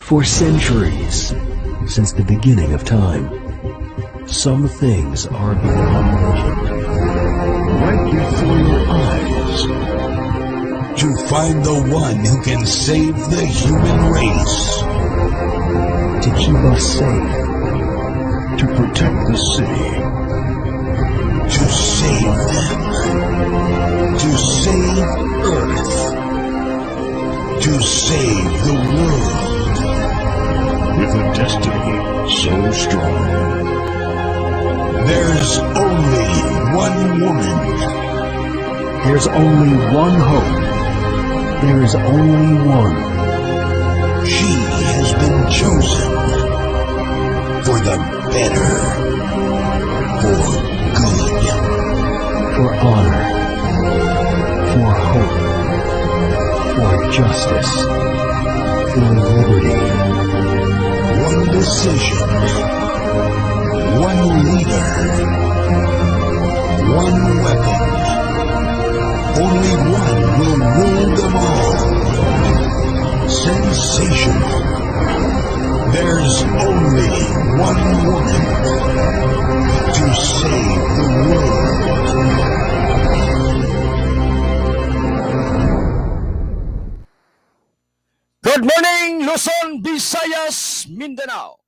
For centuries, since the beginning of time, some things are beyond legend. Right before your eyes. To find the one who can save the human race. To keep us safe. To protect the city. To save them. To save Earth. To save the world. With a destiny so strong. There's only one woman. There's only one hope. There is only one. She has been chosen for the better, for good, for honor, for hope, for justice, for liberty. One decision, one leader, one weapon. Only one will rule them all. Sensational. There's only one woman to save the world. Good morning, Luzon, Visayas, Mindanao.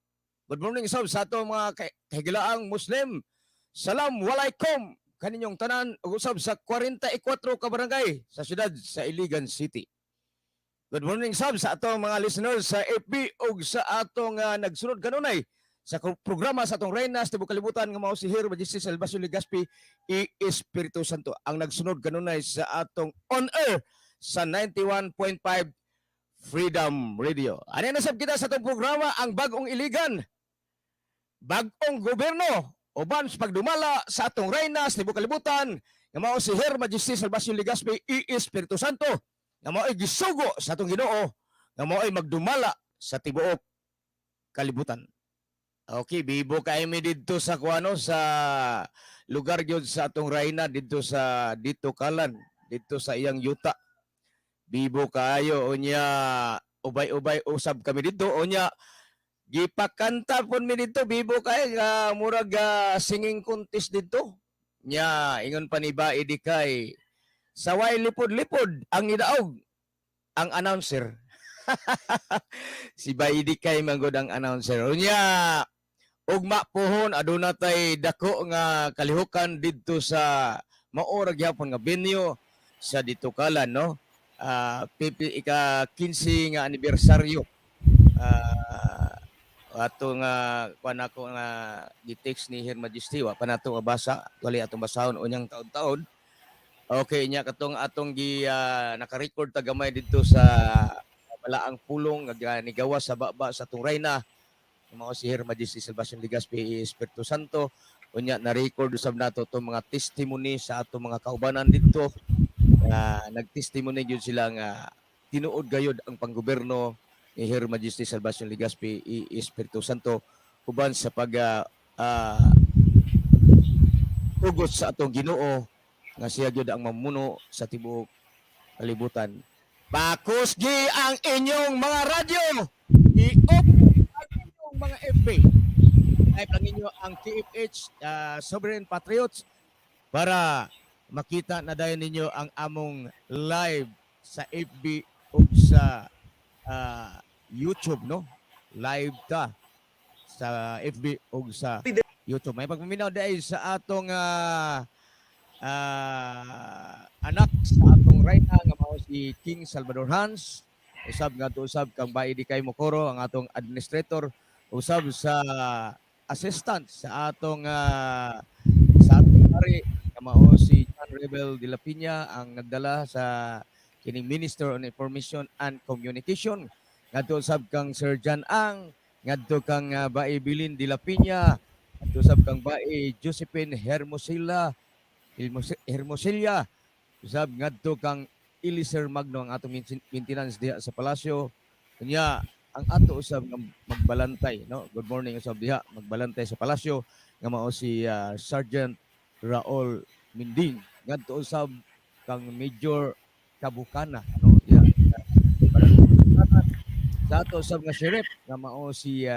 Good morning sa ato mga kahigilaang Muslim. Salam walaikum kaninyong tanan ug usab sa 44 ka barangay sa syudad sa Iligan City. Good morning sa atong mga listeners sa FB ug sa atong nagsunod kanunay sa programa sa atong Reynas tibuok kalibutan nga mao si Her Majesty Salvacion Legaspi i Espiritu Santo ang nagsunod kanunay sa atong on air sa 91.5 Freedom Radio. Ano nasab kita sa atong programa ang bagong Iligan, bagong gobyerno uban sa pagdumala sa atong Reynas tibuok kalibutan nga mao si Her Majesty Salvacion Legaspi i Espiritu Santo nga mao ay gisugo sa atong Ginoo nga mao ay magdumala sa tibuok kalibutan. Okay, bibo kay mi didto sa kuano sa lugar gyud sa atong Reyna didto sa Ditucalan, didto sa iyang yuta. Bibo kayo unya ubay-ubay usab kami didto unya gipakanta pon mi didto bibo kay murag singing contest didto. Nya ingon pa ni ba idi kay saway lipod-lipod ang nidaog ang announcer. Si Baidi kay manggod ang announcer. Unya ugma pohon aduna tay dako nga kalihukan didto sa maora gyapon nga venue sa Ditucalan, no? Ika-15 nga anibersaryo. Ato nga kuan ako nga gi-text ni Her Majesty wa pa nato mabasa wali atong basahon unyang taon-taon. Okay nya katong atong naka-record tagamay dito sa balaang pulong nga nigawas sa baba sa atong Reyna mao si Her Majesty Salvacion Legaspi Espiritu Santo unya na-record usab nato tong mga testimony sa atong mga kaubanan dito. Nag-testimony gyud sila nga tinuod gayud ang panggobyerno ni Her Majesty Salvacion Legaspi Espiritu Santo uban sa pag ugot sa atong Ginoo nga siya gyud ang mamuno sa tibuok kalibutan. Pakusgi ang inyong mga radyo. I-off ang inyong mga FB. Type lang ninyo ang TFH Sovereign Patriots para makita na dayon ninyo ang among live sa FB o sa YouTube, no? Live ta sa FB o sa YouTube. May pagpaminaw dahil sa atong anak sa atong Reyna nga mao si King Salvador Hans, usab nga usab kang Baidi kay Mokoro ang atong administrator, usab sa assistant sa atong hari nga mao si John Rebel de la Piña ang nagdala sa kining Minister on Information and Communication, ngadto usab kang Sir John Ang, ngadto kang Bae Bilin de la Piña, ngadto usab kang Bae Josephine Hermosilla, usab ngadto kang Eliser Magno ang atong maintenance diha sa palasyo. Kanya ang ato usab nga magbalantay, no? Good morning usab diha magbalantay sa palasyo nga mao si Sergeant Raul Minding, ngadto usab kang Major Kabukana, no? Diha sa ato sa mga sheriff nga mao si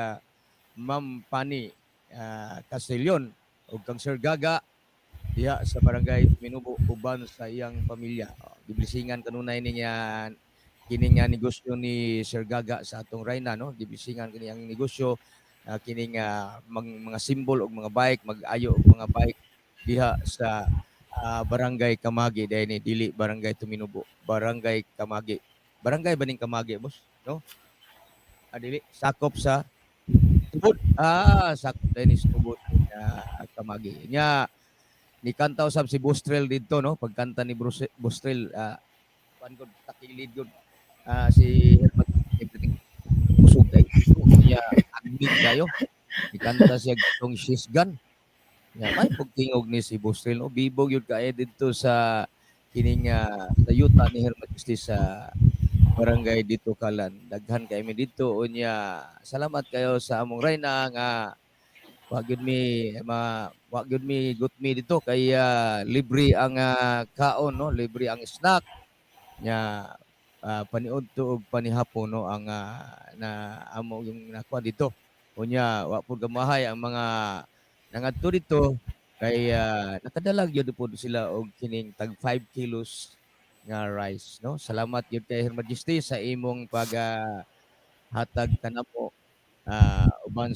Ma'am Pani Castellon o kang Sir Gaga diha sa barangay Minubo uban sa iyang pamilya. Giblisingan kanunay niya kining negosyo ni Sir Gaga sa atong Rayna no. Giblisingan kini ang negosyo kining mga simbol og mga bike, mag-ayo og mga bike diha sa barangay Kamagi dahil ni dili barangay Tuminubo, barangay Kamagi. Barangay baning Kamagi, boss, no? Dili sakop sa Tubod. Sakop dahil ni Tubod Kamagi. Nya ni kanta usab si Bustrel dito no, pagkanta ni Bustrel kuan gud takilid gud si Herman kusog kay niya agnig kayo. Ni kanta siya gitong she's gun. Nya may pagtingog ni si Bustrel no, bibog yun kay dito sa kining sa yuta ni Herman Justice sa Barangay Ditucalan. Daghan kay mi dito unya. Salamat kayo sa among Rayna nga wa gyud mi gutmi dito kay libre ang kaon no, libre ang snack nya paniud to og panihapon no ang na amo yung nakuha dito. Unya wa pud gamahay ang mga nangadto dito kay nakadalag gyud pud sila og kining tag 5 kilos nga rice no. Salamat gyud kay Her Majesty sa imong pag hatag kanamo uban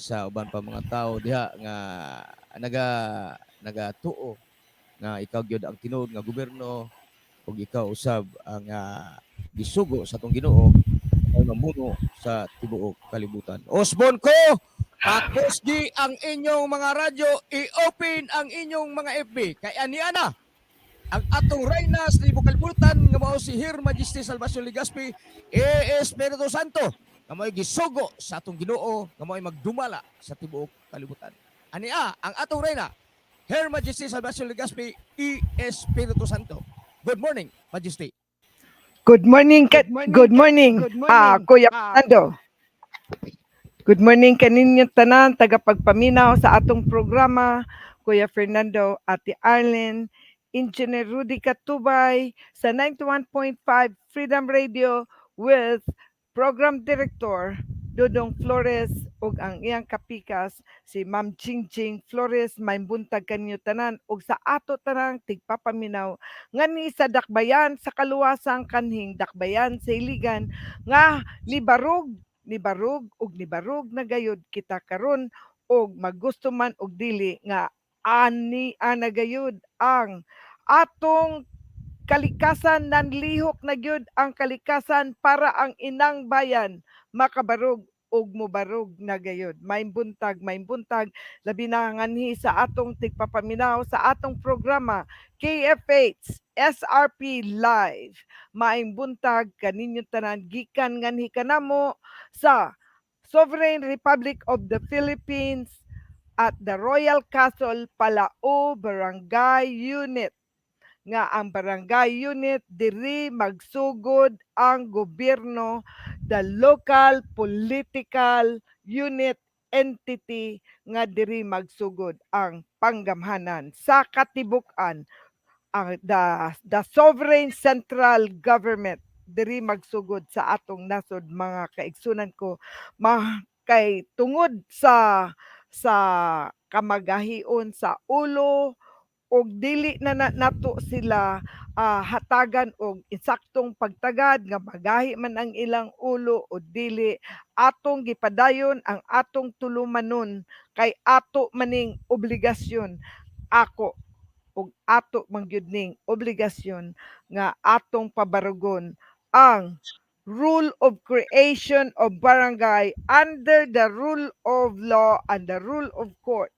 pa mga tao diha nga nagatuo nga ikaw gyud ang tinuod nga gobyerno ug ikaw usab ang gisugo sa atong Ginoo ay mamuno sa tibuok kalibutan. Osbon ko, pakusgi ang inyong mga radyo, i-open ang inyong mga FB kay ani ana ang atong Rayna sa tibuok kalibutan nga mao si Her Majesty Salvacion Legazpi Espiritu Santo nga mo'y gisugo sa atong Ginoo nga mo'y magdumala sa tibuok kalibutan. Ani ang atong Rayna, Her Majesty Salvacion Legazpi Espiritu Santo. Good morning, Majesty. Good morning, Kuya Fernando. Good morning kaninyong tanan, tagapagpaminaw sa atong programa, Kuya Fernando, Ate Arlen, Engineer Rudy Katubay, sa 91.5 Freedom Radio with Program Director Dodong Flores ug ang iyang kapikas si Ma'am Jingjing Flores. May buntag kanyo tanan ug sa ato tanang tigpapaminaw ngani sa dakbayan sa kaluwasan kanhing dakbayan sa Iligan nga ni barug na gayud kita karon og magusto man og dili nga ani ana gayud ang atong kalikasan, nanlihok na gyud ang kalikasan para ang inang bayan makabarog og mubarog na gayud. May buntag labi na nganhi sa atong tigpapaminaw sa atong programa KFH SRP Live. Maayong buntag kaninyo tanan gikan nganhi kanamo sa Sovereign Republic of the Philippines at the Royal Castle Palao Barangay Unit nga ang barangay unit diri magsugod ang gobyerno, the local political unit entity nga diri magsugod ang panggamhanan sa katibuk-an ang the sovereign central government diri magsugod sa atong nasod mga kaigsunan ko kay tungod sa kamagahion sa ulo og dili na nato sila hatagan og insaktong pagtagad nga magahi man ang ilang ulo o dili, atong gipadayon ang atong tulumanon kay ato maning obligasyon ako og ato man gyud ning obligasyon nga atong pabarugon ang rule of creation of barangay under the rule of law and the rule of court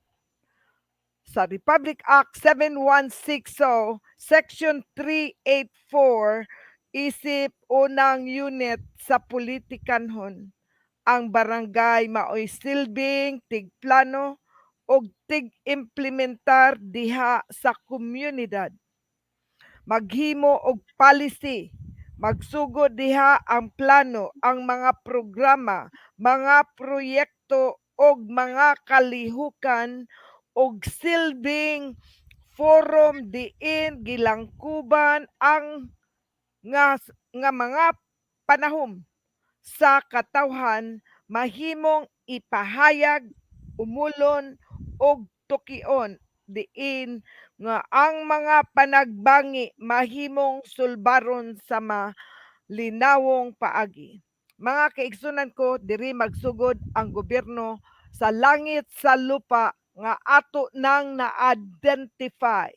sa Republic Act 7160, Section 384, isip unang unit sa politikanhon. Ang barangay mao'y silbing tigplano o tig-implementar diha sa komunidad. Maghimo og policy, magsugod diha ang plano, ang mga programa, mga proyekto og mga kalihukan og silbing forum diin gilangkuban ang nga mga panahom sa katawhan mahimong ipahayag, umulon og tukion diin nga ang mga panagbangi mahimong sulbaron sa malinawong paagi. Mga kaigsunan ko, diri magsugod ang gobyerno sa langit sa lupa nga ato nang na-identify.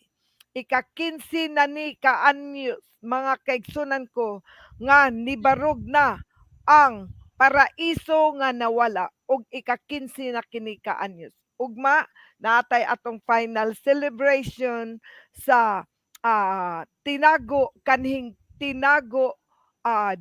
Ika-15 na ni kaanyos, mga kaigsunan ko, nga nibarog na ang paraiso nga nawala og ika-15 na kini kaanyos. Ugma, natay atong final celebration sa tinago kanhing tinago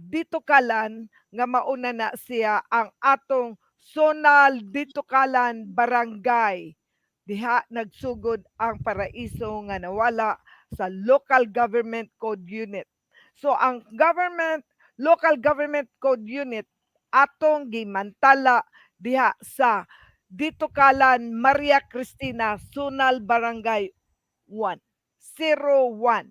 Ditucalan nga mauna na siya ang atong Sonal Ditucalan Barangay. Diha nagsugod ang paraiso nga nawala sa Local Government Code Unit. So ang Local Government Code Unit atong gimantala diha sa Ditucalan Maria Cristina Sunal Barangay 101.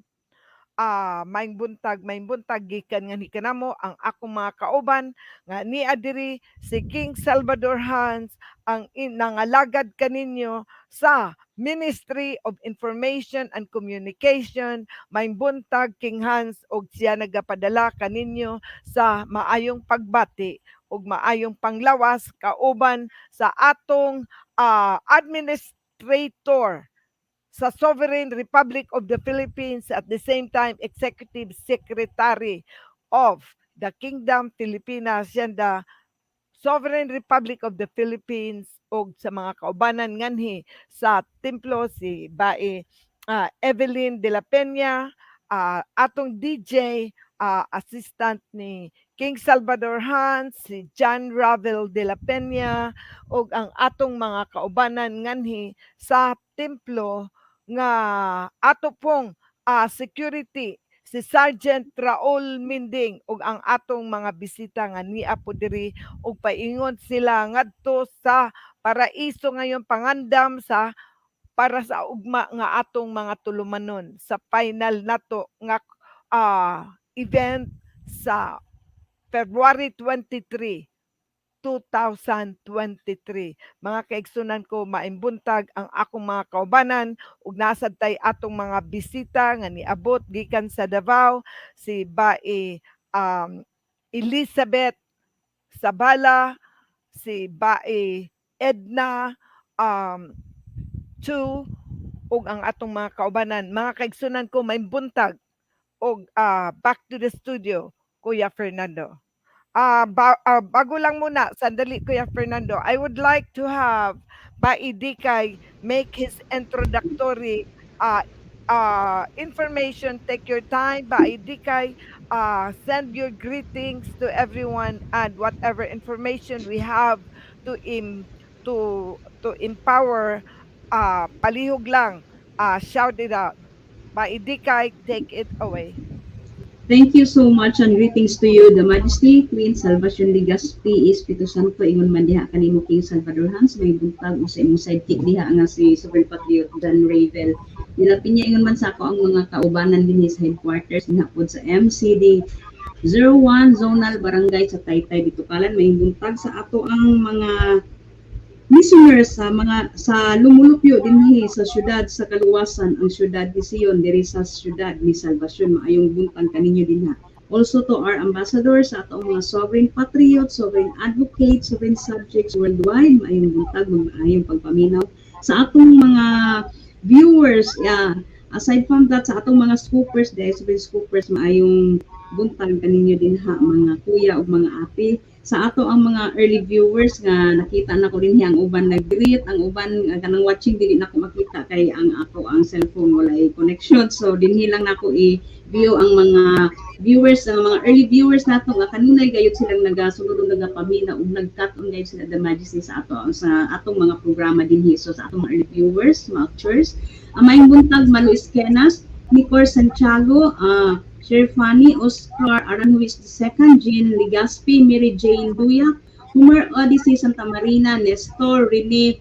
Maing buntag gikan nga ni kanamo ang akong mga kauban nga niya diri si King Salvador Hans ang nangalagad kaninyo sa Ministry of Information and Communication. Maing buntag King Hans og siya nagapadala kaninyo sa maayong pagbati ug maayong panglawas kauban sa atong administrator sa Sovereign Republic of the Philippines, at the same time Executive Secretary of the Kingdom Pilipinas, yan the Sovereign Republic of the Philippines, o sa mga kaubanan nganhi sa templo si Bae Evelyn de la Peña, atong DJ assistant ni King Salvador Hans, si John Ravel de la Peña, o ang atong mga kaubanan nganhi sa templo nga ato pong security si Sergeant Raul Minding ug ang atong mga bisita nga niya po diri ug paingon sila ngadto sa paraiso ngayon pangandam sa para sa ugma nga atong mga tulumanon sa final nato nga event sa February 23, 2023. Mga kaigsunan ko, maimbuntag ang akong mga kaubanan ug nasad tay atong mga bisita nga niabot gikan sa Davao, si Bae Elizabeth Sabala, si Bae Edna Chu, ug ang atong mga kaubanan. Mga kaigsunan ko, maimbuntag og back to the studio, Kuya Fernando. Bago lang muna, sandali Kuya Fernando, I would like to have Baidikay make his introductory information. Take your time, Baidikay. Send your greetings to everyone and whatever information we have to empower. Palihog lang, shout it out. Baidikay, take it away. Thank you so much and greetings to you, the Majesty, Queen Salvacion Ligaspi, Espiritu Santo, ingon man diha kanimo King Salvador Hans, may buntag mo sa imong sidekick diha nga si Super Patriot Dan Ravel. Nilapin niya ingon man sa ako ang mga kaubanan din sa headquarters hinapod sa MCD 01 Zonal Barangay sa Taytay, Ditucalan. May buntag sa ato ang mga listeners sa lumulupyo dinhi sa syudad sa kaluwasan, ang syudad ni Sion diri sa syudad ni Salvacion. Maayong buntag kaninyo dinha. Also to our ambassadors sa atong mga sovereign patriots, sovereign advocates, sovereign subjects worldwide, maayong buntag, maayong pagpaminaw sa atong mga viewers. Aside from that, sa atong mga scoopers, dahil sovereign scoopers, maayong buntag kaninyo dinha, mga kuya o mga api. Sa ato ang mga early viewers nga nakita na ko din ang uban nag-greet, ang uban kanang watching dili na ko makita kay ang ako ang cellphone walay connection, so dinhi lang nako i-view ang mga viewers, ang mga early viewers nato nga kanina gayud silang nagasunod ug nagapamina ug nag-cut-on gayud sila the Majesty sa atong mga programa dinhi. So sa atong mga early viewers, mga actors, may buntag Malu Esquenas, Nicor Santiago, Sheriff Fanny, Oscar Aranjuez II, Jean Ligaspi, Mary Jane Duyak, Homer Odyssey Santa Marina, Nestor Rene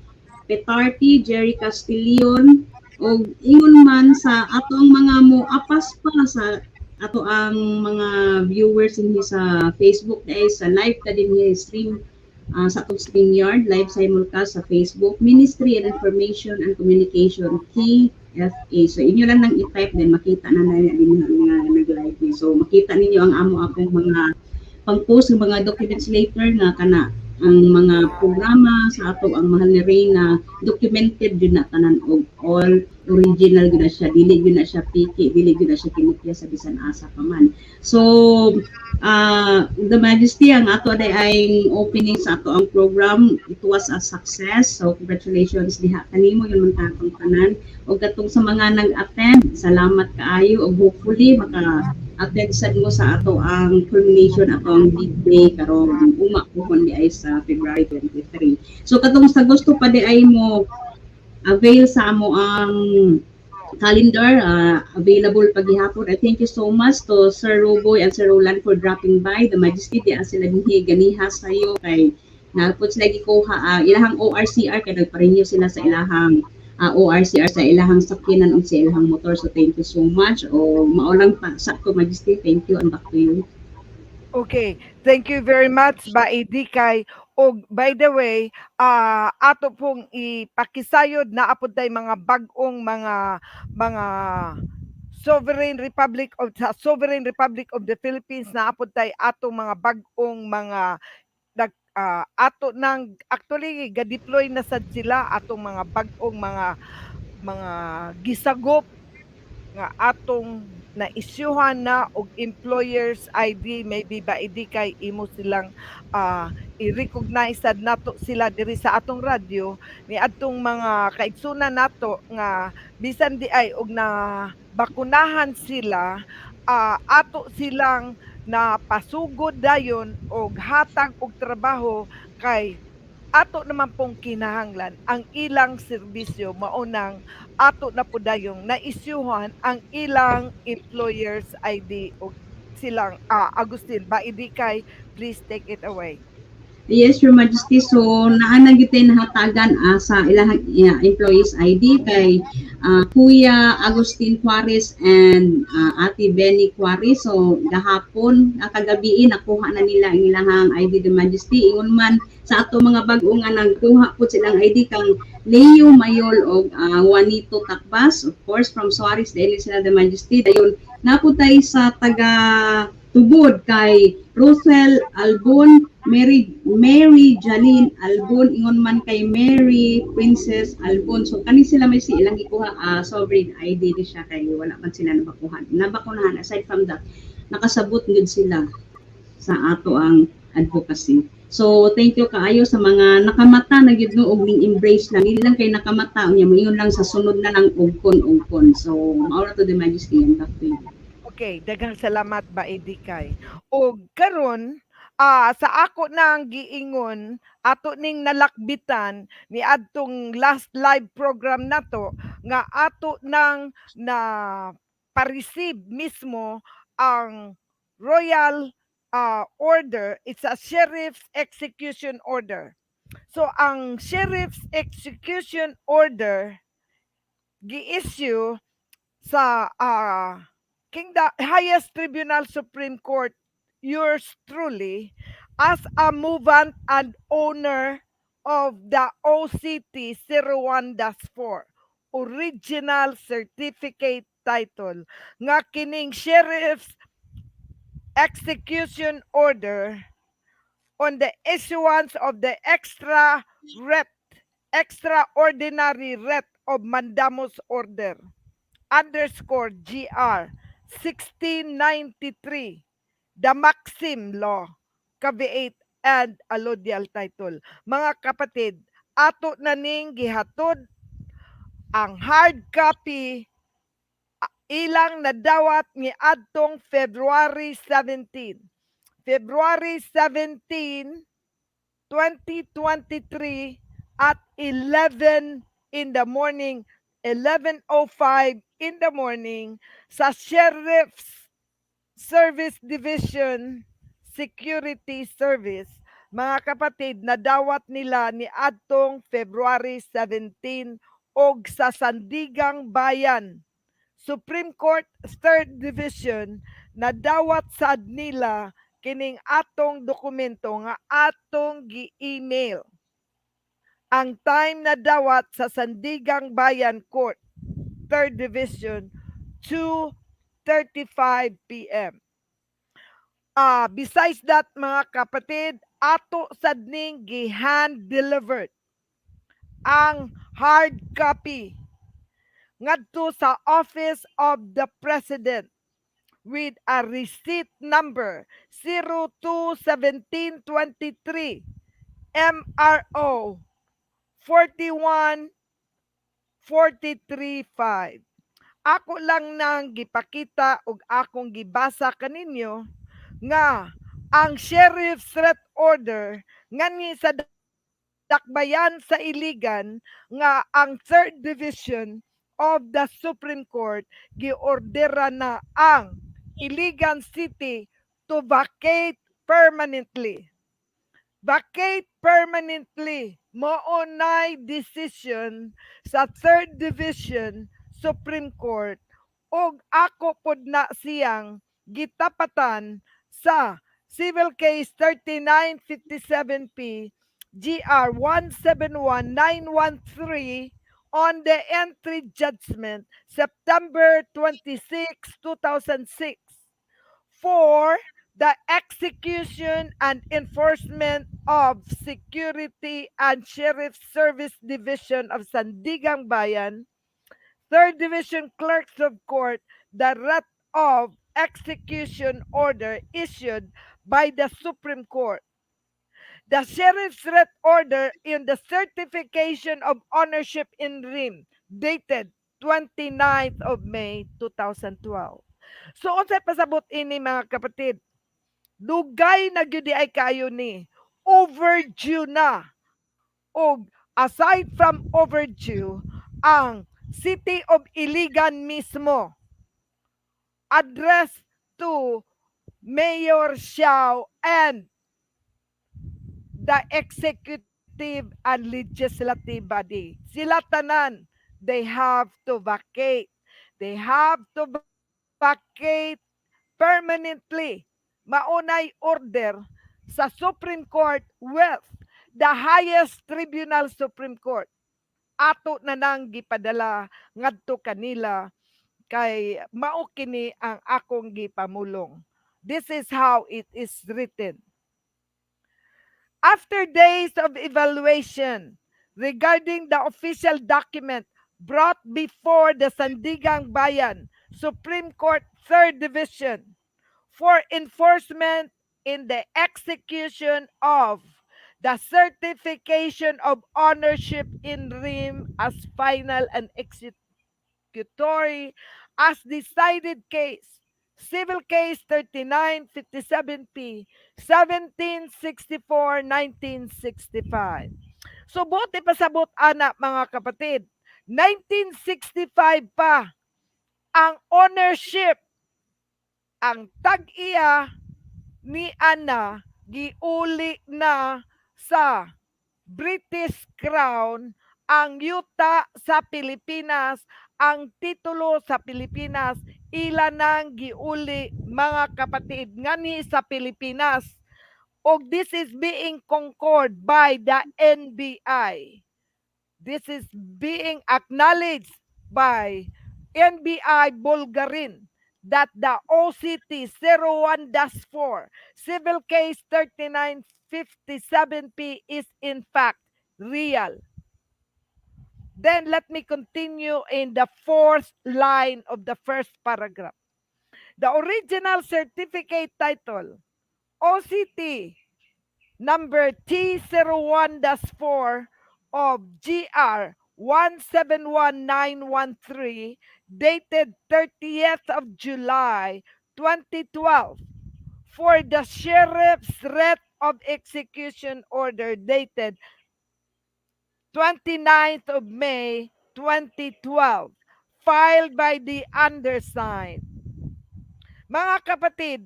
Petarti, Jerry Castillon, o ingon man sa atong mga moapas pa sa ato ang mga viewers din sa Facebook dahil sa live ta din niya stream sa atong StreamYard, live simulcast sa Facebook, Ministry and Information and Communication, TFA. So, inyo lang nang i-type din, makita na din nga nag-live ni. So, makita ninyo ang amo akong mga pag-post ng mga documents later nga kana ang mga programa sa ato ang mahal ni Reyna documented yun na tanan og all original gyud na siya, dili gyud na siya piki, dili gyud na siya kinopya sa bisan asa pa man. So the Majesty ang ato ay opening sa ato ang program, it was a success, so congratulations diha kanimo yung mga tatong tanan og katong sa mga nag-attend, salamat kaayo og hopefully maka attend sad mo sa ato ang culmination ato ang big day karon uma po di ay sa February 23. So katong sa gusto pa di ay mo avail sa amo ang calendar available paghihapon. I thank you so much to Sir Roboy and Sir Roland for dropping by. The Majesty di sila dinhi ganiha sa iyo kay napod sila gikuha ilahang ORCR kay nagparenew sila sa ilahang ORCR sa ilahang sakyanan o sa ilahang motor. So thank you so much. O maulang pa sa ko Majesty. Thank you and back to you. Okay, thank you very much Baidi kay og by the way, ato pong ipakisayod na apod tay mga bag-ong mga Sovereign Republic of the Philippines na apod tay atong mga bag-ong mga ato nang actually ga-deploy na sad sila atong mga bag-ong mga gisagop nga atong na-isyuhan na og employers ID maybe ba ID kay imo silang i-recognize sad nato sila diri sa atong radyo ni adtong mga kaigsunan nato nga bisan di ay og na bakunahan sila ato silang na pasugod dayon og hatag og trabaho kay ato naman pong kinahanglan ang ilang serbisyo maunang ato na po dayong naisyuhan ang ilang employers ID o silang Agustin ba idi kay please take it away. Yes, Your Majesty. So, naanang gyud nahatagan sa ilahang employees ID kay Kuya Agustin Juarez and Ate Benny Juarez. So, gahapon, kagabi nakuha na nila ang ilahang ID, The Majesty. Ingon man sa ato mga bag-o nga nagkuha po silang ID kang Leo Mayol o Juanito Takbas. Of course, from Suarez, dahil sila, The Majesty. Dayon, naputay sa taga tubod kay Rosel Albon, Mary Jaline Albon, ingon man kay Mary Princess Albon. So kani sila may ilang gikuha sovereign ID di siya kay wala man sila nabakunahan. Aside from that, nakasabot gud sila sa ato ang advocacy. So thank you kaayo sa mga nakamata na gyud no og ning embrace lang. Dili lang kay nakamata unya moingon lang sa sunod na lang ugkon. So maura to The Majesty and back to you. Okay, daghang salamat ba kay. Og karon sa ako nang giingon ato ning nalakbitan ni adtong last live program nato nga ato nang na pa-receive mismo ang royal order. It's a sheriff's execution order. So ang sheriff's execution order gi-issue sa King the highest tribunal Supreme Court, yours truly, as a movant and owner of the OCT 01-4 original certificate title nga kining sheriff's execution order on the issuance of the extraordinary writ of mandamus order _GR 1693, the Maxim Law, Caveat and Allodial Title. Mga kapatid, ato na ning gihatod ang hard copy ilang nadawat ni adtong February 17. February 17, 2023 at 11 in the morning, 11:05 in the morning sa Sheriff's Service Division Security Service. Mga kapatid, nadawat nila ni adtong February 17 og sa Sandigang Bayan, Supreme Court 3rd Division nadawat sad nila kining atong dokumento nga atong gi-email. Ang time na dawat sa Sandigang Bayan Court, 3rd Division, 2:35 p.m. Besides that, mga kapatid, ato sad ning gi-hand delivered ang hard copy ngadto sa Office of the President with a receipt number 02-17-23 MRO 41-43-5. Ako lang nang gipakita ug akong gibasa kaninyo nga ang Sheriff's Threat Order ngani sa dakbayan sa Iligan nga ang 3rd Division of the Supreme Court giordera na ang Iligan City to vacate permanently. Vacate permanently. Maunay decision sa 3rd Division Supreme Court ug ako pod na siyang gitapatan sa Civil Case 3957P GR 171913 on the entry judgment September 26, 2006 for the execution and enforcement of Security and Sheriff Service Division of Sandigang Bayan, 3rd Division Clerks of Court, the writ of execution order issued by the Supreme Court. The Sheriff's Threat Order in the Certification of Ownership in RIM, dated 29th of May 2012. So, unsay pasabot ini mga kapatid? Dugay na gyud ay kayo ni. Overdue na. O aside from overdue, ang City of Iligan mismo address to Mayor Xiao and the executive and legislative body. Sila tanan, they have to vacate. They have to vacate permanently. Maunay order sa Supreme Court with the highest tribunal Supreme Court. Ato na nang gipadala ngadto kanila kay mao kini ang akong gipamulong. This is how it is written. After days of evaluation regarding the official document brought before the Sandigang Bayan Supreme Court 3rd Division for enforcement in the execution of the certification of ownership in RIM as final and executory as decided case. Civil Case 3957P 1764-1965. So buti pasabot anak mga kapatid. 1965 pa ang ownership, ang tag-iya ni Ana giuli na sa British Crown ang yuta sa Pilipinas, ang titulo sa Pilipinas, ila nang giuli mga kapatid ngani sa Pilipinas. Og this is being concord by the NBI. This is being acknowledged by NBI Bulgarin that the OCT 01-4 Civil Case 3957P is in fact real. Then let me continue in the 4th line of the first paragraph. The original certificate title, OCT number T01-4 of GR 171913, dated 30th of July 2012, for the Sheriff's Threat of Execution Order dated 29th of May 2012, filed by the undersigned. Mga kapatid,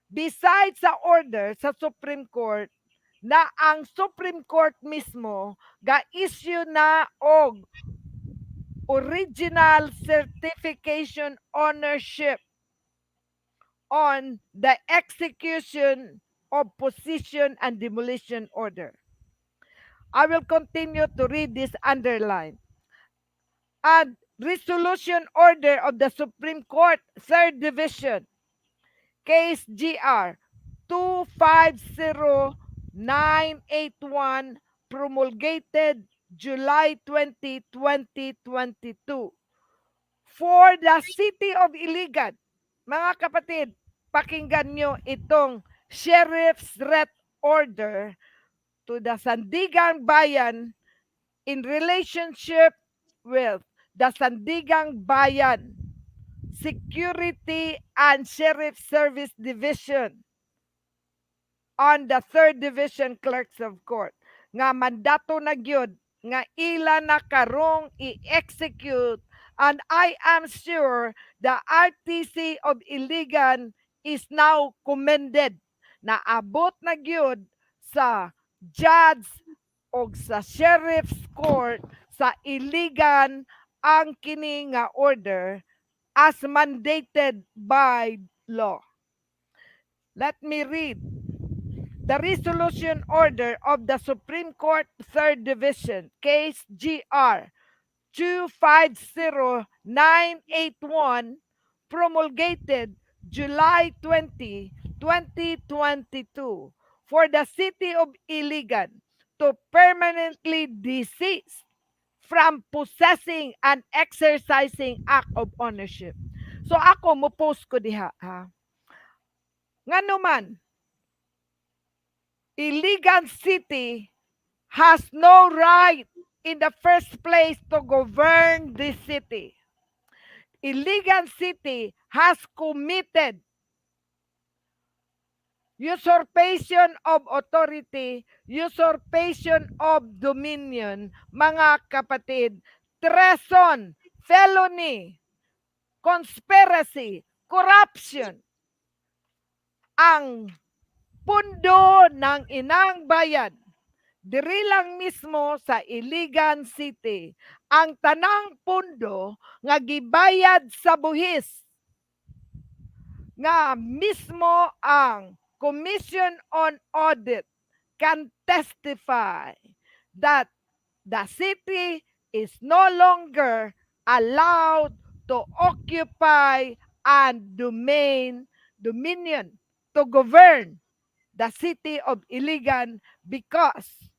besides sa order sa Supreme Court, na ang Supreme Court mismo ga-issue na og original certification ownership on the execution of position and demolition order. I will continue to read this underline. And resolution order of the Supreme Court, 3rd Division, case GR 250981, promulgated July 20, 2022. For the City of Iligan, mga kapatid, pakinggan nyo itong Sheriff's Ret Order to the Sandigang Bayan in relationship with the Sandigang Bayan Security and Sheriff Service Division on the 3rd Division Clerks of Court nga mandato na gyud nga ila na karong i-execute, and I am sure the RTC of Iligan is now commended na abot na gyud sa judge o sa sheriff's court sa Iligan ang kini nga order as mandated by law. Let me read the resolution order of the Supreme Court 3rd Division, case GR 250981, promulgated July 20, 2022, for the City of Iligan to permanently desist from possessing and exercising act of ownership. So ako mo post ko diha ha. Ngano man, Iligan City has no right in the first place to govern this city. Iligan City has committed usurpation of authority, usurpation of dominion, mga kapatid, treason, felony, conspiracy, corruption. Ang pundo ng inang bayan, diri lang mismo sa Iligan City, ang tanang pundo nga gibayad sa buhis, nga mismo ang Commission on Audit can testify that the city is no longer allowed to occupy and dominion to govern the city of Iligan because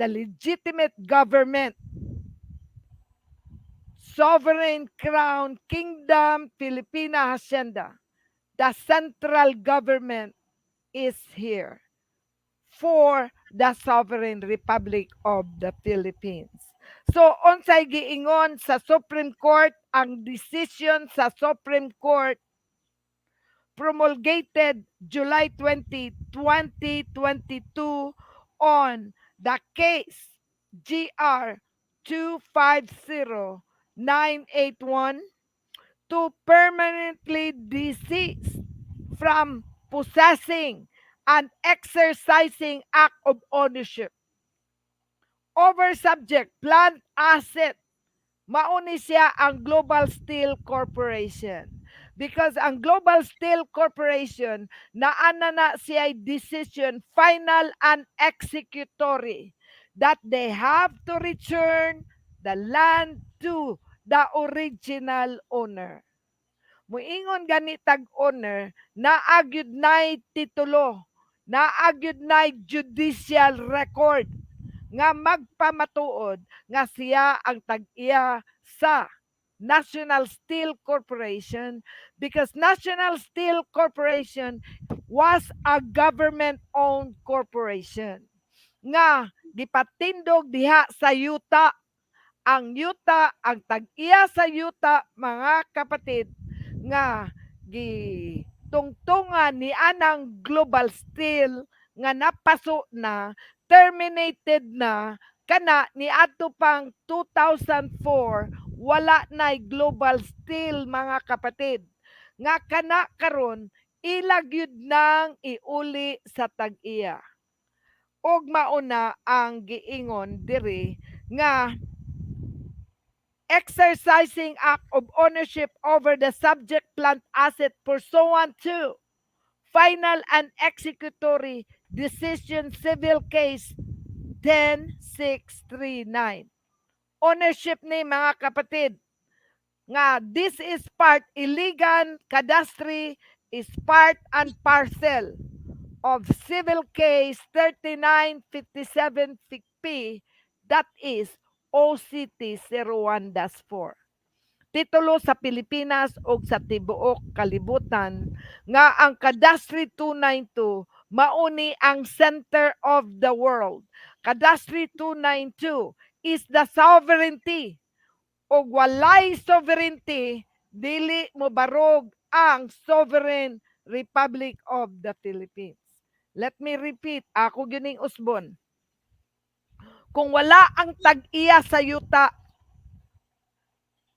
the legitimate government, sovereign crown kingdom, Pilipinas hacienda, the central government is here for the sovereign republic of the Philippines. So unsay giingon sa Supreme Court, ang decision sa Supreme Court promulgated July 20, 2022 on the case GR 250981 to permanently desist from possessing and exercising act of ownership over subject, plant, asset. Mauni siya ang Global Steel Corporation. Because ang Global Steel Corporation, naana na siya decision, final and executory, that they have to return the land to the original owner. Muingon ganitag owner, naagyud nay titulo, naagyud nay judicial record, nga magpamatuod nga siya ang tag-iya sa National Steel Corporation, because National Steel Corporation was a government-owned corporation nga gipatindog diha sa yuta. Ang yuta, ang tag-iya sa yuta, mga kapatid, nga gitungtungan ni anang Global Steel nga napaso na, terminated na, kana ni adto pang 2004, wala na'y Global Steel, mga kapatid. Nga kana karon ilag yun nang iuli sa tag-iya. Og mauna ang giingon diri nga exercising act of ownership over the subject plant asset pursuant to Final and Executory Decision Civil Case 10639. Ownership ni mga kapatid nga this is part Iligan, Cadastre is part and parcel of Civil Case 3957-P, that is OCT 01-4. Titulo sa Pilipinas o sa tibuok kalibutan nga ang Cadastre 292 mauni ang center of the world. Cadastre 292 is the sovereignty o walay sovereignty dili mo barog ang sovereign Republic of the Philippines. Let me repeat, ako gining usbon. Kung wala ang tag-iya sa yuta,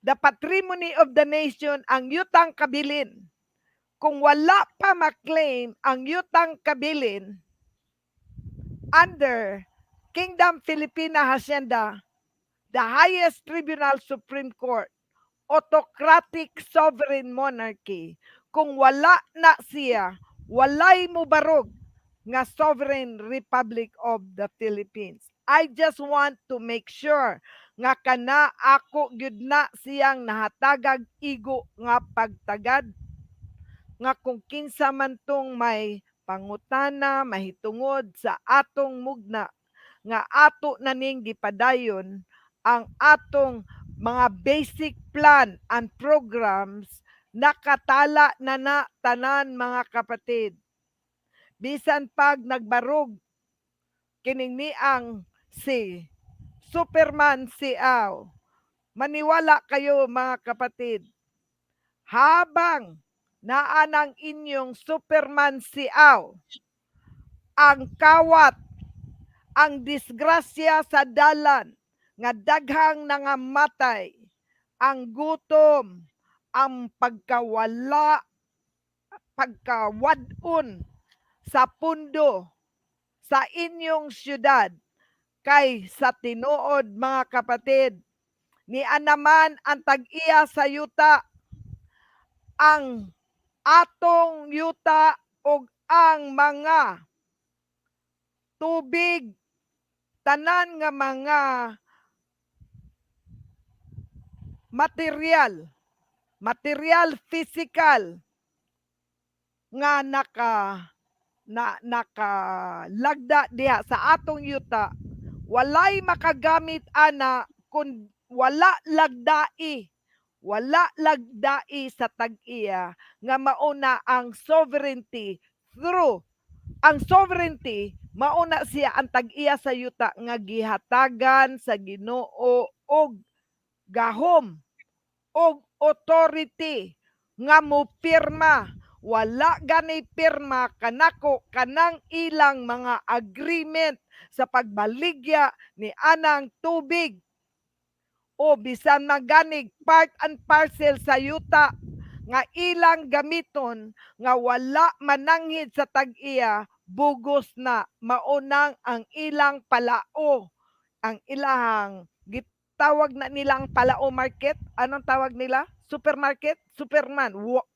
the patrimony of the nation, ang yutang kabilin, kung wala pa maklaim ang yutang kabilin under Kingdom Filipina Hacienda, the highest tribunal Supreme Court, autocratic sovereign monarchy, kung wala na siya, walay mo barog nga sovereign Republic of the Philippines. I just want to make sure nga kana ako gyud na siyang nahatagag igo nga pagtagad nga kung kinsa man tong may pangutana mahitungod sa atong mugna nga ato na ning gipadayon ang atong mga basic plan and programs nakatala na tanan mga kapatid. Bisan pag nagbarog kining niang si Superman siaw. Maniwala kayo mga kapatid. Habang naanang inyong Superman siaw, ang kawat, ang disgrasya sa dalan, nga daghang nangamatay, ang gutom, ang pagkawala, pagkawadon sa pundo, sa inyong syudad, kay sa tinuod mga kapatid, ni anaman ang tag-iya sa yuta, ang atong yuta o ang mga tubig, tanan nga mga material physical nga nakalagda diha sa atong yuta, walay makagamit ana kung wala lagdai sa tag-iya nga mauna ang sovereignty through ang sovereignty mauna siya ang tag-iya sa yuta nga gihatagan sa Ginoo og gahom og authority nga mo pirma. Wala gani pirma kanako kanang ilang mga agreement sa pagbaligya ni anang tubig o bisan maganig part and parcel sa yuta nga ilang gamiton nga wala mananghid sa tag-iya, bugos na maunang ang ilang palao, ang ilang gitawag na nilang palao market. Anong tawag nila? Supermarket? Superman.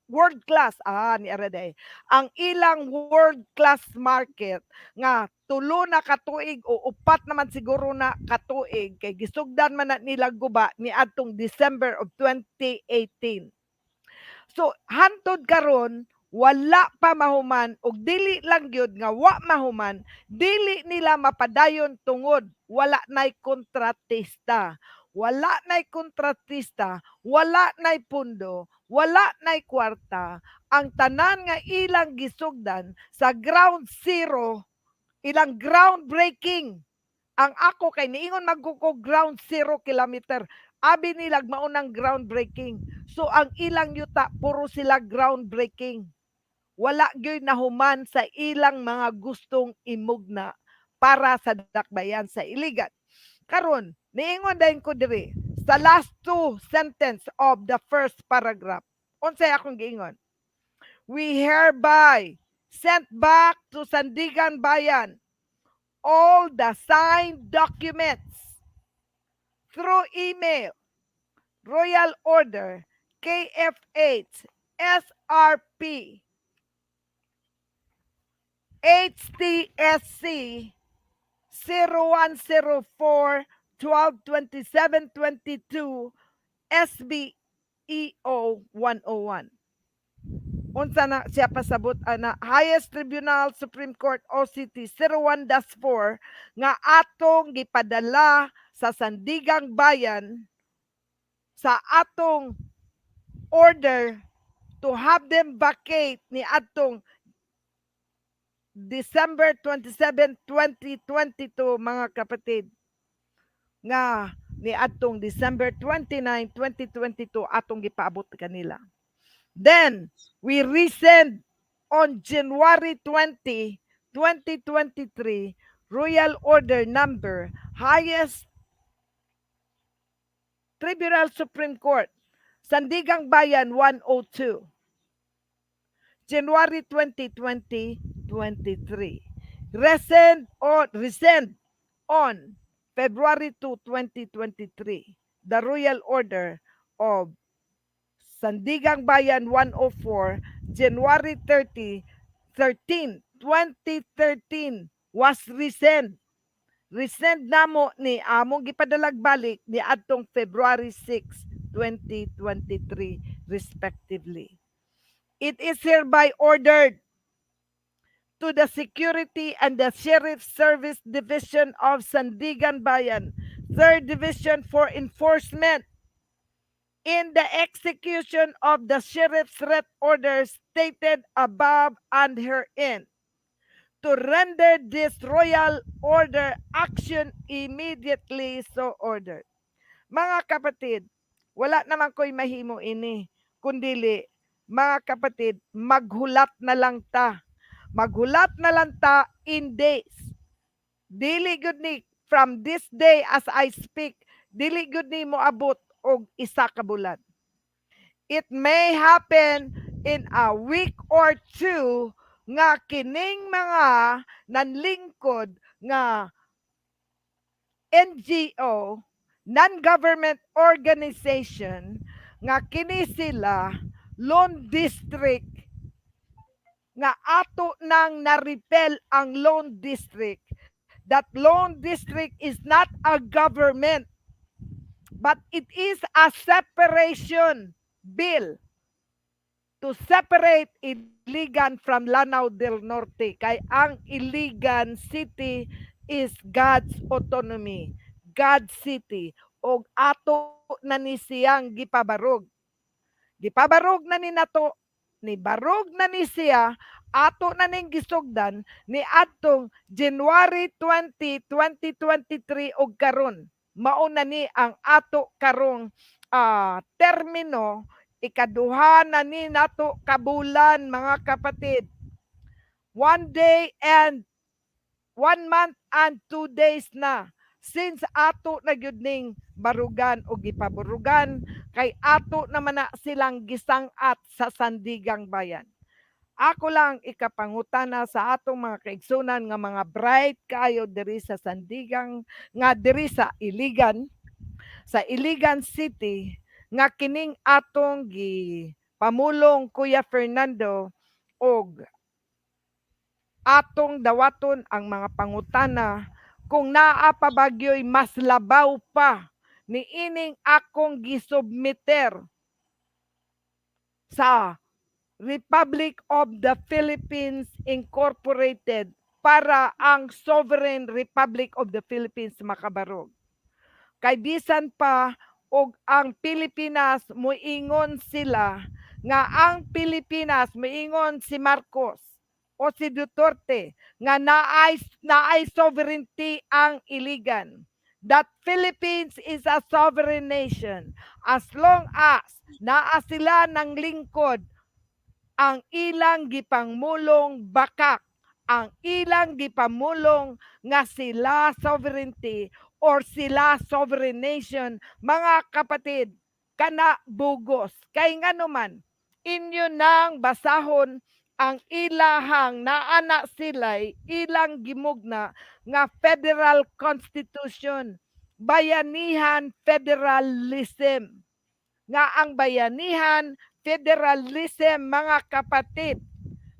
World class. Ni Araday. Ang ilang world class market nga tulo na katuig o upat naman siguro na katuig kay gisugdan man na nila guba ni adtong December of 2018. So hantod karon wala pa mahuman og dili lang gyud nga wa mahuman, dili nila mapadayon tungod wala nay kontratista. Wala nay kontratista, wala nay pundo, wala nay kwarta. Ang tanan nga ilang gisugdan sa ground zero, ilang groundbreaking. Ang ako kay niingon magkuko ground 0 kilometer. Abi nilag maunang groundbreaking. So ang ilang yuta puro sila groundbreaking. Wala gyud nahuman sa ilang mga gustong imugna para sa dakbayan sa Iligan. Karon, niingon dayon ko diri sa last two sentence of the first paragraph. Unsay akong giingon? We hereby sent back to Sandigan Bayan all the signed documents through email, Royal Order, KFH, SRP, HTSC 0104-12-27-22 SBEO 101. Unsa na siya pasabot ana Highest Tribunal Supreme Court OCT 01-4 nga atong gipadala sa Sandigang Bayan sa atong order to have them vacate ni atong December 27, 2022 mga kapatid nga ni atong December 29, 2022 atong gipaabot kanila. Then we resend on January 20, 2023 Royal Order Number Highest Tribunal Supreme Court Sandigang Bayan 102 January 20, 2023. Resend on February 2, 2023 the Royal Order of Sandigang Bayan 104 January 13, 2013 was resend. Resend namo ni among gipadalag balik ni adtong February 6, 2023 respectively. It is hereby ordered to the Security and the Sheriff Service Division of Sandigan Bayan, 3rd Division for Enforcement in the execution of the Sheriff's Writ orders stated above and herein, to render this royal order action immediately so ordered. Mga kapatid, wala naman ko'y mahimo ini, kundili, mga kapatid, maghulat na lang ta. Maghulat na lang ta in days. Dili gud ni from this day as I speak, dili gud ni moabot og isa ka bulan. It may happen in a week or two nga kining mga nanlingkod nga NGO, non-government organization, nga kini sila loan district nga ato nang na-repel ang loan district. That loan district is not a government, but it is a separation bill to separate Iligan from Lanao del Norte. Kay ang Iligan City is God's autonomy, God's city, og ato na ni siyang gipabarog. Gipabarog na ni nato, ni barog na ni siya, ato na ning gisugdan ni adtong January 20, 2023 og karon. Mao na ni ang ato karong termino, ikaduha na ni nato kabulan mga kapatid. 1 day and 1 month and 2 days na since ato na gyud ning barugan o gipaburugan kay ato naman na silang gisangat sa Sandigang Bayan. Ako lang ikapangutana sa atong mga kaigsunan nga mga bright kayo diri sa Sandigang, nga diri sa Iligan City, nga kining atong pamulong Kuya Fernando og atong dawaton ang mga pangutana kung naa pa bagyo'y mas labaw pa ni ining akong gisubmiter sa Republic of the Philippines Incorporated para ang Sovereign Republic of the Philippines makabarog. Kay bisan pa og ang Pilipinas moingon sila nga ang Pilipinas moingon si Marcos o si Duterte nga naay sovereignty ang Iligan. That Philippines is a sovereign nation as long as naa sila ng lingkod ang ilang gipangmulong bakak, ang ilang gipamulong nga sila sovereignty or sila sovereign nation, mga kapatid, kana bugos. Kay ngano man, inyo nang basahon ang ilahang naana sila'y ilang gimugna nga Federal Constitution, bayanihan federalism. Nga ang bayanihan federalism, mga kapatid,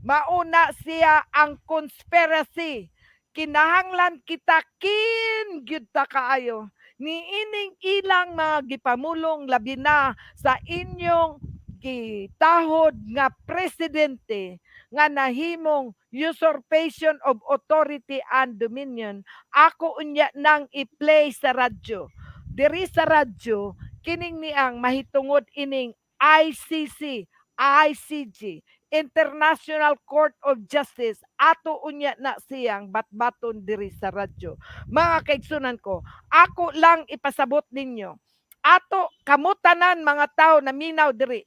Mauna siya ang conspiracy. Kinahanglan kita gyud ta kaayo. Niining ilang mga gipamulong labi na sa inyong gitahod nga presidente nga nahimong usurpation of authority and dominion. Ako unya nang i-play sa radyo. Diri sa radyo, kining niang mahitungod ining ICC, ICJ, International Court of Justice, ato unya na siyang batbaton diri sa radyo. Mga kaigsunan ko, ako lang ipasabot ninyo. Ato kamutanan mga tao na minaw diri.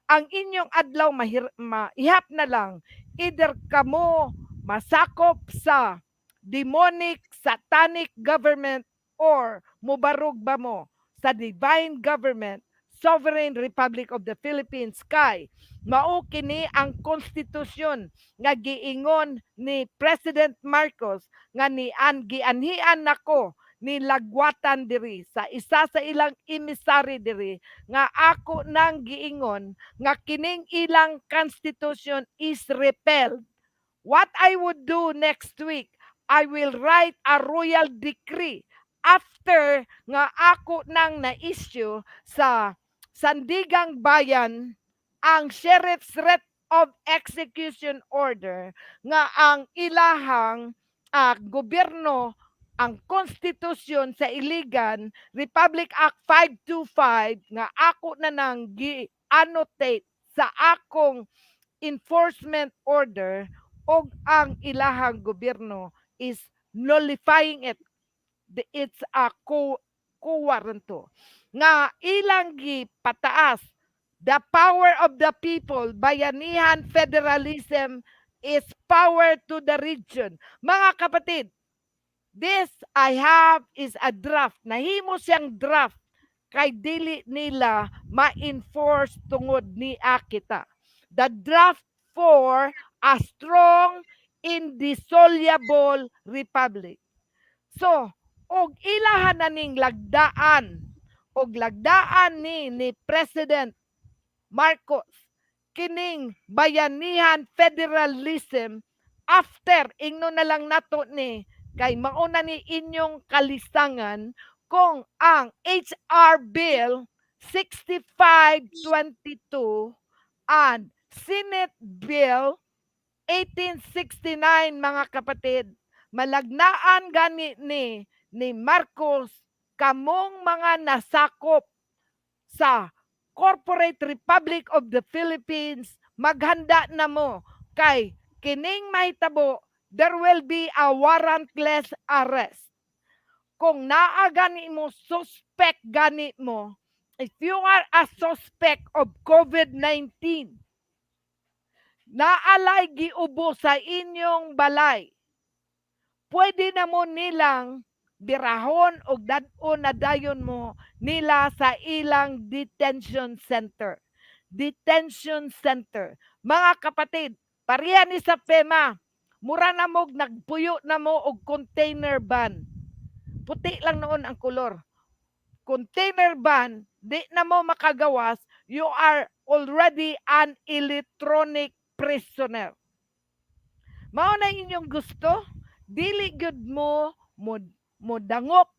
Ang inyong adlaw maihap na lang, either kamo masakop sa demonic, satanic government, or mubarog ba mo sa divine government, Sovereign Republic of the Philippines kay mao kini ang konstitusyon nga giingon ni President Marcos nga gianhian nako ni lagwatan diri sa isa sa ilang emisary diri nga ako nang giingon nga kining ilang constitution is repealed. What I would do next week, I will write a royal decree after nga ako nang na-issue sa Sandigang Bayan ang Sheriff's Writ of Execution Order nga ang ilahang gobyerno ang konstitusyon sa Iligan, Republic Act 525 nga ako na nang gi-annotate sa akong enforcement order og ang ilahang gobyerno is nullifying it. It's a co-warranto. Nga ilang gipataas, the power of the people, bayanihan federalism is power to the region. Mga kapatid, this I have is a draft. Nahimo siyang draft kay dili nila ma-enforce tungod ni kita. The draft for a strong, indissoluble republic. So, og ilahan na ning lagdaan ni President Marcos, kining bayanihan federalism, after ingno na lang nato ni kay mauna ni inyong kalistangan kung ang HR Bill 6522 and Senate Bill 1869 mga kapatid, malagnaan gani ni Marcos kamong mga nasakop sa Corporate Republic of the Philippines, maghanda na mo kay kining mahitabo, there will be a warrantless arrest. Kung naa gani mo, suspect gani mo, if you are a suspect of COVID-19, naalay giubo sa inyong balay, pwede na mo nilang birahon o dadon na dayon mo nila sa ilang detention center. Detention center. Mga kapatid, pareha ni sa FEMA, mura na mo, nagpuyo na mo og container ban. Puti lang noon ang kulor. Container ban, di na mo makagawas, you are already an electronic prisoner. Mao na inyong gusto, dili gyud mo dangop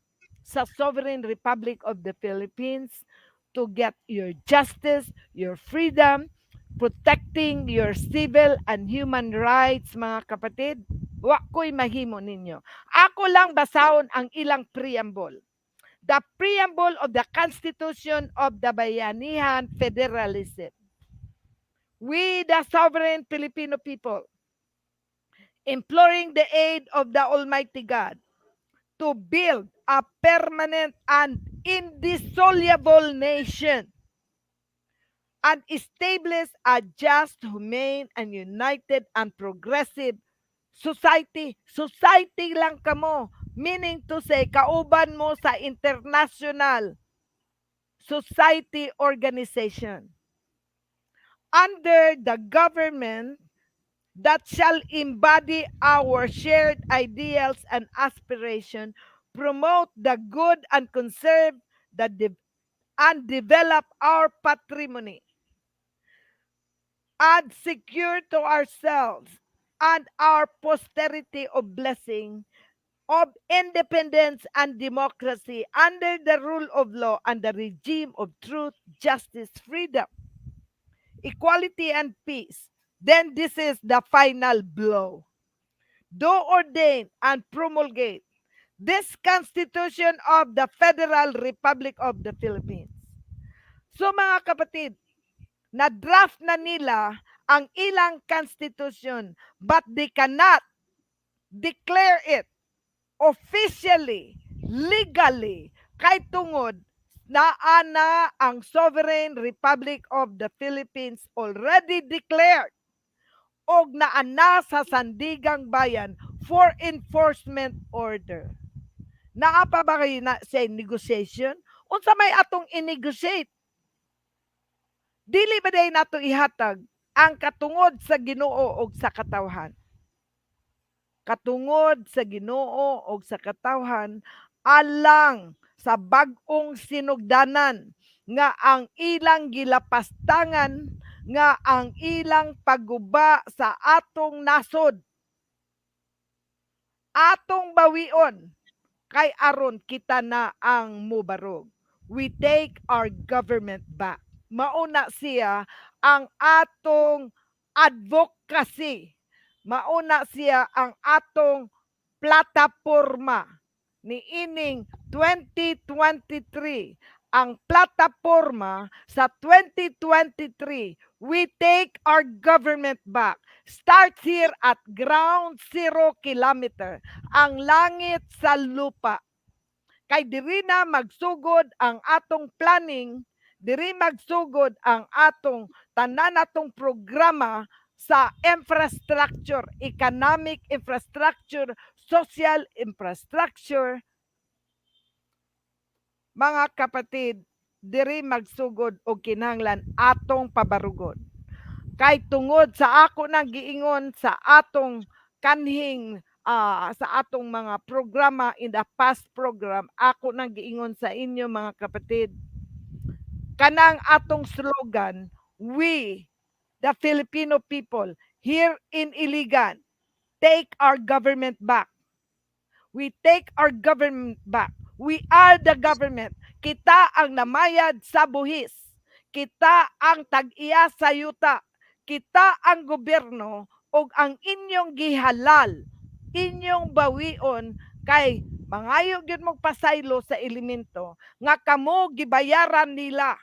sa Sovereign Republic of the Philippines to get your justice, your freedom, protecting your civil and human rights, mga kapatid. Wa ko'y mahimo ninyo. Ako lang basahon ang ilang preamble. The preamble of the Constitution of the Bayanihan Federalism. We, the sovereign Filipino people, imploring the aid of the Almighty God to build a permanent and indissoluble nation and establish a just, humane, and united and progressive society. Society lang kamo, meaning to say, kauban mo sa international society organization under the government that shall embody our shared ideals and aspirations, promote the good and conserve and develop our patrimony. and secure to ourselves and our posterity of blessing, of independence and democracy under the rule of law and the regime of truth, justice, freedom, equality, and peace. Then this is the final blow. Do ordain and promulgate this Constitution of the Federal Republic of the Philippines. So mga kapatid, na-draft na nila ang ilang constitution but they cannot declare it officially, legally, kay tungod na ana ang Sovereign Republic of the Philippines already declared og naana sa sandigang bayan for enforcement order. Naa pa ba kayo na sa negotiation? Unsa may atong i-negotiate? Dili ba day nato ihatag ang katungod sa Ginoo og sa katawhan? Katungod sa Ginoo og sa katawhan alang sa bag-ong sinugdanan nga ang ilang gilapastangan nga ang ilang pagguba sa atong nasod atong bawion kay aron kita na ang mubarog. We take our government back. Mauna siya ang atong advocacy. Mauna siya ang atong plataporma ni ining 2023. Ang plataporma sa 2023, we take our government back. Start here at ground zero kilometer. Ang langit sa lupa. Kay diri na magsugod ang atong planning, diri magsugod ang atong tanan atong programa sa infrastructure, economic infrastructure, social infrastructure. Mga kapatid, diri magsugod og kinahanglan atong pabarugon. Kay tungod sa ako nang giingon sa atong kanhing sa atong mga programa in the past program, ako nang giingon sa inyo mga kapatid, kanang atong slogan, we, the Filipino people, here in Iligan, take our government back. We take our government back. We are the government. Kita ang namayad sa buhis. Kita ang tag-iya sa yuta. Kita ang gobyerno o ang inyong gihalal, inyong bawion kay mangayo gyud mong pasaylo sa elemento nga kamo gibayaran nila.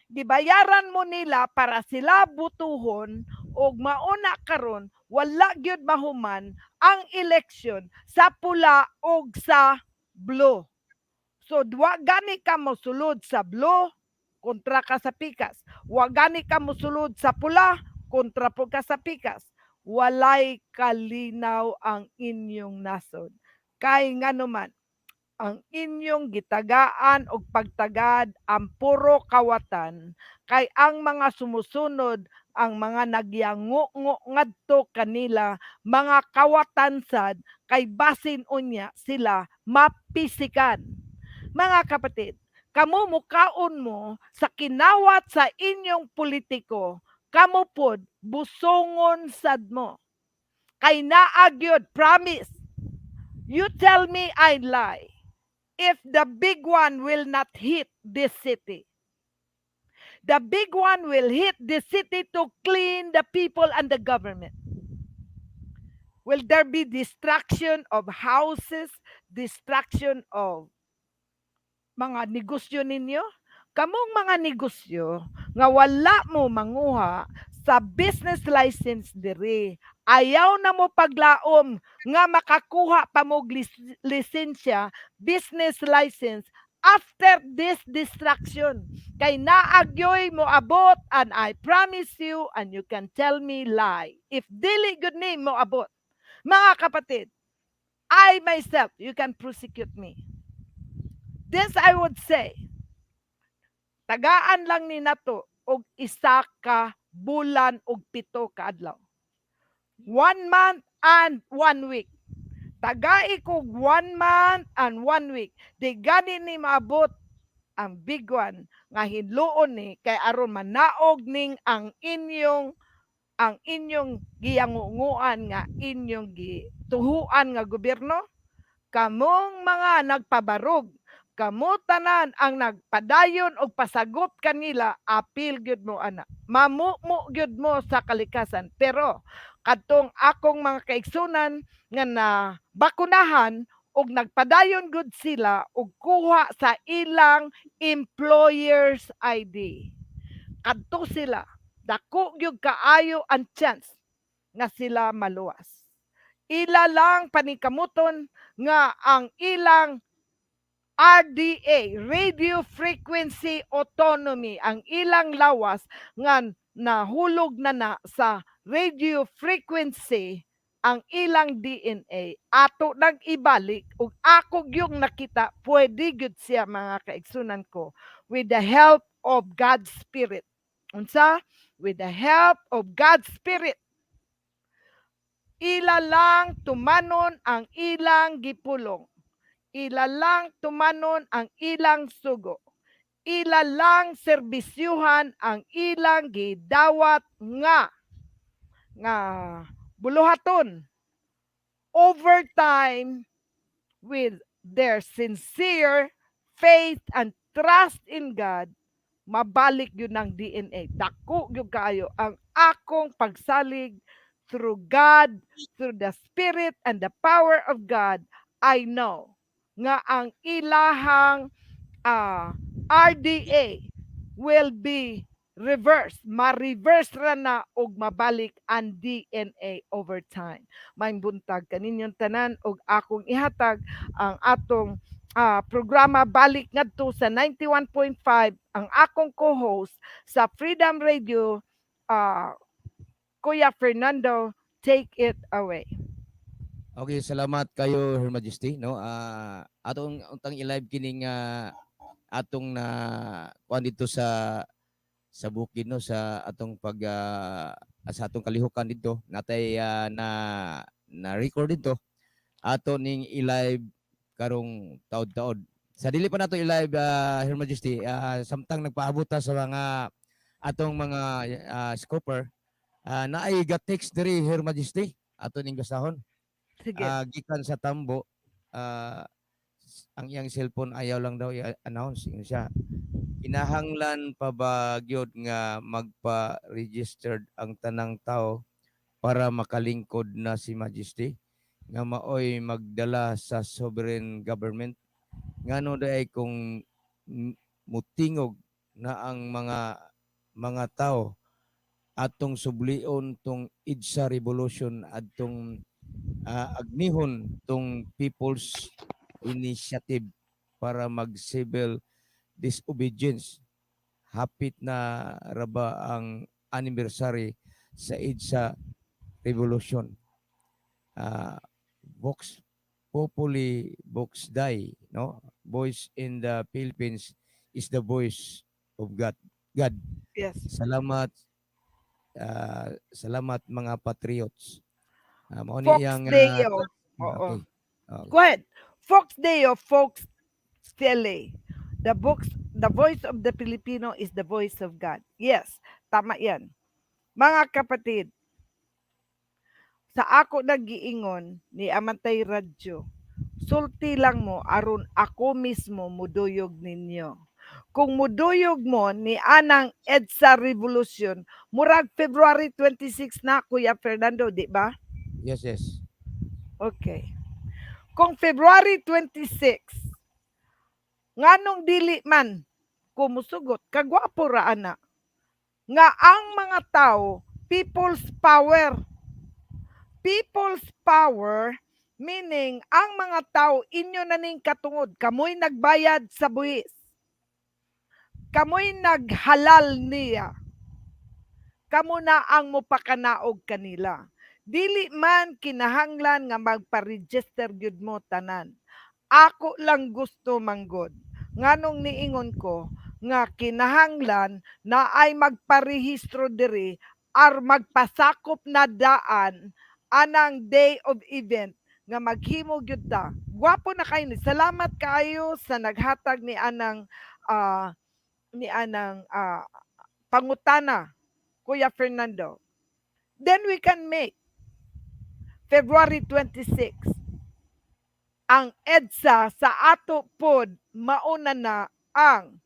Gibayaran mo nila para sila butuhon og mauna karon wala gyud mahuman ang eleksyon sa pula og sa blue. So wa gani ka mosulod sa blue kontra ka sa pikas. Wa gani ka mosulod sa pula kontra po ka sa pikas. Walay kalinaw ang inyong nasod. Kay nganuman ang inyong gitagaan og pagtagad ang puro kawatan kay ang mga sumusunod ang mga nagyango-ngo ngadto kanila mga kawatan sad kay basin unya sila mapisikan. Mga kapatid, kamo mukaon mo sa kinawat sa inyong politiko, kamo pod busongon sad mo. Kay naagyod, promise. You tell me I lie. If the big one will not hit this city. The big one will hit this city to clean the people and the government. Will there be destruction of houses, destruction of mga negosyo ninyo? Kamong mga negosyo nga wala mo manguha sa business license diri, ayaw na mo paglaom nga makakuha pa mo lisensya, business license after this distraction. Kay naagyoy mo abot and I promise you and you can tell me lie. If dili good name mo abot. Mga kapatid, I myself, you can prosecute me. This I would say, tagaan lang ni nato og isa ka bulan og 7 ka adlaw. 1 month and 1 week. Tagai ko 1 month and 1 week. Di gani ni maabot ang big one nga hinluon ni kay aron manaog ning ang inyong ang inyong giyangunguan nga inyong gituhuan nga gobyerno, kamong mga nagpabarog, kamo tanan ang nagpadayon og pasagot kanila, apil gyud mo ana. Mamumo gyud mo sa kalikasan. Pero kadtong akong mga kaigsunan nga na bakunahan og nagpadayon gud sila og kuha sa ilang employer's ID. Kadto sila, dako gyud kaayo ang chance nga sila maluwas. Ila lang panikamuton nga ang ilang RDA, Radio Frequency Autonomy, ang ilang lawas nga nahulog na sa radio frequency ang ilang DNA ato nang ibalik ug ako yung nakita pwede gyud siya mga kaigsunan ko with the help of God's Spirit. Unsa? With the help of God's Spirit. Ila lang tumanon ang ilang gipulong. Ila lang tumanon ang ilang sugo. Ila lang serbisyuhan ang ilang gidawat nga buluhaton overtime with their sincere faith and trust in God, mabalik yun ng DNA. Dako yun kayo ang akong pagsalig through God, through the Spirit and the power of God. I know nga ang ilahang RDA will be reverse, ma-reverse ra na og mabalik ang DNA over time. May buntag kaninyong tanan og akong ihatag ang atong programa balik ngadto sa 91.5 ang akong co-host sa Freedom Radio, Kuya Fernando, take it away. Okay, salamat kayo, Her Majesty, no? Atong untang i-live kining atong na kuan dito sa bukid, no, sa atong sa atong kalihukan dito natay na record dito ato ning i-live karong taod-taod. Sa dili pa nato i-live, Her Majesty, samtang nagpaabot sa mga atong mga scoper, naay ga-text diri, Her Majesty, ato ning gasahon. Sige. Gikan sa Tambo, ang iyang cellphone ayaw lang daw i-announce siya. Kinahanglan pa ba gyud nga magpa-registered ang tanang tao para makalingkod na si Majesty nga maoy magdala sa sovereign government, ngano day kung mutingog na ang mga tao atong sublion tong IDSA revolution atong agnihon tong people's initiative para mag-civil disobedience. Hapit na raba ang anniversary sa IDSA revolution. Vox Populi, Vox Dei, no? Voice in the Philippines is the voice of God. Yes. Salamat, salamat mga patriots. Fox Deo. Okay. Go ahead. Fox Deo, Fox Stele. The voice of the Filipino is the voice of God. Yes, tama yan. Mga kapatid, sa ako nagiingon ni Amantay Radyo, sulti lang mo aron ako mismo muduyog ninyo. Kung muduyog mo ni anang EDSA Revolution, murag February 26 na, Kuya Fernando, di ba? Yes. Okay. Kung February 26, nganong dili man kumusugot, kagwapo ra ana, nga ang mga tao, people's power, meaning ang mga tao inyo na ning katungod, kamoy nagbayad sa buhis, kamoy naghalal niya, kamo na ang mupakanaog kanila. Dili man kinahanglan nga magpa-register gyud mo tanan. Ako lang gusto manggod. Nganong niingon ko nga kinahanglan na ay magparehistro diri ar magpasakop na daan anang day of event nga maghimo gyud ta. Gwapo na kayo ni. Salamat kayo sa naghatag ni anang pangutana, Kuya Fernando. then we can make February 26. Ang EDSA sa ato pod mauna na ang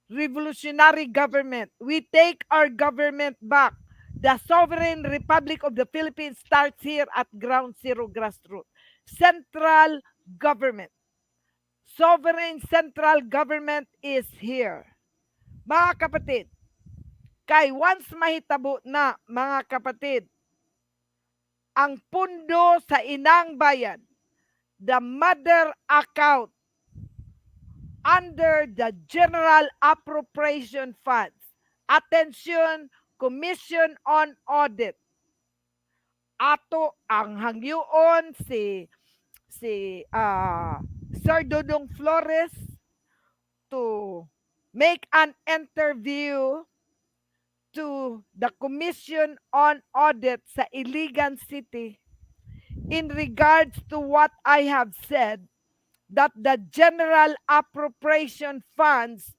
revolutionary government. We take our government back. The sovereign Republic of the Philippines starts here at ground zero grassroots. Central government. Sovereign central government is here. Mga kapatid, kay once mahitabo na, mga kapatid, ang pundo sa inang bayan, the mother account under the General Appropriation Funds. Attention, Commission on Audit. Ato ang hangyoon si Sir Dodong Flores to make an interview to the Commission on Audit sa Iligan City in regards to what I have said, that the General Appropriation Funds,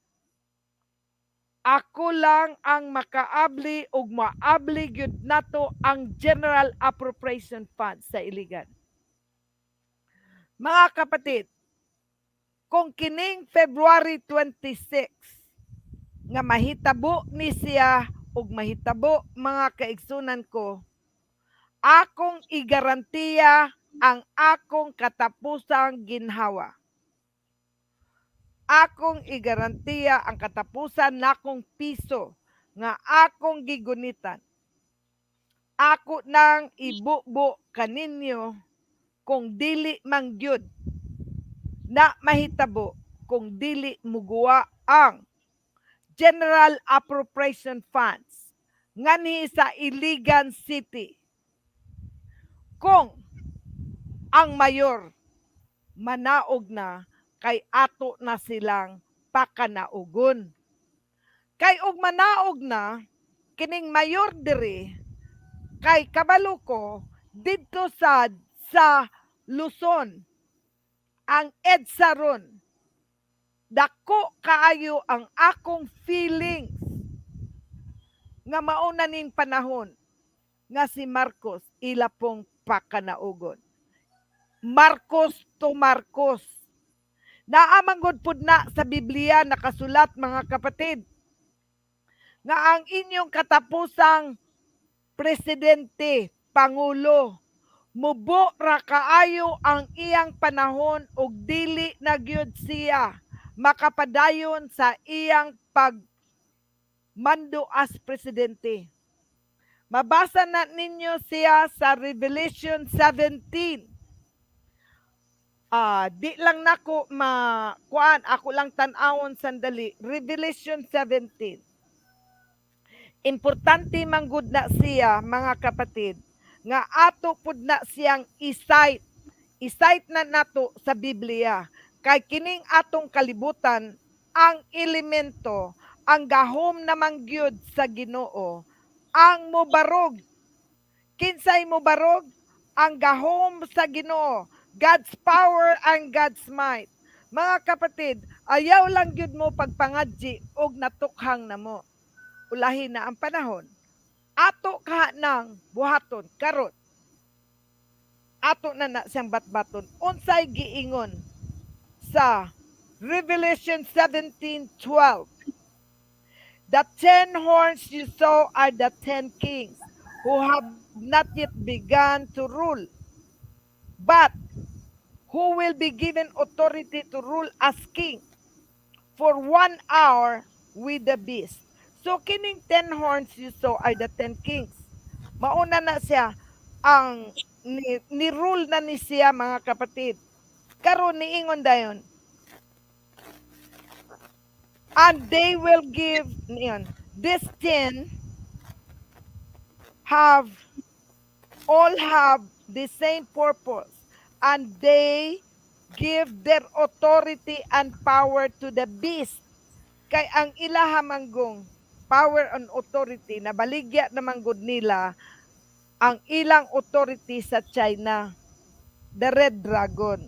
ako lang ang makaabli ug maabli gyud nato ang General Appropriation Funds sa Iligan. Mga kapatid, kung kining February 26 nga mahitabo ni siya ug mahitabo mga kaigsunan ko, akong igarantiya ang akong katapusang ginhawa. Akong igarantiya ang katapusan nakong piso nga akong gigunitan. Ako nang ibubo kaninyo kung dili mangyud na mahitabo kung dili muguwa ang General Appropriation Funds nganhi sa Iligan City. Kung ang mayor manaog na, kay ato na silang pakanaugon. Kay og manaog na, kining mayor diri, kay kabalo ko, dito sa Luzon, ang EDSA ron, dako kaayo ang akong feelings nga mauna ning panahon nga si Marcos ila pong pakanaugon. Marcos to Marcos. Naamanggod pud na sa Biblia nakasulat, mga kapatid, nga ang inyong katapusang presidente, pangulo, mubo ra kaayo ang iyang panahon ug dili na gyud siya makapadayon sa iyang pagmando as presidente. Mabasa na ninyo siya sa Revelation 17. Di lang nako makuan, ako lang tan-awon sandali. Revelation 17. Importante manggud na siya, mga kapatid, nga ato pud na siyang isite na nato sa Biblia. Kay kining atong kalibutan, ang elemento, ang gahom na mangyud sa Ginoo, ang mobarog. Kinsay mobarog? Ang gahom sa Ginoo. God's power and God's might. Mga kapatid, ayaw lang gyud mo pagpangadji og natukhang na mo. Ulahin na ang panahon. Ato ka nang buhaton karon. Ato na siyang batbaton. Unsay giingon sa Revelation 17:12. The 10 horns you saw are the 10 kings who have not yet begun to rule, but who will be given authority to rule as king for 1 hour with the beast. So kining 10 horns you saw are the 10 kings. Mauna na siya ang ni-rule na ni siya, mga kapatid. Karon niingon dayon. And they will give, this 10 all have the same purpose. And they give their authority and power to the beast. Kay ang ilaha manggong power and authority na baligya na manggod nila ang ilang authority sa China, the red dragon.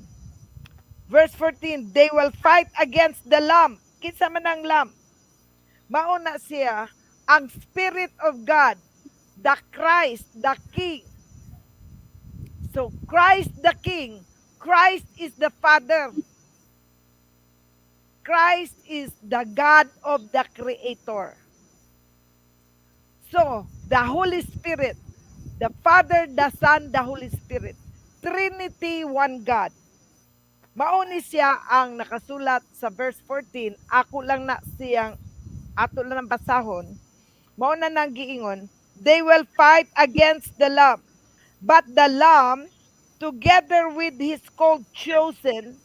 Verse 14, they will fight against the Lamb. Kinsa man ang Lamb? Mauna siya, ang Spirit of God, the Christ, the King. So Christ the King, Christ is the Father. Christ is the God of the Creator. So, the Holy Spirit, the Father, the Son, the Holy Spirit. Trinity, one God. Mauni siya ang nakasulat sa verse 14. Ako lang na siyang, ato lang ang basahon. Mauna nang giingon, they will fight against the Lamb. But the Lamb, together with his called chosen,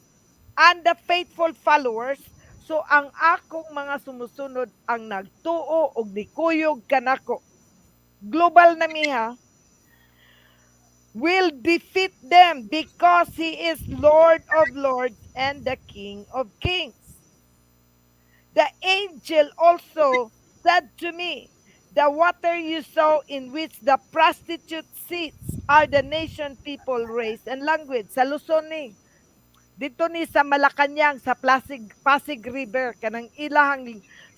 and the faithful followers, so ang akong mga sumusunod ang nagtuo og nikuyog kanako. Global na miha, will defeat them because he is Lord of lords and the King of kings. The angel also said to me, the water you saw in which the prostitute sits are the nation, people, race, and language. Sa Luzon ni. Dito ni sa Malacañang, sa Pasig River, kanang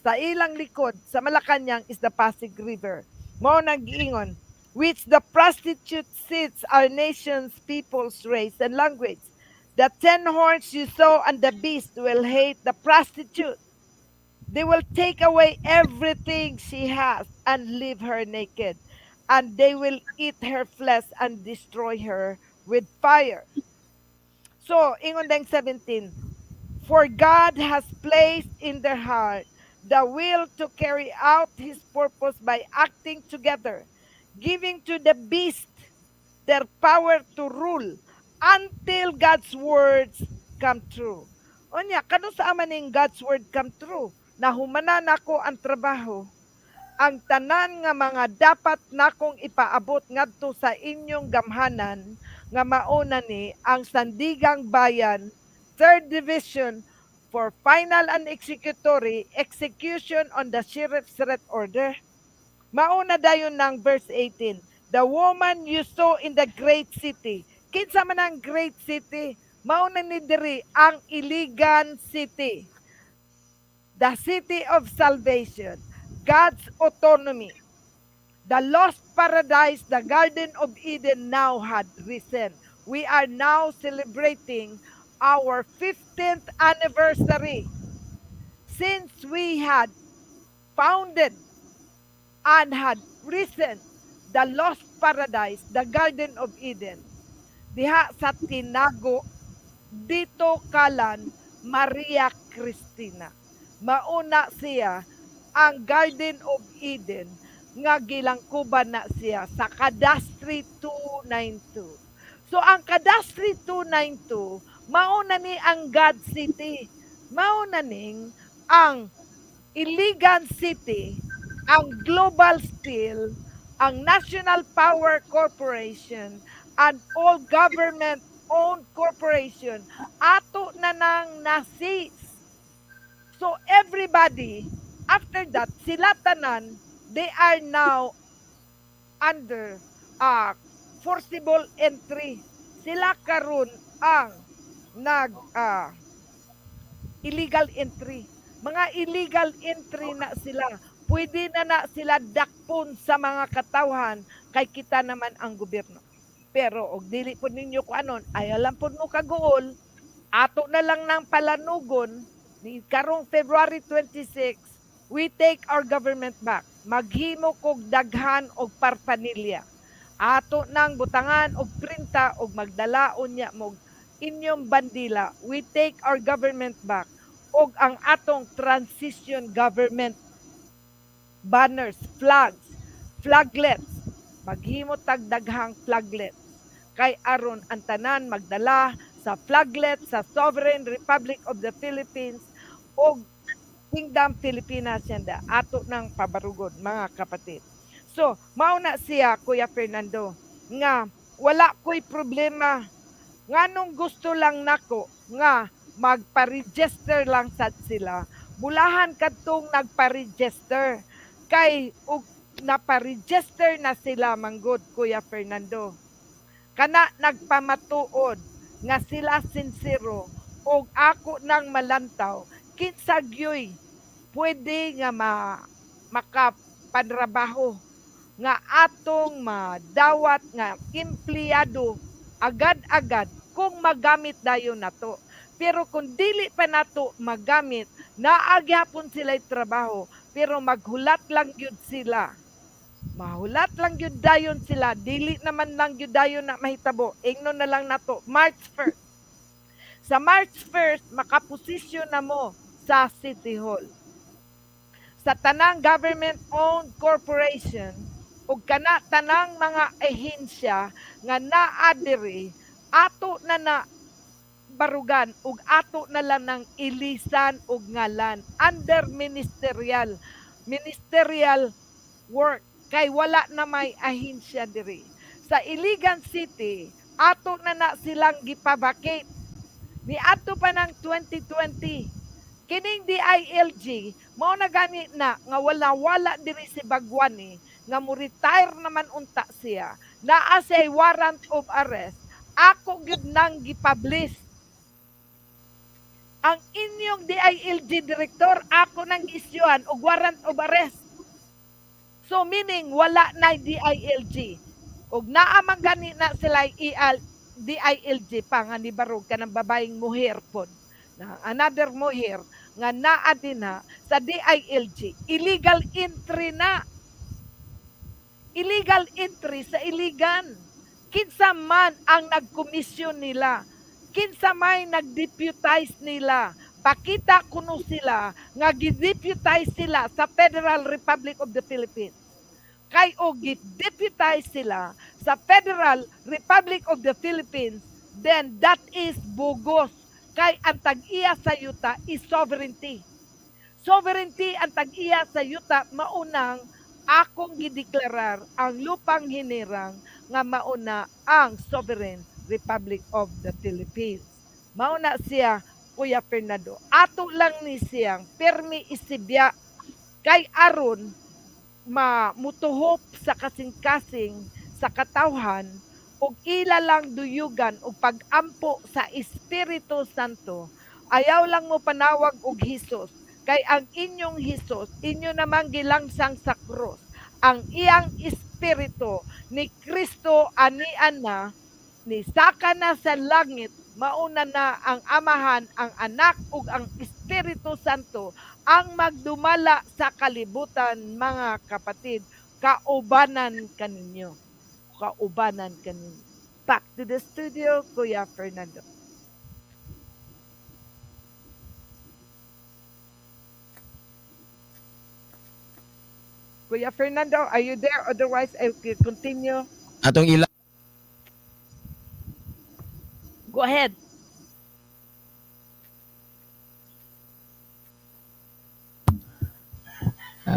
sa ilang likod, sa Malacañang is the Pasig River. Mao nang giingon, which the prostitute sits are nations, peoples, race, and language. The 10 horns you saw and the beast will hate the prostitute. They will take away everything she has and leave her naked. And they will eat her flesh and destroy her with fire. So, ingon dang 17, for God has placed in their heart the will to carry out his purpose by acting together, giving to the beast their power to rule until God's words come true. Onya, kano sa amaning God's word come true? Nahumanan ako ang trabaho, ang tanan nga mga dapat nakong ipaabot ngadto sa inyong gamhanan nga mauna ni ang Sandigang Bayan 3rd Division for final and executory execution on the sheriff's red order. Mauna dayon ng verse 18. The woman you saw in the great city. Kinsa man ang great city? Mauna ni diri ang Iligan City. The city of salvation. God's autonomy. The lost paradise, the Garden of Eden now had risen. We are now celebrating our 15th anniversary since we had founded and had risen the lost paradise, the Garden of Eden. Diha sa Tinago, Ditucalan, Maria Cristina. Mauna siya ang Garden of Eden nga gilangkuban na siya sa Cadastre 292. So ang Cadastre 292, mauna ni ang God City. Mauna ning ang Iligan City, ang Global Steel, ang National Power Corporation, and all government-owned corporation, ato na nang nasis. So everybody, after that, sila tanan, they are now under forcible entry. Sila karon ang illegal entry. Mga illegal entry na sila. Pwede na sila dakpon sa mga katawhan kay kita naman ang gobyerno. Pero og dili po ninyo ko anon, ay alam po mo kagool, ato na lang ng palanugon ni karong February 26, we take our government back. Maghimo kog daghan og parpanilya. Ato nang butangan og printa og magdalaon niya mo inyong bandila. We take our government back og ang atong transition government banners, flags, flaglets. Maghimo tag daghang flaglets. Kay aron ang tanan magdala sa flaglet sa Sovereign Republic of the Philippines o Kingdom Pilipinas yanda ato ng pabarugod mga kapatid. So, mauna siya Kuya Fernando nga wala ko'y problema nganong gusto lang nako nga magpa-register lang sad sila. Bulahan kadtong nagpa-register kay ug napa-register na sila manggod Kuya Fernando. Kana nagpamatuod nga sila sincero og ako nang malantaw kinsagyoy pwede nga makapanrabaho nga atong madawat nga empleyado agad-agad kung magamit dayon nato. Pero kung dili pa nato magamit, naagyapon sila'y trabaho, pero maghulat lang yun sila. Mahulat lang yun dayon sila, dili naman lang yun dayon na mahitabo. Ingnon na lang nato, March 1st. Sa March 1st, makaposisyon na mo sa City Hall. Sa tanang government-owned corporation, ug kana tanang mga ahensya nga naa diri, ato na barugan ug ato na lang ng ilisan ug ngalan under ministerial work kay wala na may ahensya diri. Sa Iligan City, ato na silang gipabakate. Niadto pa ng 2020, kining DILG mao na gani na nga wala diri si Bagwani nga mo retire naman unta siya. Naa say warrant of arrest. Ako gyud nang gipublish. Ang inyong DILG director ako nang gisyuhan og warrant of arrest. So meaning wala na DILG. Og naa man gani na sila DILG pa nga nibarog ka ng babaeng muher pod. Na another muher nga naa din na sa DILG. Illegal entry na. Illegal entry sa Iligan. Kinsa man ang nagkomisyon nila. Kinsa may nagdeputize nila. Pakita kuno sila nga gideputize sila sa Federal Republic of the Philippines. Kay o gideputize sila sa Federal Republic of the Philippines, then that is bogus. Kay ang tag-iya sa yuta is sovereignty. Sovereignty ang tag-iya sa yuta maunang akong gideklarar ang lupang hinirang nga mauna ang Sovereign Republic of the Philippines. Mauna siya, Kuya Fernando. Ato lang ni siyang permi isibya kay aron mamutuhop sa kasing-kasing sa katawhan ug ila lang duyugan ug pag-ampo sa Espiritu Santo. Ayaw lang mo panawag og Hesus kay ang inyong Hesus inyo namang gilangsang sa krus. Ang iyang espiritu ni Kristo anian na ni saka na sa langit mauna na ang Amahan, ang Anak ug ang Espiritu Santo ang magdumala sa kalibutan, mga kapatid. Kaubanan kaninyo. Kaubanan kaninyo. Back to the studio, Kuya Fernando. Kuya Fernando, are you there? Otherwise, I will continue. Atong ila Go ahead.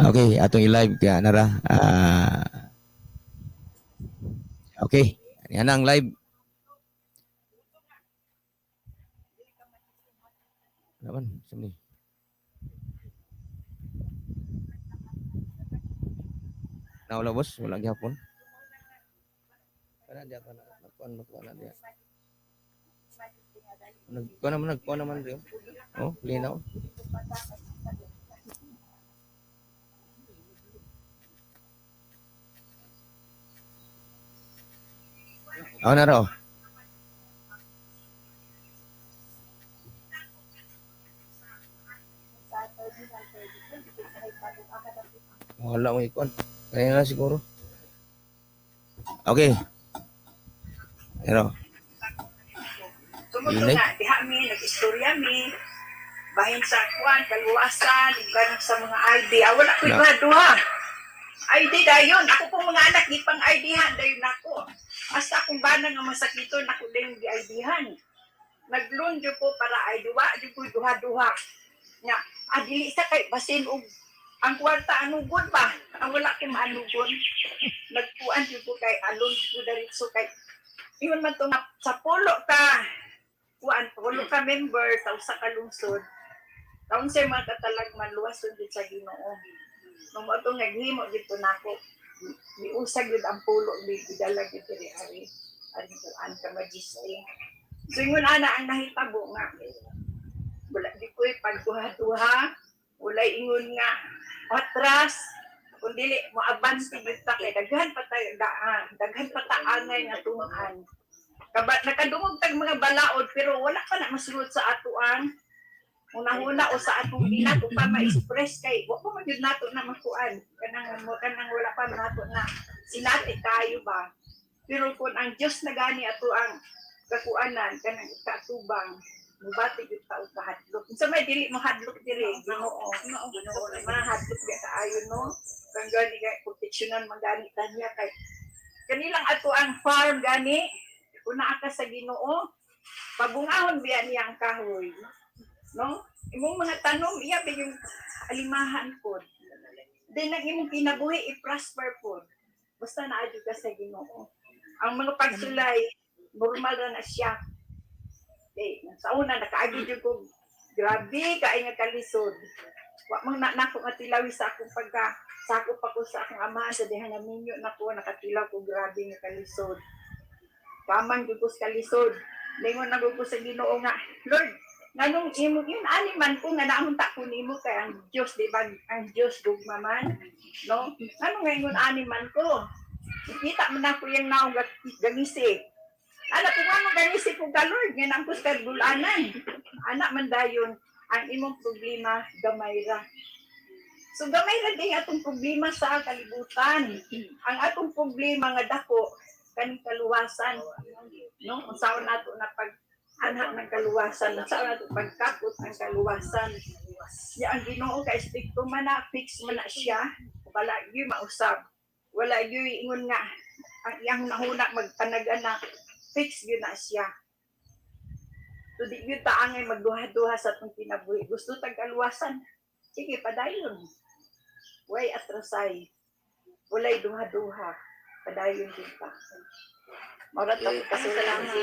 okay, atong i-live kaya nara. Okay, yan ang live. Naman, sini. Nawala boss, wala gyapon. Kana diya kana nagkuan na diya. Nagkuan naman diyo. Oh, linaw. Ako na raw. Wala mo ikon. Kaya na siguro. Okay. Pero. Tumuto na, diha mi, nag-istorya mi, bahin sa kuan, kaluwasan, ganun sa mga ID. Wala ko duha. ID dayon, ako pong mga anak, di pang ID-han, dayon ako. Hasta akong bana nga masakiton, ako dayon di ID-han. Naglunjo po para ID, wa, di po duha-duha. Nga, dili sa kay, basin og ang kwarta anugon ba? Ang wala kay maanugon. Nagpuan di po kay, alon di po daritso kay, yun man to, sa polo ka, polo ka member, sa usa ka lungsod, taon sa mga katalagman, luwason din sa Ginoo. Nung mo itong naghimo dito na ako, iusag yun ang pulo, bigala dito rin ari, ang kamagistay. So yun ana ang nahitabo nga, wala di ko'y pagduha-duha, wala ingon nga, atras, Kung dili mo advance gid ta kay daghan pa angay nga tuman. Nakadungog tag mga balaod pero wala pa na masulod sa atoan. Una-una o sa atong ina kung pa ma-express kay wa pa man gyud nato na makuan. Kanang wala pa nato na sinati kayo ba. Pero kung ang Dios na gani ato ang kakuanan kanang katubang mubati gyud ta og kahadlok. Unsa may dili mo hadlok diri Ginoo. Ginoo mga hadlok di kaayo no. Kang gani kay proteksyonan magani kanya kay kanilang ato ang farm gani. Kung naa ka sa Ginoo, pabungahon biya niya ang kahoy. No? Imong mga tanom, iya ba yung alimahan po. Then, nang imong kinabuhi, i-prosper po. Basta naadyo ka sa Ginoo. Ang mga pagsulay, normal na siya. Okay. Sa una, nakaagi dyan ko, grabe, kaay nga kalisod. Wa mang nako nga tilawi sa akong sakop ako sa akong amahan sa dihan nga minyo nako, nakatilaw ko, grabe nga kalisod. Paman gyud ko sa kalisod. Lingon na ko sa Ginoo nga, Lord, nganong imo yun animan ko nga namunta ko nimo kay ang Dios di ba ang Dios gugma man, no? Ano nga ingon animan ko? Kita man ako yung naong gangisi. Ana ko ano gangisi ko ka Lord, nga nang kus kay bulanan. Ana man dayon ang imong problema gamay ra. So gamay ra din atong problema sa kalibutan. Ang atong problema nga dako kaning kaluwasan, no? Unsaon nato na pag-anha ng kaluwasan, unsaon nato pagkapot ng kaluwasan. Ya ang Ginoo kay stricto man na, fix man na siya, wala gyud mausab. Wala gyud ingon nga ang iyang nahuna magpanagan na fix gyud na siya. So di gyud ta angay magduha-duha sa atong kinabuhi. Gusto tag kaluwasan. Sige padayon. Way atrasay. Walay duha-duha. Padayon din pa. Marat ako kasi salamat.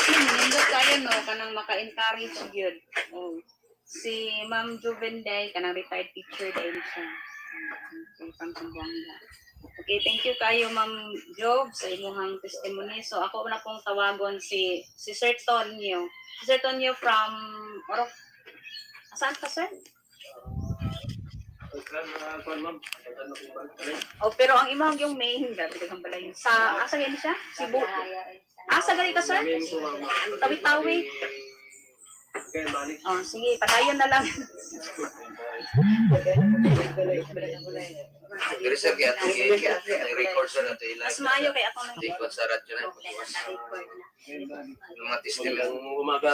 Nindot kayo no, kanang maka-encourage yun. Oh. Si Ma'am Juvenday, kanang retired teacher din siya. Okay, thank you kayo Ma'am Job sa inyong testimony. So ako na pong tawagon si Sir Tonyo. Si Sir Tonyo from Orok. Saan ka, sir? Oh, pero ang imong yung main gabi kang pala yun. Sa asa gani siya? Cebu. Asa gani ka sir? Tawi-tawi. Oh, sige, patayon na lang. Pero sir, kaya itong record sa nato ilan. Mas maayo kay ako na. Record sa radyo na. Yung mga testimony. Magandang umaga,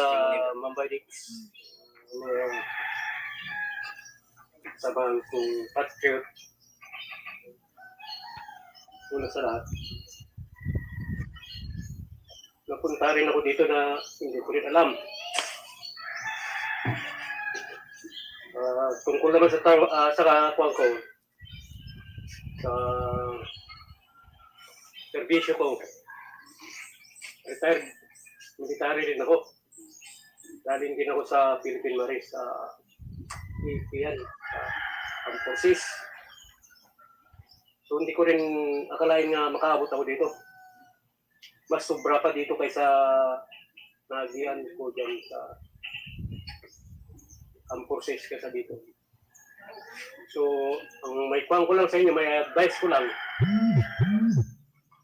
Ma'am Baidik. Sabang kong patriot. Una sa lahat. Napunta rin ako dito na hindi ko rin alam. Tungkol naman sa kakuan ko. Sa servisyo ko. Retired military rin ako. Galing din ako sa Philippine Marines sa Pilipinas, sa Armed Forces. So hindi ko rin akalain nga makaabot ako dito. Mas sobra pa dito kaysa nagihan ko dyan sa Armed Forces kaysa dito. So, ang may kuwang ko lang sa inyo, may advice ko lang.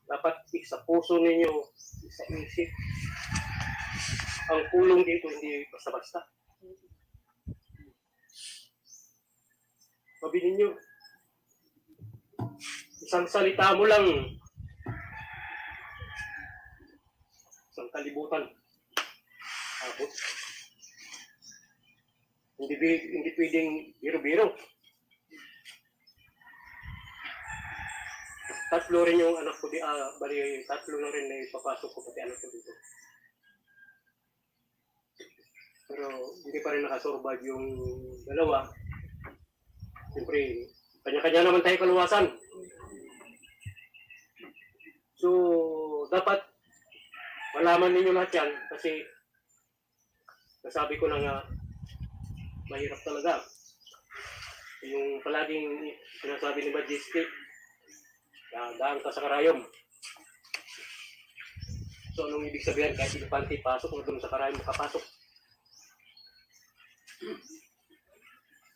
Dapat sa puso ninyo, sa isip, ang kulong dito hindi basta-basta. Sabi ninyo, isang salita mo lang, isang kalibutan. Abot. Hindi pwedeng biro-biro. Tatlo rin yung anak ko, bali tatlo na rin na ipapasok ko pati anak ko dito. Pero hindi pa rin nakasurvive yung dalawa. Siyempre, kanya-kanya naman tayo kaluwasan. So, dapat malaman ninyo lahat yan kasi nasabi ko na nga mahirap talaga. Yung palaging sinasabi ni Majesty, daan ka sa karayom. So, anong ibig sabihin? Kahit ilipante, pasok, kung doon sa karayom makapasok.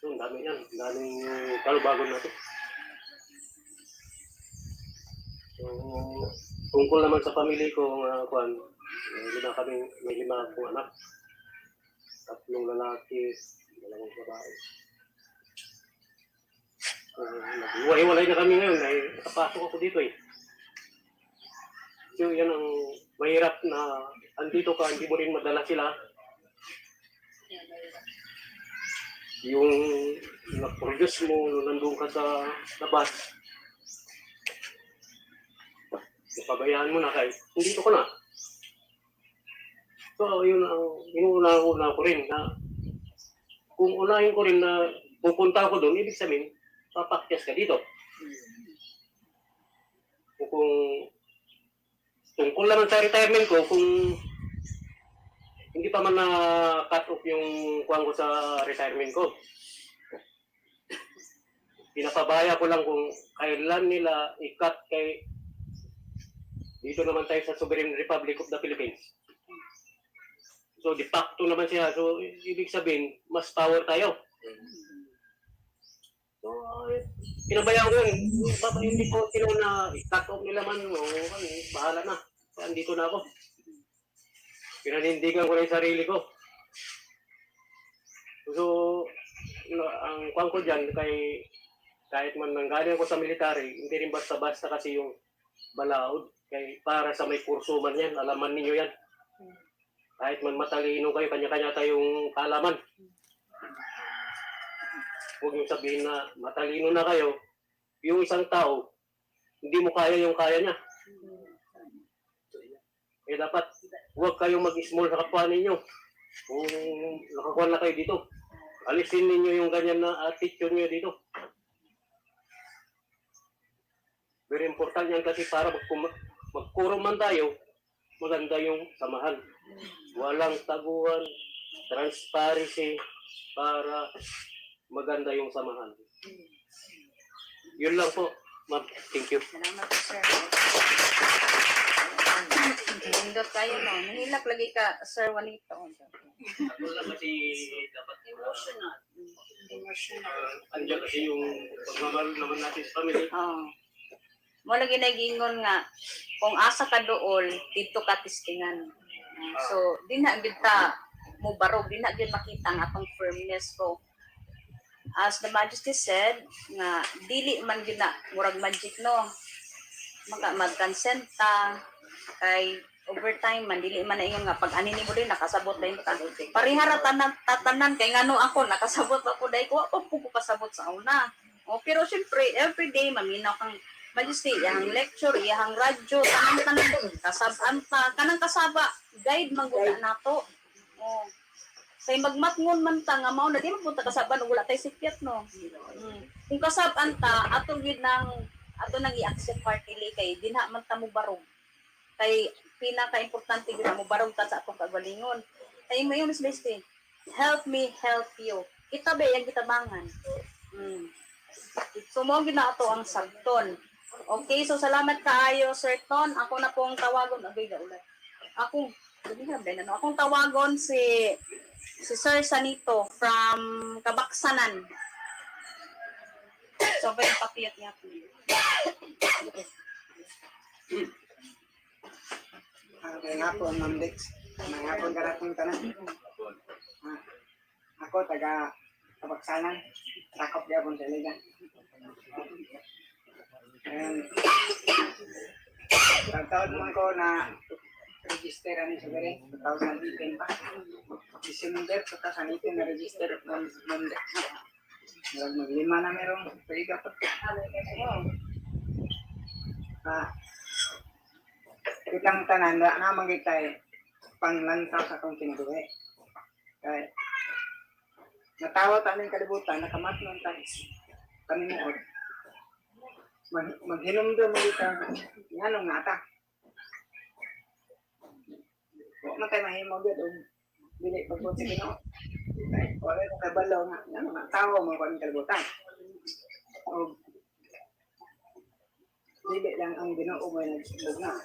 So, ang dami yan. Ang daming kalubagon natin. So, tungkol naman sa pamilya ko, may lima akong anak. 3 lalaki, 2 babae. So, nag-iwalay na kami ngayon. Nakapasok ako dito eh. So, yan ang mahirap na andito ka, hindi mo rin madala sila. Yung nag-produce mo, nandun ka sa labas, pabayaan mo na kahit dito ka na. So, yun ang inuuna ko rin na kung unahin ko rin na pupunta ako doon, ibig sabihin, papakyas ka dito. Kung tungkol naman sa retirement ko, kung hindi pa man na-cut off yung kuwang ko sa retirement ko. Pinapabaya ko lang kung kailan nila i-cut kay dito naman tayo sa Sovereign Republic of the Philippines. So, de facto naman siya. So, ibig sabihin, mas power tayo. So, pinabayaan ko yun. Hindi ko tinuna i-cut off nila man. Bahala na. Andito na ako. Pinanindigan ko na yung sarili ko. So, ang kuwang ko dyan, kahit man nanggaling ako sa military, hindi rin basta-basta kasi yung balaod. Para sa may kurso man yan, alaman ninyo yan. Kahit man matalino kayo, kanya-kanya tayong kaalaman. Huwag yung sabihin na matalino na kayo, yung isang tao, hindi mo kaya yung kaya niya. Dapat huwag kayong mag-small sa kapwa ninyo. Kung nakakuha na kayo dito, alisin ninyo yung ganyan na attitude nyo dito. Very important yan kasi para magkuro man tayo, maganda yung samahan. Walang taguan, transparency, para maganda yung samahan. Yun lang po, ma'am. Thank you. Salamat po, sir. Nindot kayo, no? Nahilak lagi ka, Sir Juanito. Ako lang kasi dapat Emotional. Andiyan kasi yung pagmamahal naman natin sa family. Oo. Mo lagi nagingon nga, kung asa ka dool, dito ka tistingan. So, di na kita mo barog, di na kita makita ang atong firmness ko. As the Majesty said, nga dili man gina murag magic no. Mag-consent ta kay overtime man dili man na ingon nga pag ani nimo din nakasabot din ka. Parihara tanan kay ngano ako nakasabot ako dai ko ko pasabot sa una. O pero syempre everyday maminaw kang Majesty, iyang lecture, iyang radyo, tanang kasabaan pa, kanang kasaba, guide mangguna nato. Oh. Say magmatngon man ta nga mao na di man punta kasaban wala tay sikyat no. Kung kasabaan ta ato gid nang ato nang i-accept partly kay dinha man ta mo barog. Kay pinaka-importante gid mo barog ta sa atong kagalingon. Kay mayon is Majesty, help me help you. Kita ba yang gitabangan? So mo gid na ato ang sabton. Okay, so salamat kaayo Sir Ton. Ako na pong tawagon abay ulit. Akong tawagon si Sir Sanito from Kabaksanan. So ba yung papiyat niya po? Kaya nga po, Ma'am Dex. Mga po garatong tanan. Ako, taga Kabaksanan. Sakop niya po sa Iligan. Taon mo ko na register ani Soberenya 2018 pa. December 2018 na register ng Monday. Maglima na merong pwede pa. Kitang tanan na magitay panglantaw sa akong kinabuhi. Kaya natawa ta ning kalibutan nakamatnon ta kanimuod. Maghinom daw magita yan nga ta. Huwag na tayo mahimog yun. Bili pagpunta sa Ginoo. Wala na kabalaw nga. Yan nga tao mga kong kalibutan. O bili lang ang Ginoo mo nagsibog na.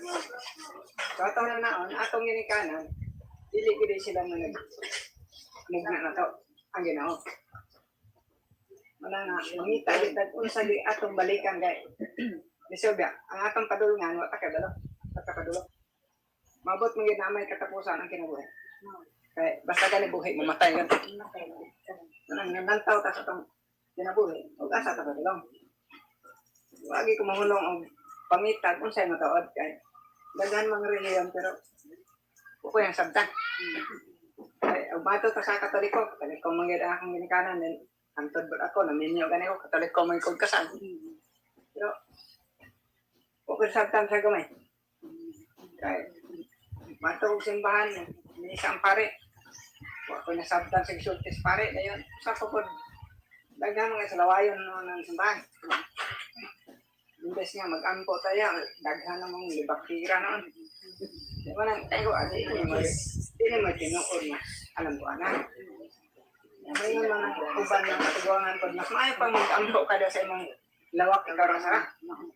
So atong na naon, atong ginikanan, dili gili sila na nagmugna na to ang Ginoo. Wala nga, mangita, itag unsa di atong balikan kay Disobya, ang atong kadulungan, wata ka dalo, wata ka dulo. Mabot mo yun na may katapusan ang kinabuhi. Kaya basta ka buhi, mamatay ka. Nanantaw ka sa itong kinabuhi, huwag asa ka dalo. Wagi ko mahulong ang pamitag, kung sa'yo mataod kay daghan mga reliyon, pero upo yung sabta. Kaya umato ka sa katoliko mangyari akong ginikanan, then ang tudbot ako, naminyo ganito, katoliko may kugkasan. Pero, okay sabtan sa gamay. Kaya, matawag simbahan, may isang pare. Ako nasabtan sa sultis pare, ngayon, sa kapod, daghang mga salawayon ng simbahan. Imbes nga mag-ampo tayo, daghan namang libakira noon. Di ba nang tayo, hindi mo tinuod na, alam ko na. May mga uban ng katiguangan ko, mas maayo pang mag-ampo kada sa imong lawak ng karasara.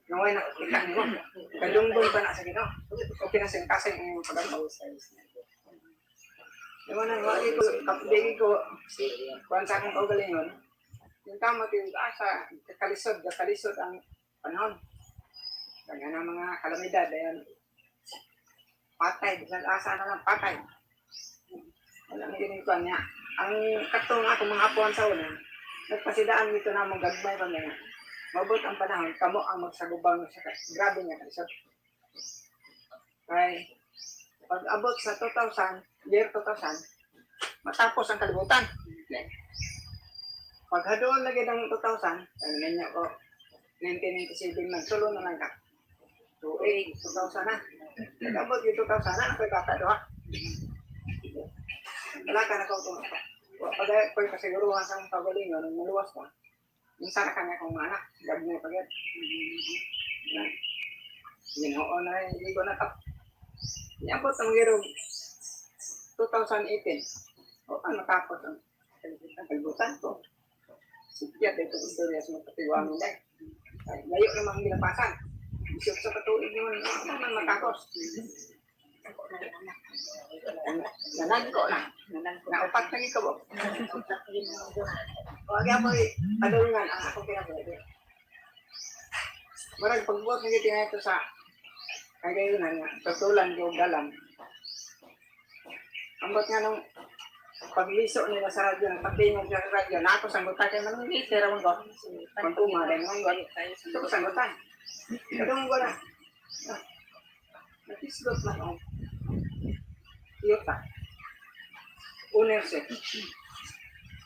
Naway nakakita mo. Kalungbong ba na sa gino? O kinasing-kasing ang pag-ampo. Di ba nang wali ko, kapiligi ko, kung sa akong kaugalingon, yung tama yung asa, kakalisod ang panahon. Kaya ng mga kalamidad, ayan, patay, asa na lang patay. Walang ginagawa niya. Ang katong ako mga apuan sa una, nagpasidaan dito na mong gagmay pa niya. Mabot ang panahon, kamo ang magsagubang sa grabe niya kalisod. Kaya, pag abot sa 2000, matapos ang kalibutan. Pag hadoon lagi ng 2000, ano niya ko, 1997 nagsulo na lang ka. 2000 na. Nag-abot yung 2000 na, ako'y bata doha. Wala ka na ko ito. Pag ako'y kasiguruhan sa mga pagalingon, nung maluwas ko, minsan na kami akong mga anak, gab niya pag-et. Ginoo na rin, hindi ko natap. Iabot ang girong 2018. O, ang natapos ang kalibutan ko. Sikyat ito istorya sa mga katiguan mo dahil. Layo namang ginapasan. Isip sa katuig naman, ano naman matapos. Nanagko na. Naupat na ikaw mo. Huwag yan mo padulungan ang akong pinapalagay. Marag pagbuot na ito na ito sa kagayunan nga, tutulan yung galang. Ambot nga nung pagliso nila sa radyo, nagpapingog sa radyo, na ako sanggutan kayo, manong ngiti, ramon ko. Pantuma, dahil mga ko. Ito ko sanggutan. Ito mo ko na. Nakislot na ako. Iyota. Ownership.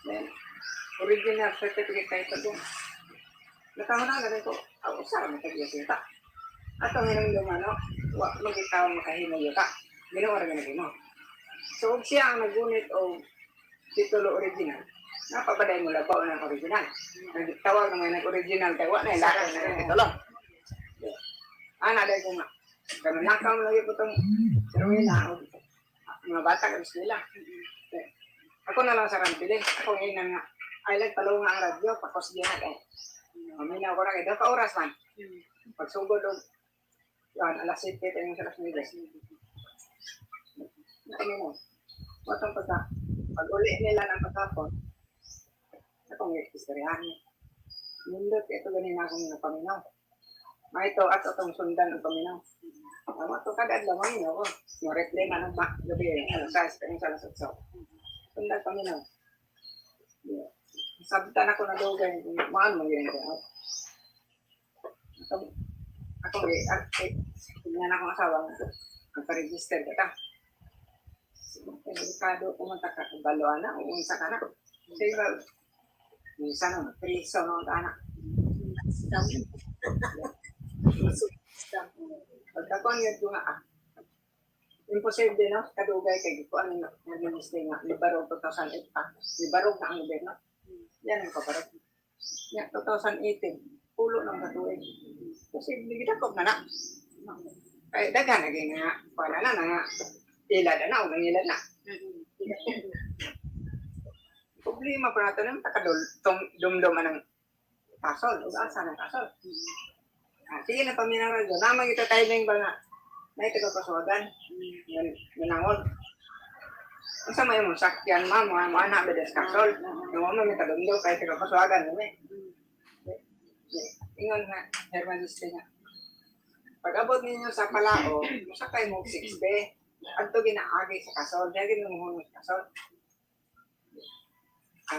Then, original certificate kayo ito doon. Nakahuna na rin ko, usara mo kayo siyota. At ang hinang lumano, mag-itaw makahina yota. Ginawa rin na mo. So, kung siya ang nagunit o titulo original, napapaday mo labaw ng original. Nagtawag naman ng original, kaya wala na ilakas na yung titulo. Dahil ko nga, ganun lang kang lagi po itong Ceremonial, mga bata ka gusto nila. Ako na lang sa rampili. Ako ngayon nga, ay nagtalo nga ang radyo, pakos diyan na kayo. Maminaw ko na kayo, doon ka oras man. Pagsugod doon, yan, alas 7, tayo sa alas 9. Ano mo? Matang pag-uli nila ng pagkapon, akong istoryahan niya. Nindot, ito ganin akong napaminaw. Ito at itong sundan ng paminaw. Ito kadad lang maminaw ko. Yung replay na ng gabi, size ka yung salasatsaw. Sundan paminaw. Sabitan ako na dugay, maan mo yun ko. Ako tingnan akong asawa, nagpa-register ka ta. Delikado pumunta ka, baloan na, uunsa ka na. Kasi ba, minsan naman, priso ng anak. Pagkakuan yun ko nga, imposible no, kadugay kay ko ano nag-ministry nga, libarog 2008 pa, libarog na ang gobyerno. Yan ang kaparag. Yan, 2018, pulo ng katuig. Kasi bigidakop na na. Kaya dagan naging nga, para na nga, ilad na, unang ilad na. Problema pa natin ng dumduman ng kasol, o asa ng kasol. Sige na paminarag doon, namang ito tayo na yung ba nga, na ito kapaswagan, nanangol. Kung sa may mong sakyan, mo anak bedes kasol. Yung mo may kadungdo kahit kapaswagan mo Ingon nga, Hermanistre nga. Pag abot ninyo sa palao, musakay mo 6B. Adto ginaagi sa kasol, dahil ginumuhon sa kasol.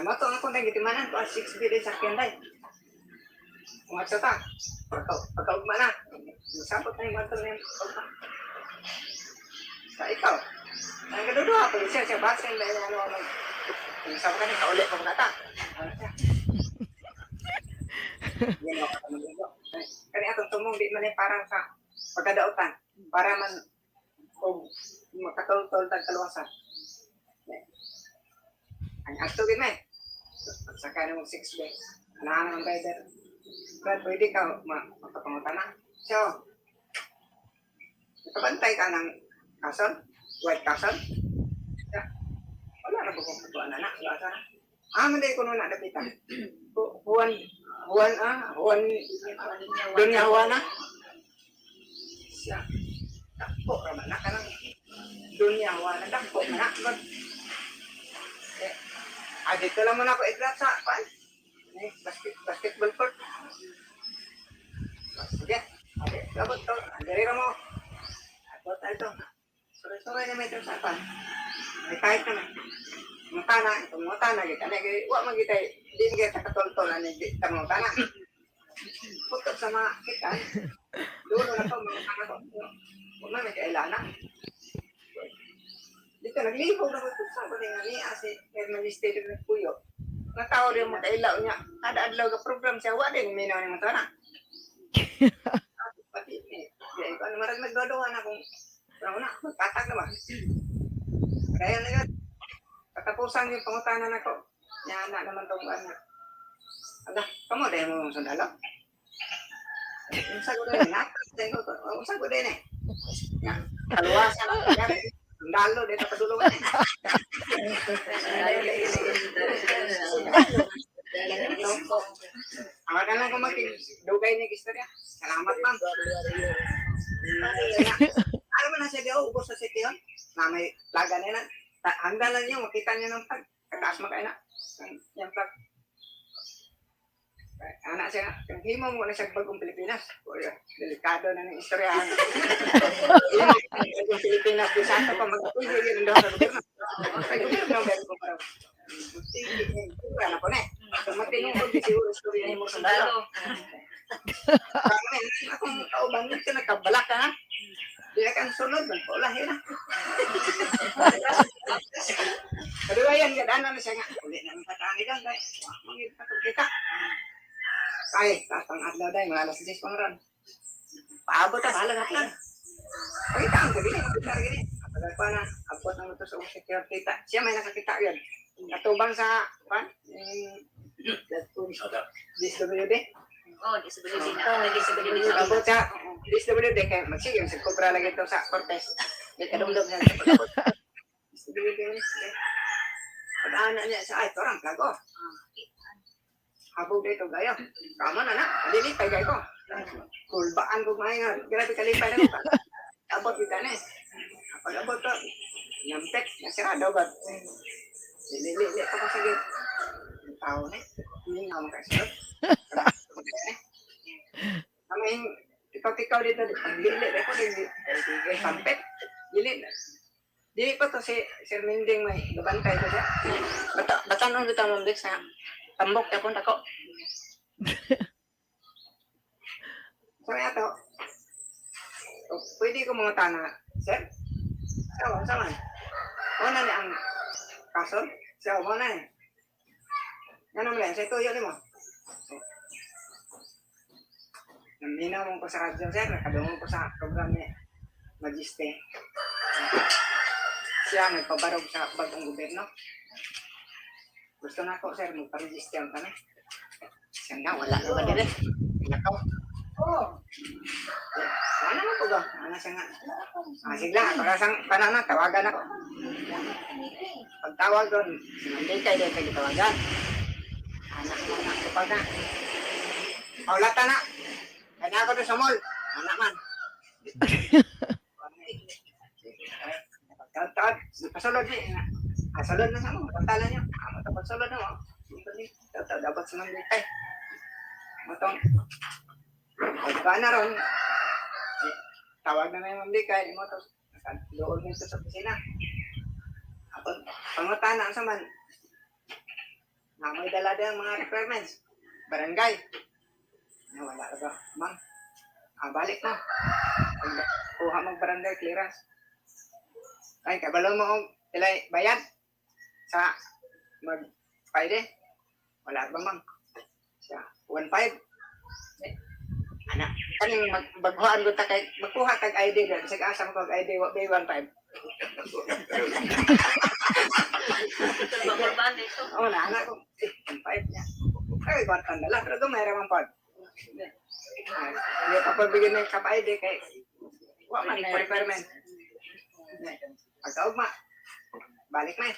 Mo to nga kung nagitimanan ko, 6B din sakyan day. Kung at sa ta, pagkaugma na. Masapot na yung matong na yung pagkaugma. Sa ikaw, ang kaduduha po siya basin dahil ano, sabi ka na kaulit pa mga ta. Kani atong tumong di man parang sa pagkadautan para man og makatol-tol tag kaluwasan. Ang ato gid may saka na mo 6 days. Ana ang rider. Pero pwede ka makapangutana. So, kapantay ka ng kasal, white kasal. Wala na po kung katuan na na. Manday ko nung nadapitan. Juan, dunya Juana. Siya, takpo raman na ka ng dunya Juana, takpo na. Dito lang muna ako i-grab sa pan. Basketball court. Sige, labot to. Andari mo. Abot tayo to. Sore-sore na may ito sa pan. May kahit naman. Mutana, itong mutana, kita na, wak magitay, di kita katol-tol, di kita mutana. Putot sa mga kita, dulo na to, mga tanga to, huwag na may kailana. Dito, naglihog na ko ito sa ko nga niya, si Hermanistre ng Puyo. Natao rin mga kailaw niya, kada adlaw ka program siya, wak din, minaw ni mutana. Pati, ano marag nagdodohan akong, tatag naman. Kaya na yun. Katapusan yung pangutanan ako. Yan na naman itong ano. Ala, kamo dahil mo sundalo. Unsa ko din eh. Unsa ko din eh. Kaluwasan ako. Sundalo dito padulungan eh. Awa na lang kung magdugay ng istorya. Salamat ma'am. Ano man na siya daw, ubos sa sityon? Na may plaga nila. Handa lang niyo, makita niyo ng pag. Kataas mo kayo na. Yung pag. Anak siya, yung himo mo na siya bagong Pilipinas. Delikado na ng istoryahan. Yung Pilipinas, di sa pa mag-uwi, yun daw sa gobyerno. Ay, gobyerno, meron ko parang. Wala na po na eh. Matinong ko, di siguro istorya niyo mo sundalo. Akong kauban nito, nagkabalak ka na. Di na kang sunod, magpaulahin na. Pero ayan, gadaanan na siya nga. Ulit na ng katani lang, dahil mangit na itong kita. Kaya, tatang adlaw dahil, mga alas 10 pang ron. Paabot na, bahala na lang. Pagkita ang gabili, pagkita ang gabili. Kapag pa na, abot na ito sa secure kita. Siya may nakakita yun. Katubang sa, DSWD. Oh, disability na. Disability na. Abot sa DSWD, kaya magsiging, sigkubra lagi ito sa Cortez. May kadumdum niya sa pag-abot. DSWD niya. Pag-aanan niya sa, ay, torang, plago. Habog dito, gayo. Kama na na, dilipay gayo ko. Kulbaan ko nga, grabe kalipay na ko. Abot kita na eh. Pag-abot ko, nyampek, nasirado ba? Lili pa ko sige. Ang tao na eh. Hindi nga makasirot. Kami yung tikaw-tikaw dito, lili ko din, sampet. Dili pa to si Sir Minding may gabantay ko siya. Batanon kita mong Bix sa tambok ya punta ko. So ito, pwede ko mga tana, Sir? Sama. Una ni ang kasol? Siya, una ni. Ano mo lang, sa ito yun mo. Naminaw mo ko sa radyo, Sir. Nakadungo ko sa program ni Magiste. Siya nagpabarog sa bagong gobyerno. Gusto na ako, Sir, magpa-register kami. Siya nga, wala na ba dire? Nakaw. Oo. Sana mo po ba? Ano siya nga? Sige lang, para sa panana, tawagan ako. Pagtawag doon, sinanday kayo kayo tawagan. Anak mo na, kapag na. Paulata na. Kanya ako doon sa mall. Anak man. Taot, pasulod niya. Salod na sa mo, pantalan niyo. Matapos salod na mo. Dapat sa mga ditay. Matong, pagka na ron, tawag na yung mamlikay, mo to, doon nito sa opisina. At pangutana sa man, na may dala ang mga requirements. Barangay. Wala ka ba? Mang, balik na. Kuha mong barangay clearance. Ay, kabalo mo ilay bayad sa mag-Friday. Wala ba, mang? Sa 1.5. Anak, kaning magbuhaan ko ta kay magkuha kag ID gan sa asa mo kag ID wa bay 1.5. Oh, na anak ko 1.5 niya. Ay, batan na lang pero do mayroon man pag. Hindi pa pagbigyan ng kap ID kay wa man ni requirement. Pagkaugma, balik na eh.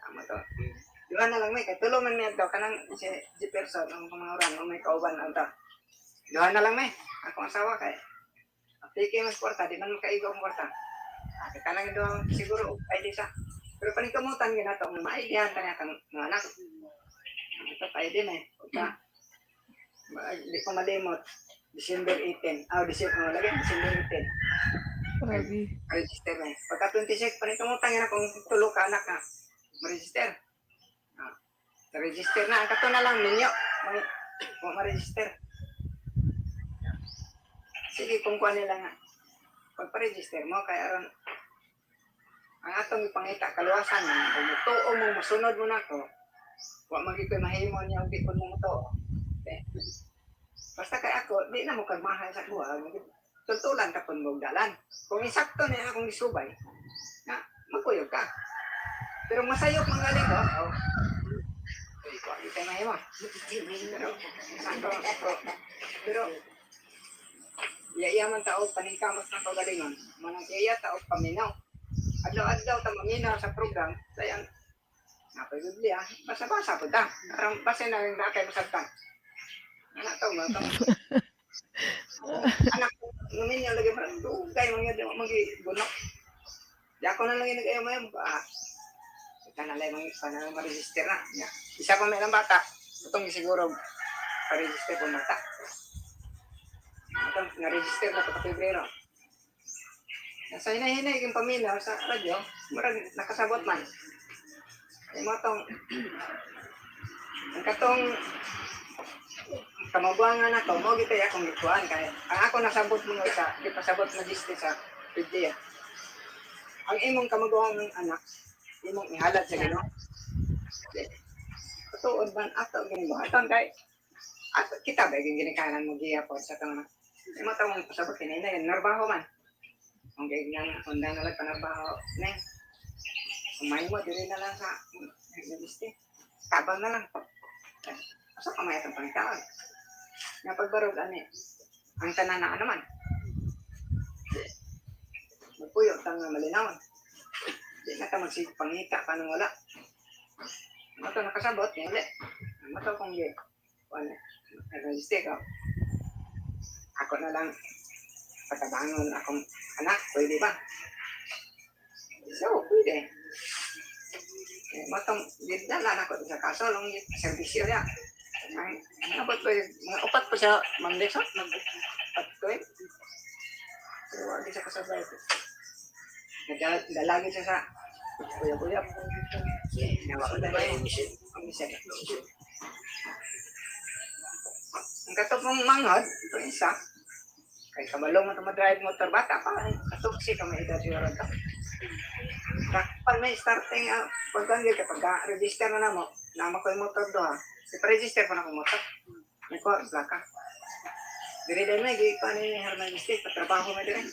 Tama to. Diyan na lang may katulong man niya daw kanang si person ang mga oran may kauban na ta. Diyan na lang may akong asawa kay apike mas kwarta di man makaigo ang kwarta. Kita lang doon siguro ID sa. Pero panikamutan ginato mo maidihan kanya kang mga anak. Ito ID na eh. Di ko malimot. December 18. December 18. Grabe. Register na. Pagka 26, panikamutan yun akong tulo ka anak na ma-register. Register na. Ang kato na lang ninyo. Kung ma-register. Sige, kung kuha nila nga. Pagpa-register mo, kaya aron ang atong ipangita kaluwasan na kung mutuo mo, masunod mo na ko. Huwag magiging mahimo niya ang bikon mo mutuo. Okay. Basta kay ako, di na mo kagmahal sa kuha. Tultulan ka pun mong dalan. Kung isakto na akong isubay, na magkuyog ka. Pero masayok mga linggo, huwag ito mahimo. Pero iya man tao paningkamot ng kagalingon. Manang iya tao paminaw. Adlaw-adlaw ta maminaw sa program, sayang napay Biblia, basa-basa po ta. Parang basa na yung nakay masagtan. Anak tao mo, anak ko, namin yung lagi parang dugay, mga gunok. Di ako na lang yung nag-ayaw mo yung ika na lang yung ma-register na. Isa pa may lang bata, itong siguro pa-register po mata. Itong na-register na ito Pebrero. Nasa hinay-hinay yung paminaw sa radyo, marag nakasabot man. Ay mo itong, ang katong kamabuangan ako, mo gitay akong gituan. Kaya ang ako nasabot mo isa, di pasabot na diste sa video. Ang imong kamabuangan ng anak, imong ihalad sa gano'n. Tuod man ato ginibuhatan kay ato kita ba ginikanan mo giya po sa tong imo tawong pasabot kinina yan narbaho man. Ang ganyan unda na lang panarbaho ne. Umay mo diri na lang sa diste. Tabang na lang. Asa ka may atong pangitaon. Nga pagbarog ani ang tanan na naman. Magpuyo tang malinaw. Di na ta magsipangita kanang wala. Mato nakasabot, hindi. Mato kung di. Wala. Nag-register ka. Ako na lang patabangon akong anak. Pwede ba? So, pwede. Matong, dala na ko sa kaso, long servisyo niya. Abot ko, mga upat po siya, mandesot, mag-upat ko eh. Pero wag siya kasabay ko. Dalagi siya sa kuya-kuya. Nawa ko na yung mission. Ang katupong manghod, ito isa. Kay kabalong mo ito mag-drive motor bata pa. Katuksi ka may edad siguro ito. Pag may starting, pagkanggil ka, pag-register na mo, nama ko yung motor doon. Ipa-register pa na ko motor. May ko, plaka. Diri din may, gigi ko ano yung herman mistake, patrabaho mo din.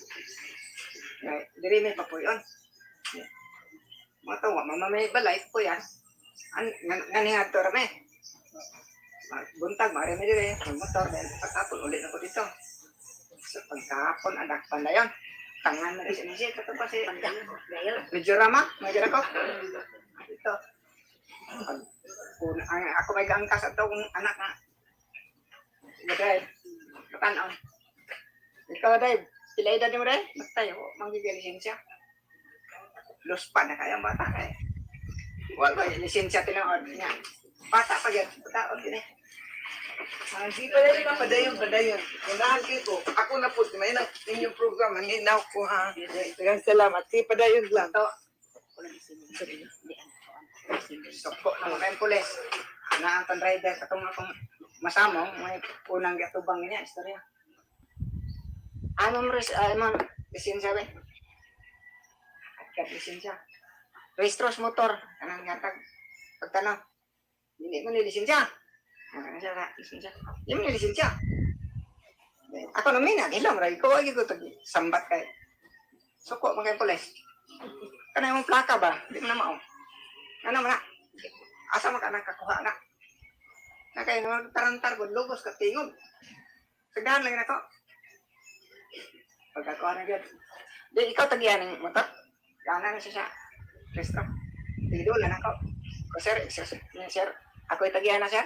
Diri may pa po yun. Mga tawa, mamamay balay po yan. Nganingat to rame. Buntag, marami din eh. Mag-motor, dahil pagkapon, ulit ako dito. So, pagkapon, anak pa na yun. Tangan na rin siya. Ito pa si medyo rama, medyo ako. Ito. Ako may gaangkas at kung anak na. Mag-drive. Katanon. Ikaw, Dave. Pila edad mo rin? Magtayo, manggigilisin siya. Los pa na kayang bata kaya. Wala ba lisensya tinood niya. Bata pa yan, pataod din eh. Hindi pa rin ka padayon. Yung nakakit ko, ako na po, may na inyong program, hindi na ako ha. Dagang salamat, si padayon lang. Ito, soko na mga pulis. Na ang rider, katong akong masamong, may unang gatubang niya, istorya. Ano mo lisensya ba? At ka lisensya. Registros motor, kanang ngatag, pagtanong, hindi mo nilisensya. Lisensya. Hindi mo nilisensya. Ako namin na, hilong, ray ko, ko sambat kay. Suko mo kay pulis. Kanang yung plaka ba? Hindi mo na mao. Ano mo na? Asa mo ka nakakuha na? Na kayo naman tarantar ko, lugos ka tingog. Sagdahan lang na ko. Pagkakuha na dyan. Di, ikaw tagihan ng motor. Gana na siya. Resto. Tidulan ako. O sir, ako itagihan na sir.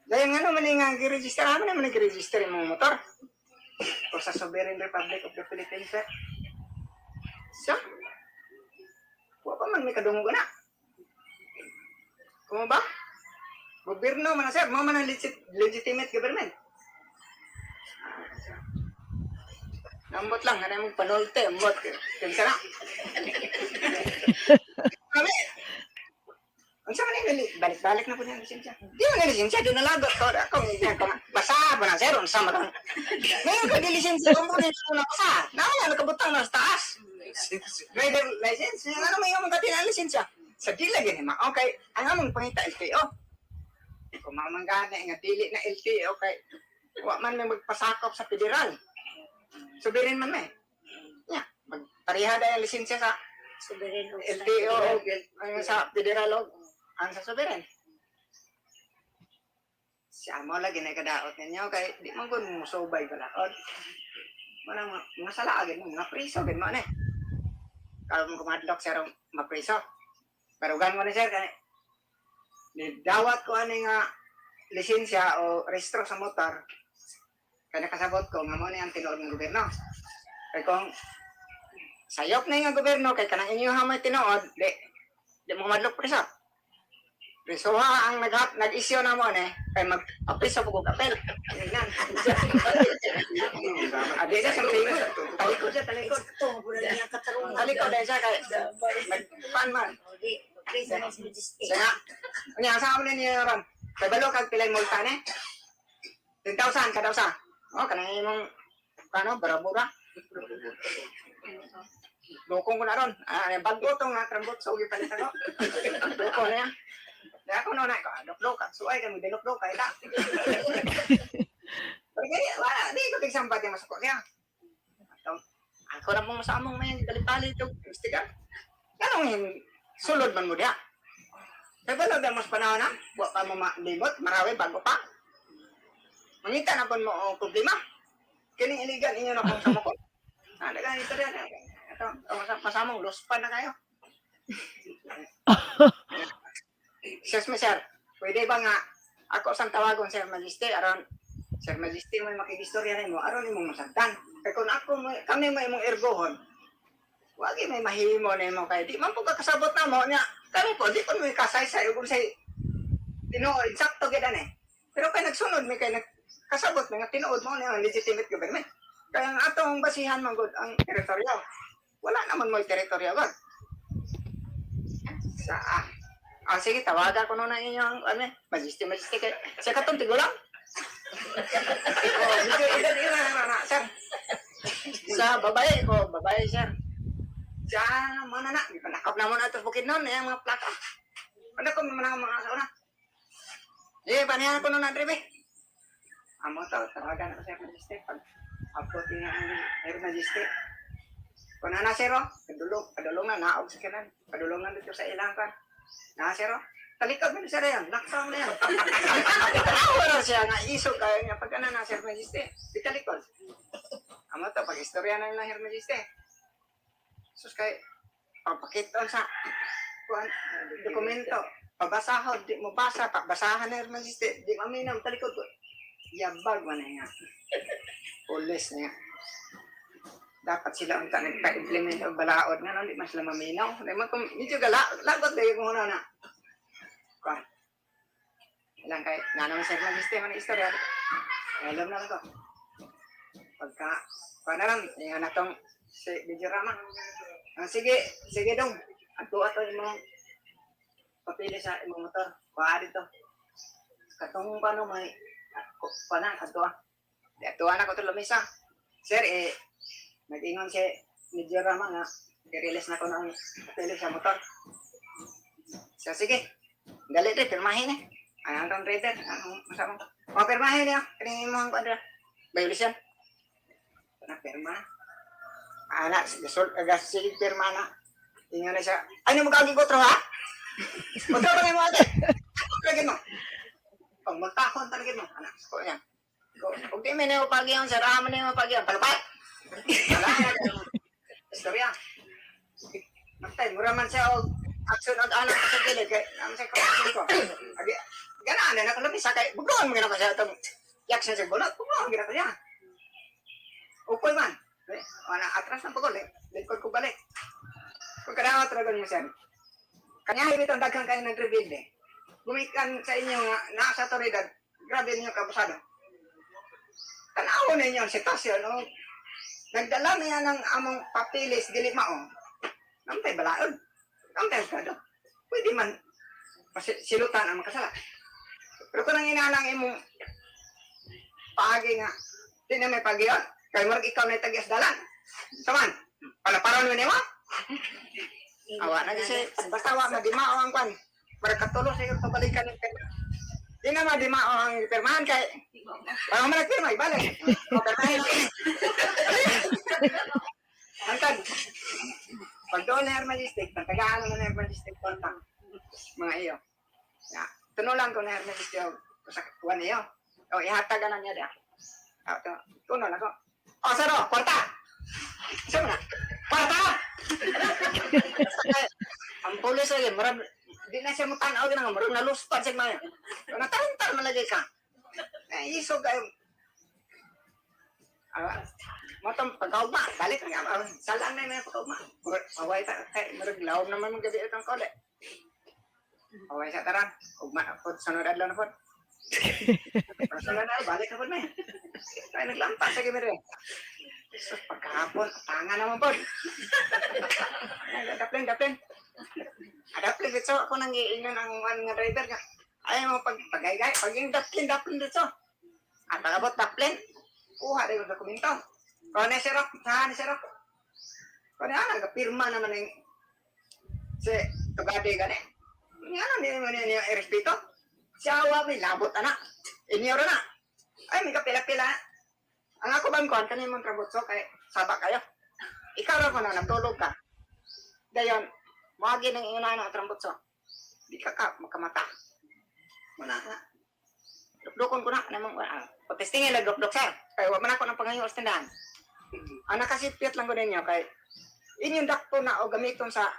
Dahil nga naman nga i-register naman i-register yung mga motor. O sa Sovereign Republic of the Philippines sir. So, huwag pa man may kadungo na. Kung ba? Gobyerno man na sir, mga man ang legitimate government. Nambot lang, hanay mong panolte, ambot. Kinsa na. Kami, ang sama na yung balik-balik na po niya ang lisensya. Di mo na lisensya, doon nalagot ko. Ako, basa ba na sir, ang sama ka. Ngayon ka di lisensya, kung muna yung na basa. Nakala, nakabutang na sa taas. Rider license, yung ano may yung magkati na lisensya. Sa dila ganyan, okay, ang among pangita LTO. Kung mamanggana nga dili na LTO, okay, huwag man may magpasakop sa federal. Sovereign man may. Yeah, magparihada yung lisensya sa LTO o sa federal o ang sa sovereign. Siya mo lagi na ikadaot ninyo kay di man gud mo sobay balaod. Mga salaagin mo, mga priso gid mo na. Kalau mo kumadlok sir mapriso. Pero gan mo ni sir kay dawat ko ani nga lisensya o rehistro sa motor. Kaya nakasabot ko nga mo ni ang tinuod ng gobyerno. Kaya kung sayop na yung gobyerno, kaya kanang inyo hamay tinuod, di mo madlok priso. Priso ha, ang nag-issue na mo kaya mag-apriso po kong kapel. Adi na siyang tingin. Talikod siya, talikod. Talikod na siya, kaya pan man. Siya nga, asama na niya ron. Kaya balo kag pilay multa 10,000 kada usa. Oh, kanang imong barabura. Dokong ko na ron. Bago to nga trambot sa ugi palit ako. Dokong na yan. Daya ako na ko. Doklo ka. Suway kami dinoklo ka. Ila. Pero kaya, wala. Di ko tigsambat yung masukot niya. Ako na mong masamong may galit-palit yung istigan. Ganong yung sulod man mo diya. Kaya ba lang mas panahon na? Buwa pa mo malibot, marawi bago pa. Mangita na po mo ang problema. Kining iligan inyo na kung sama ko. Dagan ito rin. Ito, pasamong, lospan na kayo. Sir, pwede ba nga ako sang tawagon Sir Majesty aron Sir Majesty mo makikistorya nimo aron imong masagdan. Kaya kung kami mo imong ergohon, wagi may mahimo nimo kay di man po kakasabot na mo niya. Kami po di po may kasay-say ug say tinuod sakto gid ani. Pero kay nagsunod may kay kasabot nga tinuod mo ang legitimate government. Kaya ang atong basihan man gud ang teritoryo. Wala naman mo teritoryo gud. Sige, tawagan ko na inyo ang Majesty kay sa katong tigulang. Sir. Sa babae sir. Siya mana na, ipanakap na mo na ito bukid noon, yung mga plaka. Ano ko mga asa na? Panihan ko noon na drive. Amo to, tawagan ako Sir Majesty. Pag-upload niya ang Sir Majesty. Kung na siro, kadulong na, naog sa kanan. Kadulong na dito sa ilang ka. Na siro, talikod mo siya rin, nakasang na yan. Wala siya nga, iso kayo niya. Pagka na Sir Majesty, di talikod. Amo to, pag-istorya na yung Sir Majesty. Sus kay papakita sa dokumento, pabasahod, di mo basa, basahan na yung Majesty, di maminam, talikod ko. Yabag man na nga. Pulis na nga. dapat sila unta nagpa-implement og balaod nga di mas sila maminaw. Naman kung medyo lagot dahil kung ano na. Kung ilang kay nanang sir na sistema ng istorya. Alam na lang ko. Pagka, paano lang, yung anak tong si Videorama. Sige dong. Ato yung papili sa imong motor. Paa dito. Katong paano may, paano, ato na ko ito lumisa. Sir, nag-ingon si Videorama nga, i-release na ko ng papili sa motor. So, sige. Galit rin, pirmahin eh. Anong tong trader? Anong masama? O, pirmahin niya. Kaningin mo ang kwadra. Violation. Pirma. Anak, sige pirma na. Tingnan na siya. Ano mo kaging kotro ha? Kotro pa rin mo ate. Lagin mo. Pag magtakon talagin mo. Anak, ko yan. Kung di may nyo pag yun, saraman nyo pag yun. Palapat. Wala na. Istorya. Matay, mura man siya o action at anak ko sa gilid. Kaya naman siya ko. Ganaan na nakalabis sa kay. Buguan mo gina ko siya itong yaksan sa bulat. Buguan mo gina ko siya. Upoy man. Atras ng pagol eh. Likod ko balik. Kung kadawat ragon mo siya. Kanya hirito ang daghang kayo nag-reveal eh. Gumikan sa inyo nga nasa otoridad. Grabe ninyo kabusado. Tanaw ninyo ang sitwasyon. No? Nagdala niya ng among papilis dili mao. Nampay balaod. Nampay kado. Pwede man silutan ang makasala. Pero kung nang inalang imong paagi nga. Di na may pagiyon. Kaya marag ikaw na itagias dalan. Saman, palaparan mo niya mo? Awa na kasi, basta awa madimao ang kwan. Marag katulo sa iyo pabalikan ng perma. Di na madimao ang permahan kay parang man nagpirma, ibalik. O permahin. Antad, pag doon na hermagistic, pagtagaan naman na hermagistic contact. Mga iyo. Tunulan ko na hermagistic sa kuwan iyo. O ihatagan na niya diya. Tuno na ko. O, saro, kwarta! Isa mo na? Kwarta! Ang pulis lagi, marag, di na siya mutanaw na nga, marag naluspad siya mga. Natarantar malagay ka. Isog kayo. Matang pagkaugma, balik nga, salang na yung pagkaugma. Away ta, marag laom naman mong gabi itong kole. Away sa tarang, ugma, sunod adlaw na po. Personal na, balik na po na yan. Kaya naglampas sa gimiri. So, pagkahapon, tangan naman po. Daplin. Daplin dito, ako nang iinan ang one nga driver ka. Ayaw mo pag-gay-gay, pag yung daplin dito. At pag-abot daplin, kuha rin yung dokumento. Kung na sirok, saan sirok. Kung na, nagpirma naman yung si Tugade gani. Ano, hindi naman yung irespito. Siyawa, may labot, anak. Inyoro na. Ay, may kapila-pila. Ang ako bang kuhan, kanina mong trabutso, kay sabak kayo. Ikaw rin ko na, nagtulog ka. Dayon, mawagi ng iunahan ng trabutso. Di ka makamata. Muna na. Dukdukon ko na. Patestingin lang, dukduk, sir. Kaya wag man ako ng pangayon sa tindahan. Ang nakasipyat lang ko ninyo, kay inyong dakto na o gamiton sa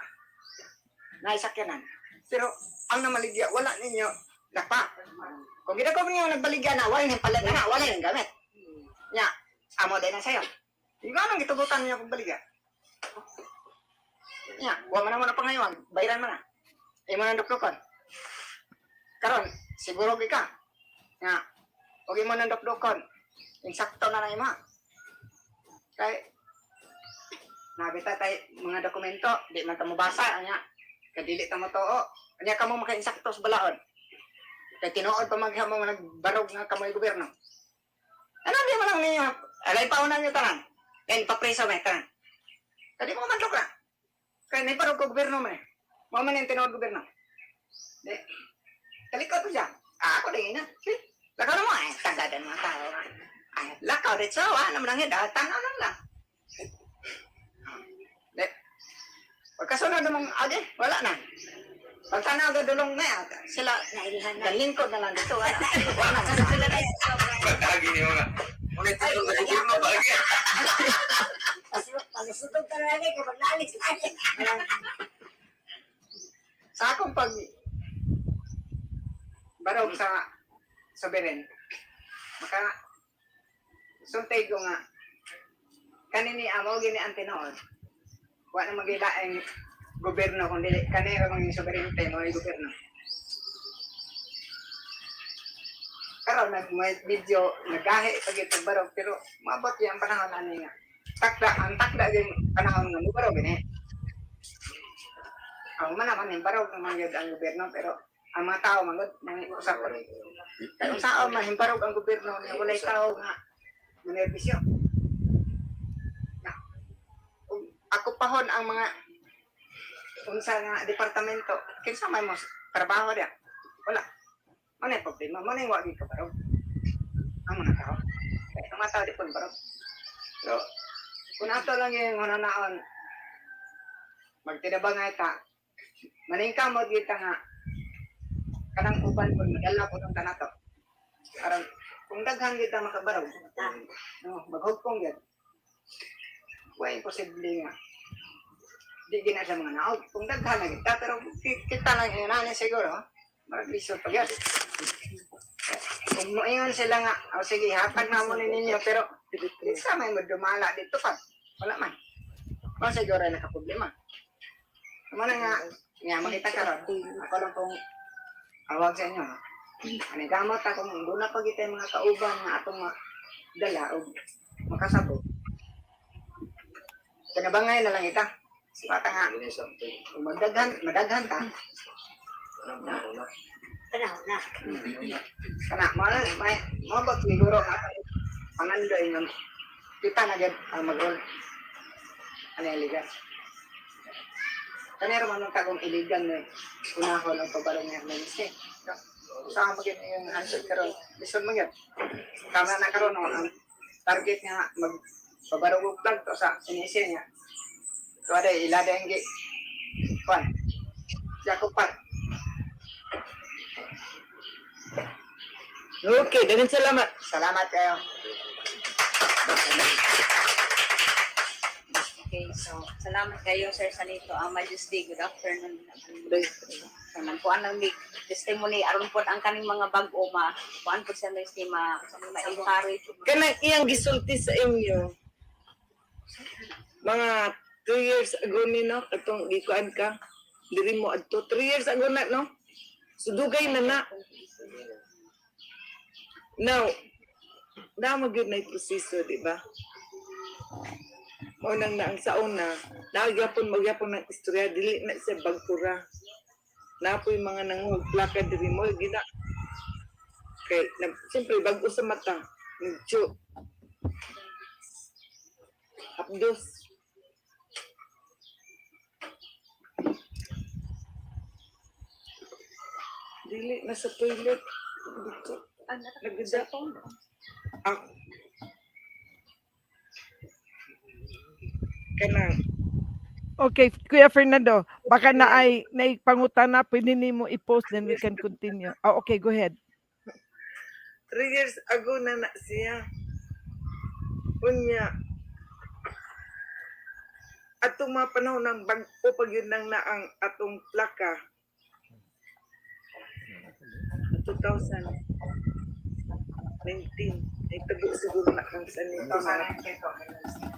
naisakyanan. Pero, ang namaligya, wala ninyo dakpa. Kung ginagawa niyo nagbaligya na, wala yung palit na, wala yung gamit. Nya, amo din na sa'yo. Hindi ko anong gitubutan niyo kung baligya. Nya, huwag mo na muna pangayon, bayaran mo na. Imo na dukdukan. Karon, siguro ka. Nya, huwag mo na dukdukan. Insakto na na imo. Kaya, nabita tayo mga dokumento, di man ito mabasa, nya, kadili ito mo to, nya ka mo maka-insakto sa balaod. Kaya tinuod pa maghamong nagbarog nga kamoy gobyerno. Ano di mo lang ninyo? Alay pa unan nyo tanan. Kaya ipapreso may tanan. Kaya di mo mantok na. Kaya may parog ko gobyerno mo eh. Mga man yung tinuod gobyerno. Di. Kalikot ko siya. Ako din na. Lakaw na mo eh. Tagadan mga tao. Lakaw rin so. Ano mo lang yun. Tanaw lang. Di. Pagkasunod namang agi. Wala na. Pag tanaw ka dulong na yan, sila, nalingkod na lang dito. Wala na, sila na yan. Pagkagi niyo nga. Ulit ito sa gobyerno ba? Palusutog ka na rin, kapag nalis lagi. Sa akong pag barog sa Soberenya, maka suntay ko nga kanini amo gini ang tinuod. Wa na magilaing gobyerno kundi kanira mga soberente mo ay gobyerno. Karon may video nagahe pag itong barog pero mabot yung panahon ani nga. Ang takda din panahon nga mo barog gini. Ang man yung barog naman yun ang gobyerno pero ang mga tao magod nang usap ko. Kung saan man himbarog ang gobyerno nga walay tao nga manerbisyo. Ako pahon ang mga unsa nga departamento kinsa may mo trabaho dia wala ano yung problema mo na yung wagi ka barog ang mga tao kaya ang mga tao di po barog pero kung ato lang yung hunanaon magtinabang nga ita maningkamot kita nga kanang uban po madala po ng tanato karang kung daghan kita makabarog no, maghugpong yan wala imposible nga di gina sa mga naog. Kung daghan na kita, pero kita lang yun nanin siguro, mag-lisod pa yan. Kung moingon sila nga, o sige, hatag na mo ninyo, pero isa may madumala dito pa. Wala man. O siguro ay nakaproblema. Kumana nga, makita ka ron. Ako lang pong awag sa inyo. Anigamot ako, doon na pag ito yung mga kauban nga atong dala o makasabot. Kanabangay na lang ita. Bata nga, madaghan ta. Kana, mabag siguro nga, pangandoy nga, kita na dyan ang mag-roll. Ano yung iligan? Kanero man nung tagong iligan na unahon ang pabarong nga medicine. Saan magiging yung answer karon? Listen mo yan. Kama na karon ang target nga magpabarong uplag to sa sinisir niya. So ada ilada yang gik kuan Jakopan. Okay, dengan selamat. Salamat kayo. Okay, so salamat kayo Sir Sanito. Majesty, good afternoon. So nagkuan lang ni testimony aron po ang kaning mga bag-o kuan po siya ma-encourage. Kanang iyang gisulti sa inyo. Mga 2 years ago ni no, katong gikuan ka, diri mo adto 3 years ago na no. Sudugay na na. Now, magyud na proseso, di ba? Mo nang naang sauna, magyapon ng istorya dili na sa bagpura. Napoy mga nangug plaka diri mo gina. Kay siyempre bago sa mata, medyo Abdos. Dili na sa toilet dito. Nagda ako. Kanang. Okay, Kuya Fernando, baka na ay naipangutana, pwede nimo i-post then we can continue. Oh, okay, go ahead. 3 years ago na siya. Unya. Atong mga panahon ng bagpo pag yun nang naang atong plaka. 2019 ay tago siguro na kang sa nito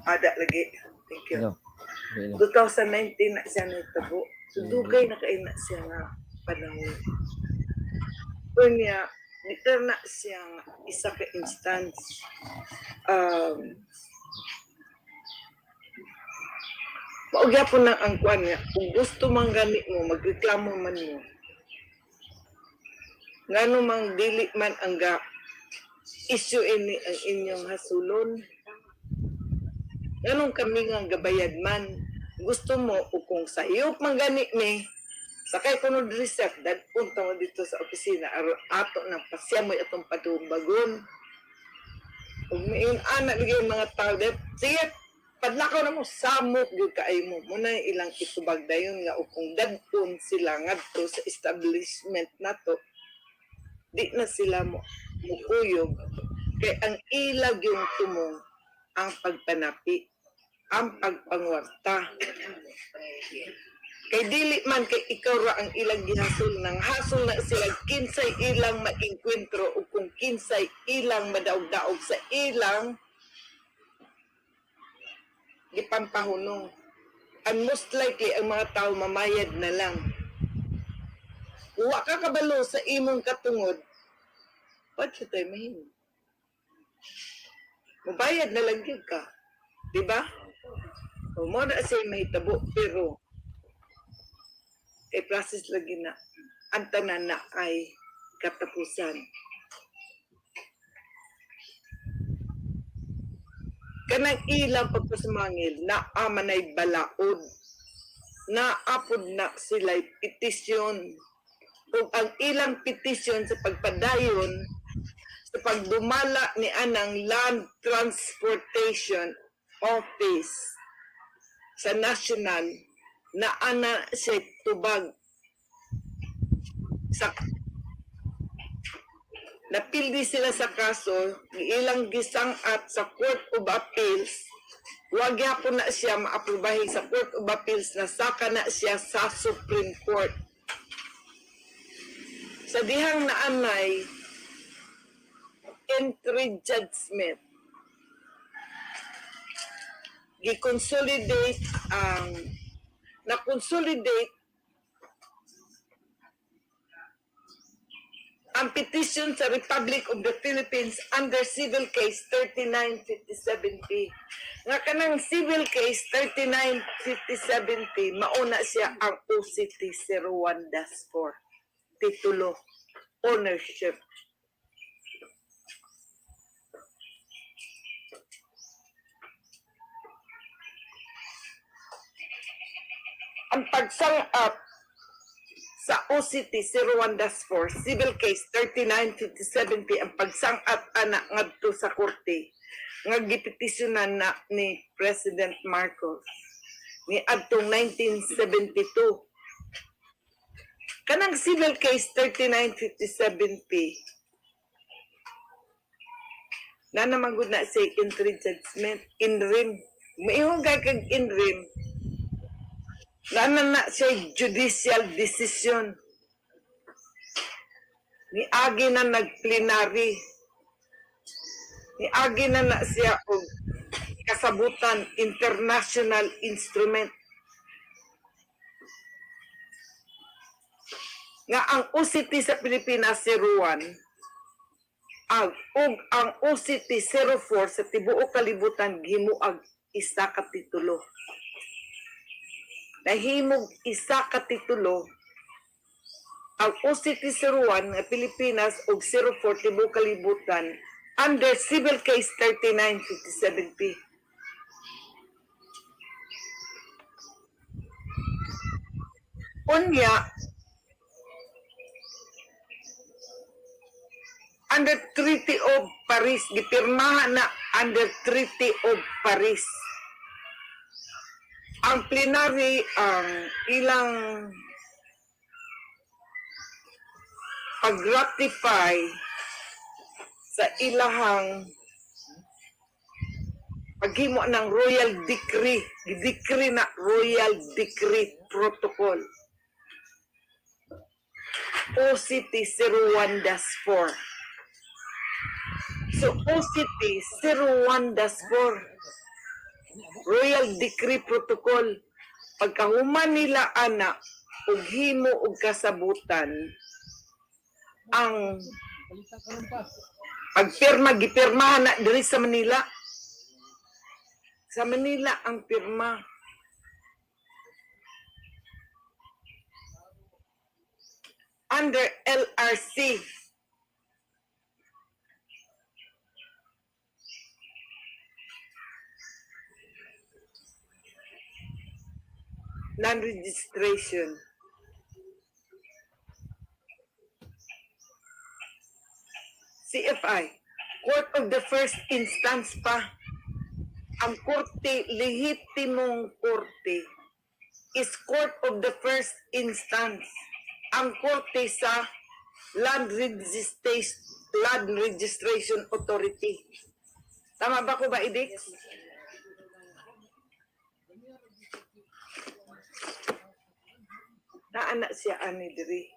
ada lagi thank you 2019 na siya nagtabo so dugay na kain na siya nga panahon unya dito na siya isa ka instance maugya po na ang kuan niya kung gusto man gani mo magreklamo man mo ngano mang dili man ang issue ini ang inyong hasulon. Nganong kami nga gabayad man gusto mo o kung sayop man gani ni sakay kuno reset dad punta mo dito sa opisina ato nang pasya mo atong padumbagon. Ug main ana bigay mga tao sige padlakaw na mo samok gyud kaay mo muna ilang itubag dayon nga o kung dadpon sila ngadto sa establishment nato di na sila mukuyog kay ang ilag yung tumong ang pagpanapi ang pagpangwarta kay dili man kay ikaw ra ang ilang gihasol nang hasol na sila kinsay ilang maengkwentro o kung kinsay ilang madaog-daog sa ilang gipampahunong. And most likely, ang mga tao mamayad na lang. Wa ka kabalo sa imong katungod, what should I mean? Mabayad na lang yun ka. Diba? O mo na siya mahitabo, pero process lagi na. Ang tanan na ay katapusan. Kanang ilang pagpasamangil na amanay balaod na apod na sila'y petisyon o ang ilang petisyon sa pagpadayon sa pagdumala ni anang Land Transportation Office sa National na ana siya tubag sa napildi sila sa kaso, ilang gisang at sa Court of Appeals, wag yapon na siya maaprubahin sa Court of Appeals na saka na siya sa Supreme Court. Sa dihang naanay, entry judgment, gi-consolidate na-consolidate ang petition sa Republic of the Philippines under Civil Case 3957P. Nga kanang Civil Case 3957P, mauna siya ang OCT 01-4. Titulo, ownership. Ang pagsang-up sa OCT 01-4, Civil Case 3957P, ang pagsang-up anak ngadto sa korte nga gipetisyonan na ni President Marcos ni adtong 1972. Kanang Civil Case 3957P na naman gud na say entry judgment in rem. Maihong kag in rem na siya judicial decision. Ni agi na nagplenary. Ni agi na siya og kasabutan international instrument. Nga ang OCT sa Pilipinas 01 ug ang OCT 04 sa tibuok kalibutan gimuag isa ka titulo. Nahimog isa ka titulo ang OCT 01 ng Pilipinas ug 04 tibuok kalibutan under Civil Case 3957P. Unya, under Treaty of Paris, gipirmahan na under Treaty of Paris. Ang plenary ang ilang pag-ratify sa ilahang paghimo ng Royal Decree, decree na Royal Decree Protocol. OCT 01-4. So OCT 01-4 Royal Decree Protocol, pagkahuman nila ana ug himo ug kasabutan ang pagpirma, gipirmahan na diri sa Manila. Sa Manila ang pirma. Under LRC. Non-registration. CFI, Court of the First Instance pa. Ang korte, lehitimong korte, is Court of the First Instance. Ang korte sa Land Registration Authority. Tama ba ko ba, Edix? Naanak siya ani diri.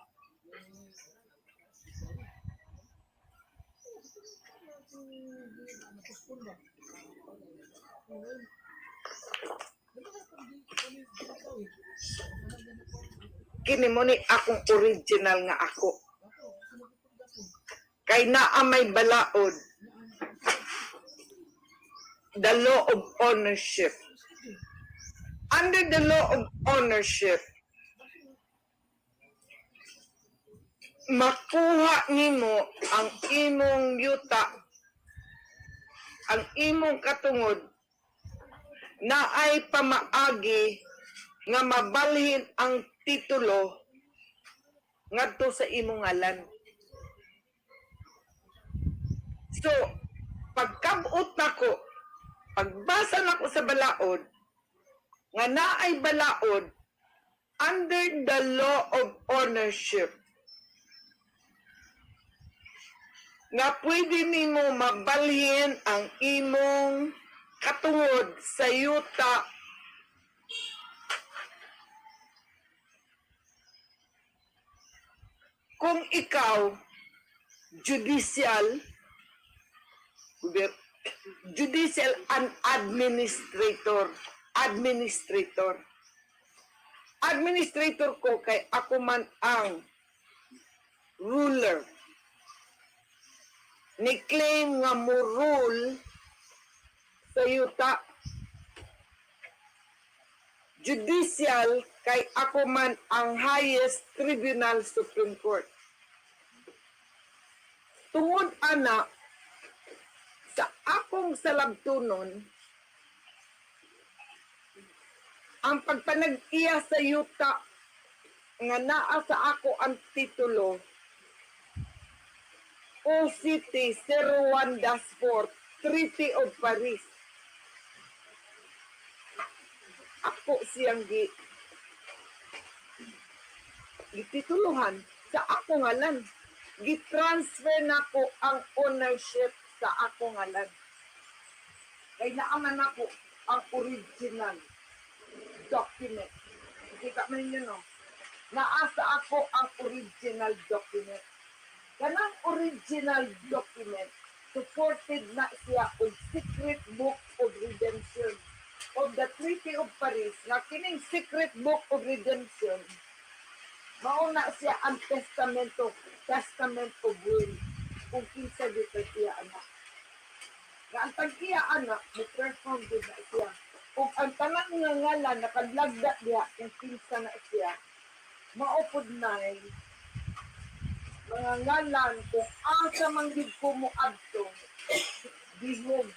Kini mo ni akong original nga ako. Kay naa may balaod. The law of ownership. Under the law of ownership, makuha nimo ang imong yuta, ang imong katungod, na ay pamaagi nga mabalhin ang titulo ngadto sa imong ngalan. So, pagkabot nako, pagbasa nako sa balaod, nga naay balaod under the law of ownership, nga pwede nimo mabalhin ang imong katungod sa yuta kung ikaw judicial and administrator ko kay ako man ang ruler ni claim nga mo rule sa yuta. Judicial kay ako man ang highest tribunal, Supreme Court. Tungod ana sa akong salabtunon, ang pagpanag-iya sa yuta nga naa sa ako ang titulo OCT 01-4 Treaty of Paris. Ako siyang gitituluhan sa ako ngalan. Gitransfer na ko ang ownership sa ako ngalan. Kaya naaman ako ang original document. Kita mo ninyo, no? Naasa ako ang original document. Kanang original document, supported na siya o secret book of redemption of the Treaty of Paris, na kining secret book of redemption, mauna siya ang testament of will, kung kinsa dito siya anak. Nga ang tag-iya anak, may-perform din na siya. Kung ang tanang nga ngalan, nakadlagda diya, kung kinsa na siya, maupod na mga ngalan, kung asa manggid ko mo adto, bihog.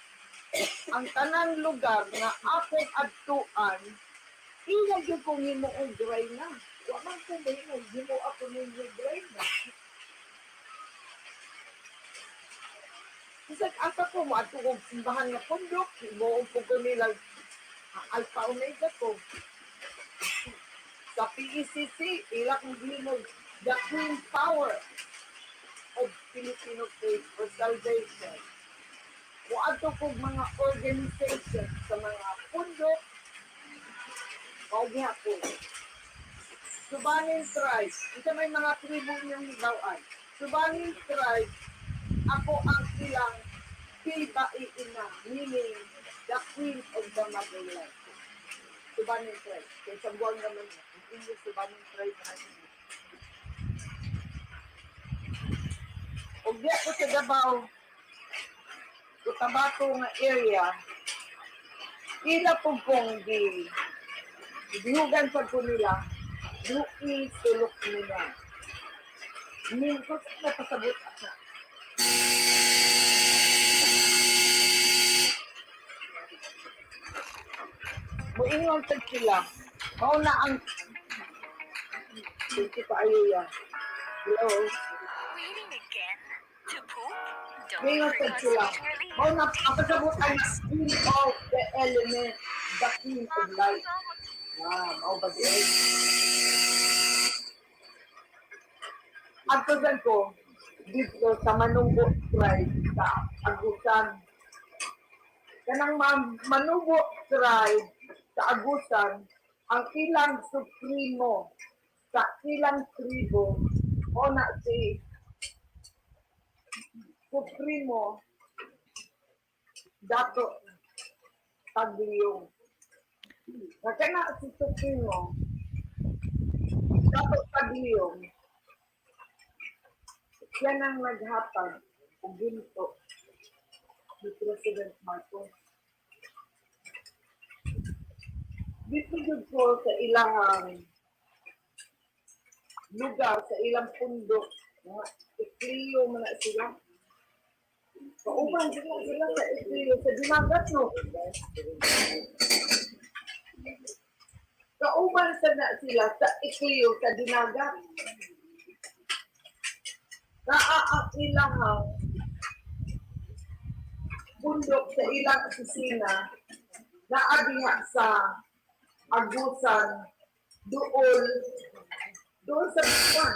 Ang tanang lugar na akong adtuan, iyag yung kong himuong dry na. Waman ko ba yung himu ako ninyo dry na. Isag asa ko mo adto kong simbahan na pundok, himuong ko nilang alpha omega ko. Sa PECC, ilang himuong the Queen Power of Filipino Faith or Salvation. Kung ato kong mga organization sa mga pundok, kaugiha ko. Subanin tribe, ito may mga tribo niyang higawaan. Subanin tribe, ako ang ilang Pilipinas, meaning the Queen of the Motherland. Subanin tribe. Kaya sa buwan naman niya, ang English Subanin tribe na natin. Kung di ako sa Davao, Cotabato nga area, ila po pong dihugan pa po nila, luki sulok nila. Hindi ko na pasabot ako. Muingon tag sila, mauna ang hindi pa ayuya. Hello? Waiting again to poop? Don't Muingon tag sila. Mauna ang pasabot ay queen of the element, the queen of light. Maubad yun. At kazan ko, dito sa Manunggo tribe, sa Agusan. Kanang Manunggo tribe, sa Agusan, ang ilang supremo sa ilang tribo, o na si Supremo Dato Tagliyong. Nakana si Supremo, dapat pagiyong, yan ang naghatag kung ginto ni President Marcos. Dito yun po sa ilang lugar, sa ilang pundok, mga ikliyo mo na sila. Kauban sila sa ikliyo, sa dinagat, no? Kauban sila sa ikliyo, sa dinagat. Ang ilang bundok sa ilang opisina na abiha sa Agusan, doon sa buwan.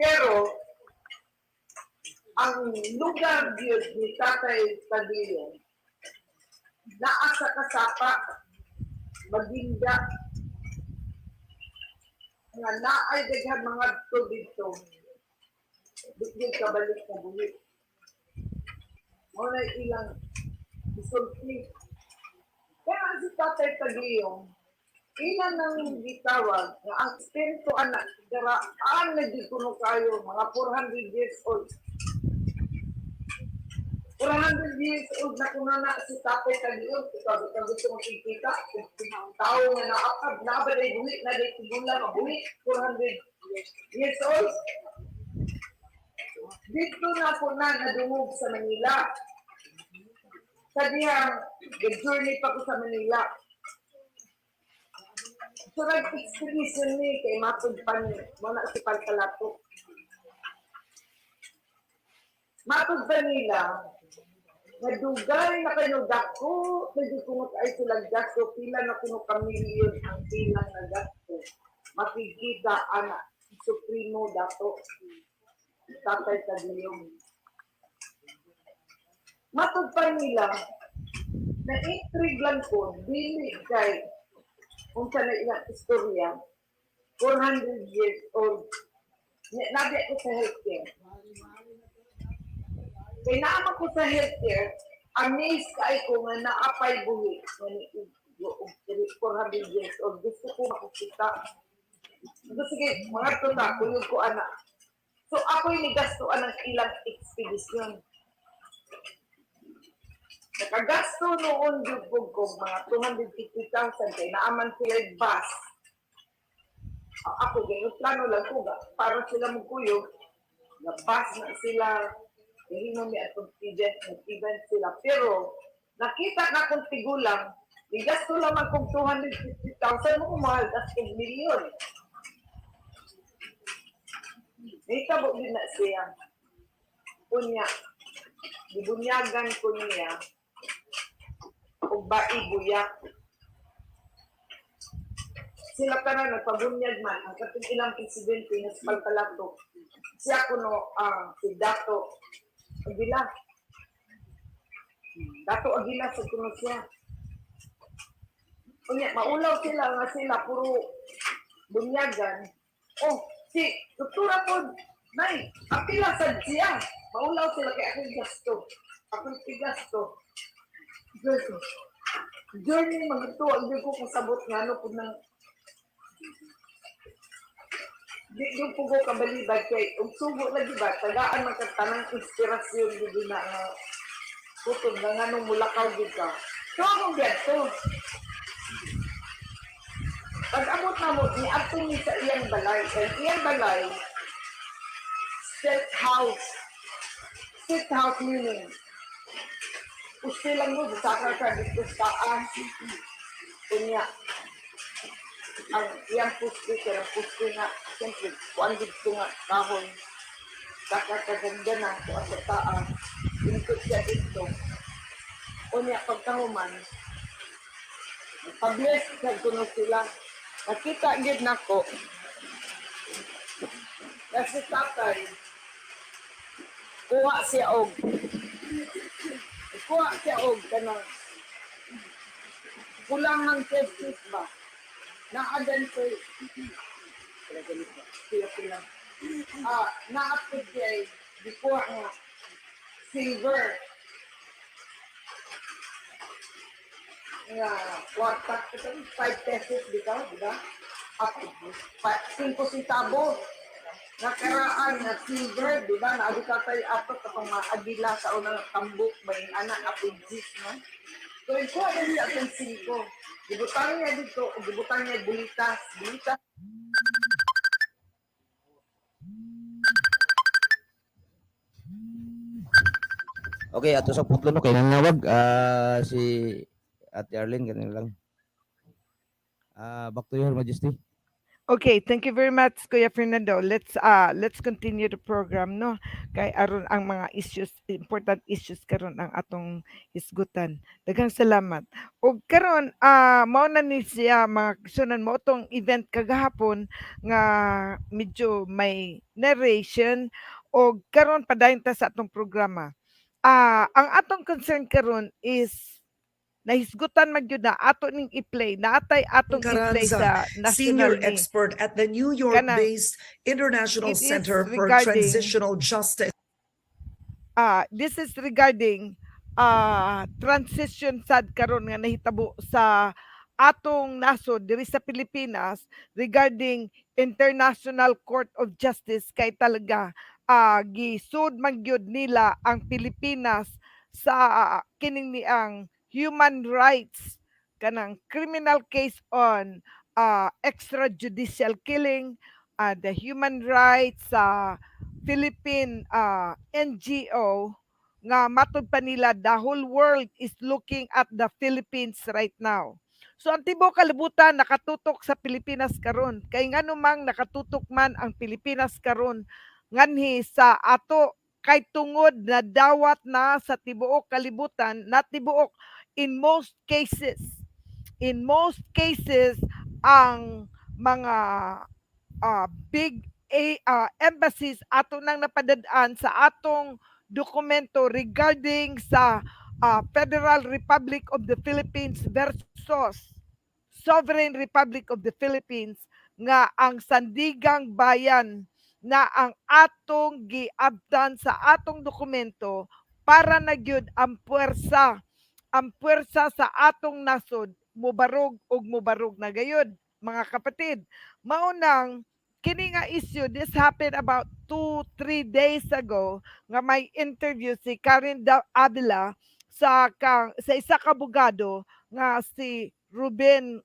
Pero, ang lugar yun ni Tatay Padilla, naasa kasapa, maginda, nga naay daghan mga dito, bigyan kabalik na bulit. Muna ilang isulti. Kaya si Tatay Tagliyong, ilan nang gitawag na ang espiritu anak, daraan na di kuno kayo, mga 400 years old. 400 years old na kuno na si Tatay Tagliyong, ikaw gusto mong ikita, tao na naapad, nabaday buhi, na day tigulang, buhi, 400 years old. Dito na po na nadungog sa Manila. Sabihan, nag-journey pa ko sa Manila. So, nag-expedition ni kay Matod pa ni, muna si Pagkalato. Matod pa nila, nadugay na kayo dako, nagkukunot ay silang gasto, pila na kuno kamilyon ang pilang na gasto. Makikita, anak, Supremo dato, Tatay Tagliyong. Matod pa nila, na-intrigue lang ko, dili kay, kung sa na ilang istorya, 400 years old, nabi ako sa healthcare. Kaya naama ko sa healthcare, amazed ka ko nga naapay buhi, 400 years old, gusto ko makikita. So, sige, mga tuta, kuyog ko anak. So, ako'y nigastuan ng ilang expedition. Nakagasto noon dubog ko mga 250,000 kaya naaman sila bus. Ako ganyan plano lang ko para sila magkuyog. Na bus na sila, hindi mo may atong event sila. Pero nakita na kong tigulang, igasto lamang kong 250,000 mo mahal as in million. May tabo din na siya. Kunya, dibunyagan ko niya, o buyak. Sila ka na nagpabunyag man, ang katong ilang presidente na sa Pagkalato. Siya kuno si Dato Aguila. Dato Aguila sa kuno siya. Kunya, maulaw sila nga sila, puro bunyagan. Oh, si Doktora po, nay, apila sa siya. Maulaw sila kaya akong gasto. Akong tigasto. Journey mga ito, hindi ko kasabot nga ano po ng di po ko kabalibad kay ang subo na diba, tagaan magkatanang inspirasyon di na putod na nga nung mulakaw di ka. So akong gato. Pag-abot na mo, ni-atong sa iyang balay. Kaya iyang balay, state house. State house meaning, usti lang mo, saka ka dito sa kunya. Ang iyang pusti, kaya pusti nga, siyempre, kuan dito nga, kahon. Saka kaganda na, kuan sa taan. Inikot siya dito. Kunya, pagkahuman, pag-bless, nagtunog sila. Nakita gid nako. Kasi Tatay, kuha siya og kanang kulangang test ba? Naadan ko sila. Naapod siya before nga silver. nga kwarta, 5 pesos bitaw, di ba? At 5 centavos. Nakaraan nga silver, di ba? Naagi ka tayo ato katong mga agila sa unang tambok ba yung anak apigis, no? So, ito ano niya atong 5. Gibutang niya dito, o gibutang niya bulitas. Bulitas. Okay, ato sa putlo no kay nangawag si Ate Arlene ganun lang. Back to your majesty. Okay, thank you very much, Kuya Fernando. Let's continue the program, no? Kay aron ang mga issues, important issues karon ang atong hisgutan. Daghang salamat. Og karon mao na ni siya mga sunan mo tong event kagahapon nga medyo may narration og karon padayon ta sa atong programa. Ang atong concern karon is nahisgutan magyud na ato ning i-play naatay atong i-play sa Carranza, senior national ni expert at the New Kanang, York-based International it is Center for regarding- Transitional Justice. this is regarding transition sad karon nga nahitabo sa atong nasod diri sa Pilipinas regarding International Court of Justice kay talaga gisud man gyud nila ang Pilipinas sa kining niang human rights kanang criminal case on extrajudicial killing, the human rights sa Philippine NGO nga matud pa nila the whole world is looking at the Philippines right now. So ang tibuok kalibutan nakatutok sa Pilipinas karon kay nganumang nakatutok man ang Pilipinas karon nganhi sa ato kay tungod na dawat na sa tibuok kalibutan na tibuok in most cases ang mga big embassies ato nang napadadaan sa atong dokumento regarding sa Federal Republic of the Philippines versus Sovereign Republic of the Philippines nga ang sandigang bayan na ang atong giabtan sa atong dokumento para na gyud ang puwersa sa atong nasod mubarog na gayud mga kapatid. Maunang kini nga issue, this happened about 2-3 days ago nga may interview si Karen Avila sa isa ka abogado nga si Ruben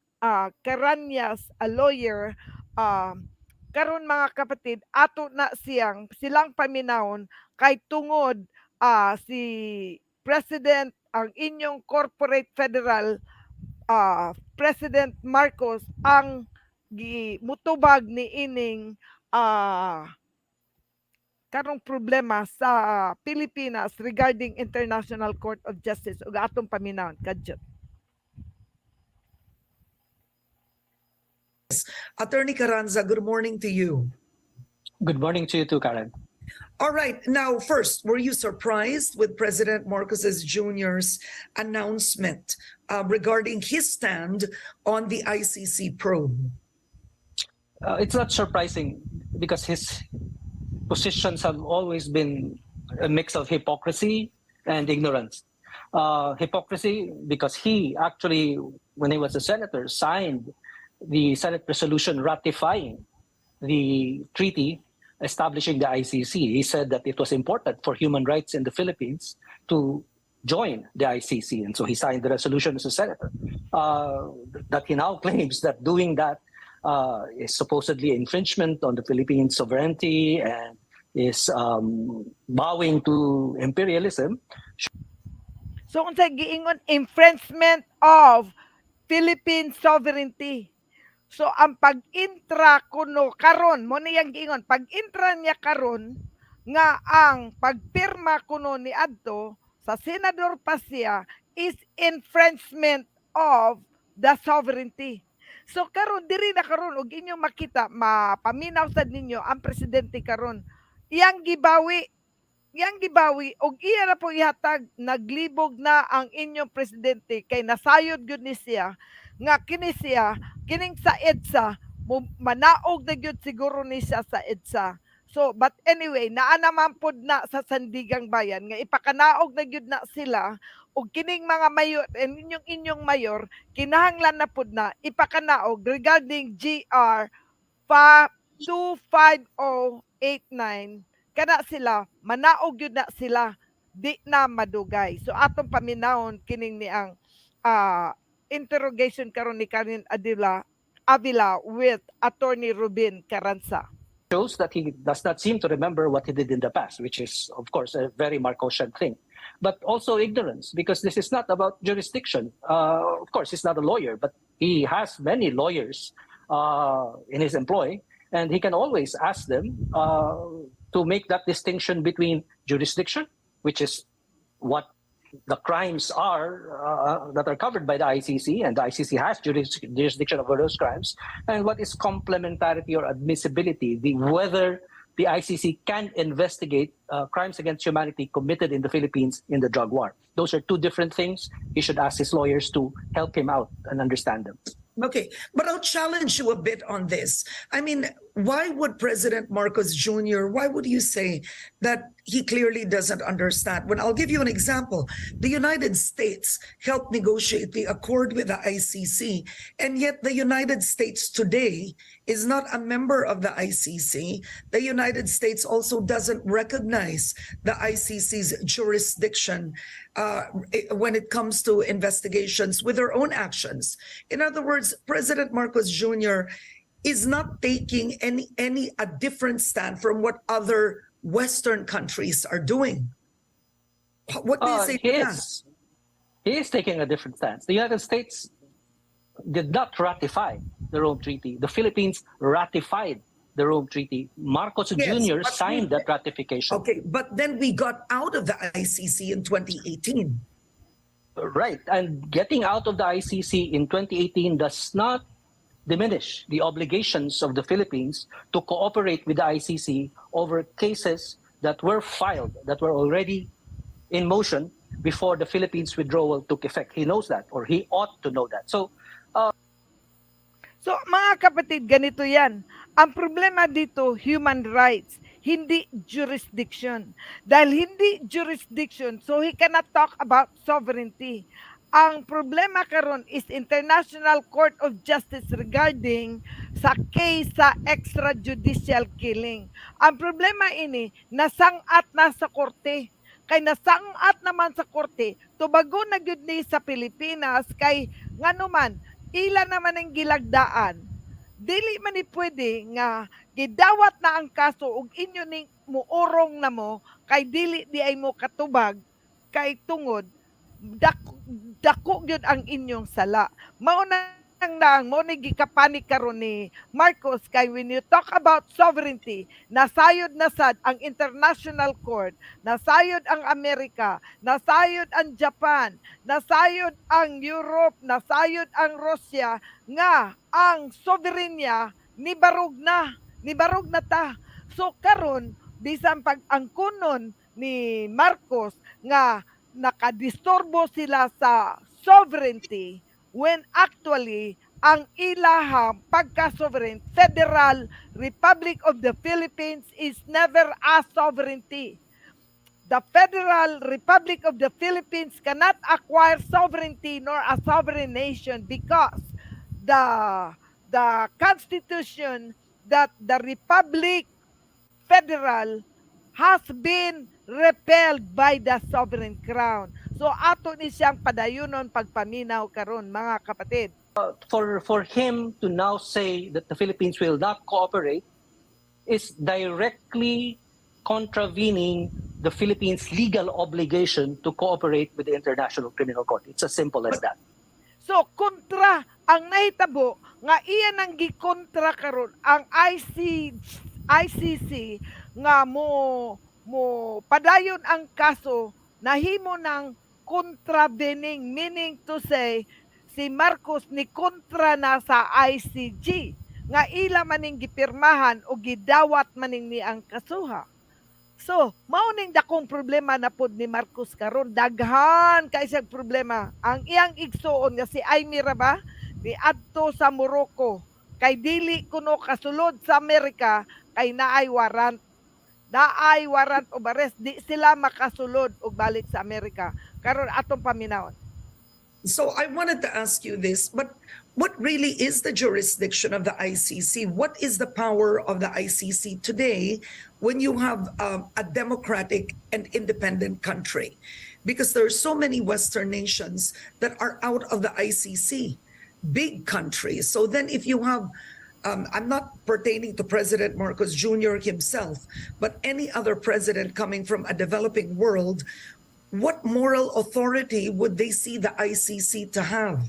Carranza, a lawyer. Karon mga kapatid, ato na silang paminawon kay tungod si President ang inyong corporate federal President Marcos ang mutubag ni ining karong problema sa Pilipinas regarding International Court of Justice ug atong paminawon kadyo. Attorney Carranza, good morning to you. Good morning to you too, Karen. All right. Now, first, were you surprised with President Marcos Jr.'s announcement regarding his stand on the ICC probe? It's not surprising because his positions have always been a mix of hypocrisy and ignorance. Hypocrisy because he actually, when he was a senator, signed the Senate resolution ratifying the treaty establishing the ICC. He said that it was important for human rights in the Philippines to join the ICC, and so he signed the resolution as a senator. That he now claims that doing that is supposedly infringement on the Philippine sovereignty and is bowing to imperialism. So unsa giingon infringement of Philippine sovereignty. So ang pag-intra kuno karon mo niyang giingon pag-intra niya karon nga ang pagpirma kuno ni adto sa senador pa siya is infringement of the sovereignty. So karon diri na karon og inyong makita mapaminaw sad ninyo ang presidente karon iyang gibawi og iya na po ihatag naglibog na ang inyong presidente kay nasayod gyud ni siya nga kining sa EDSA manaog na gyud siguro ni siya sa EDSA. So, but anyway, naa naman pod na sa Sandigang Bayan nga ipakanaog na gyud na sila ug kining mga mayor and inyong mayor kinahanglan na pod na ipakanaog regarding GR 25089 kana sila manaog gyud na sila di na madugay. So atong paminahon kining ni ang interrogation karon ni Karin Avila with Attorney Ruben Carranza. Shows that he does not seem to remember what he did in the past, which is, of course, a very Marcosian thing. But also ignorance, because this is not about jurisdiction. Of course, he's not a lawyer, but he has many lawyers in his employ, and he can always ask them to make that distinction between jurisdiction, which is what the crimes are that are covered by the ICC, and the ICC has jurisdiction over those crimes, and what is complementarity or admissibility, whether the ICC can investigate crimes against humanity committed in the Philippines in the drug war. Those are two different things. He should ask his lawyers to help him out and understand them. Okay, but I'll challenge you a bit on this. I mean, why would President Marcos Jr., why would you say that he clearly doesn't understand? When I'll give you an example, the United States helped negotiate the accord with the ICC, and yet the United States today is not a member of the ICC. The United States also doesn't recognize the ICC's jurisdiction when it comes to investigations with their own actions. In other words, President Marcos Jr. is not taking a different stand from what other Western countries are doing. What do you say to that? He is taking a different stance. The United States did not ratify the Rome Treaty. The Philippines ratified the Rome Treaty. Marcos Jr. signed that ratification. Okay, but then we got out of the ICC in 2018. Right, and getting out of the ICC in 2018 does not diminish the obligations of the Philippines to cooperate with the ICC over cases that were filed, that were already in motion before the Philippines withdrawal took effect. He knows that, or he ought to know that. So mga kapatid, ganito yan. Ang problema dito, human rights, hindi jurisdiction. Dahil hindi jurisdiction, so he cannot talk about sovereignty. Ang problema karon is International Court of Justice regarding sa case sa extrajudicial killing. Ang problema ini, nasangat na sa korte. Kay nasangat naman sa korte, tubago na gyud ni sa Pilipinas, kay nganuman, ila naman ang gilagdaan. Dili man ni pwede nga gidawat na ang kaso ug inyo ning muorong na mo kay dili di ay mo katubag kay tungod dako gyud ang inyong sala. Mao nang mo ni gikapanik karon ni Marcos kay when you talk about sovereignty, nasayod na sad ang International Court, nasayod ang Amerika, nasayod ang Japan, nasayod ang Europe, nasayod ang Russia nga ang soberenya ni barog na ta. So karon bisan pag angkunon ni Marcos nga nakadisturbo sila sa sovereignty, when actually ang ilahang pagka-sovereign, Federal Republic of the Philippines is never a sovereignty. The Federal Republic of the Philippines cannot acquire sovereignty nor a sovereign nation because the Constitution that the Republic Federal has been repelled by the sovereign crown. So ato ni siyang padayunon pagpaminaw karon mga kapatid. For him to now say that the Philippines will not cooperate is directly contravening the Philippines' legal obligation to cooperate with the International Criminal Court. It's as simple as that. So kontra ang nahitabo nga iya nang gikontra karon ang ICC nga mo padayon ang kaso nahimo ng contravening, meaning to say si Marcos ni kontra na sa ICJ nga ila maning gipirmahan o gidawat maning ni ang kasuha. So, mao ning dakong problema na pod ni Marcos karon, daghan kay siyang problema. Ang iyang igsuon nga si Aimee ba ni adto sa Morocco kay dili kuno kasulod sa Amerika kay naay warrant Naay warrant of arrest, di sila makasulod og balik sa Amerika. Karon atong paminawon. So I wanted to ask you this, but what really is the jurisdiction of the ICC? What is the power of the ICC today when you have a democratic and independent country? Because there are so many Western nations that are out of the ICC, big countries. So then if you have I'm not pertaining to President Marcos Jr. himself, but any other president coming from a developing world, what moral authority would they see the ICC to have?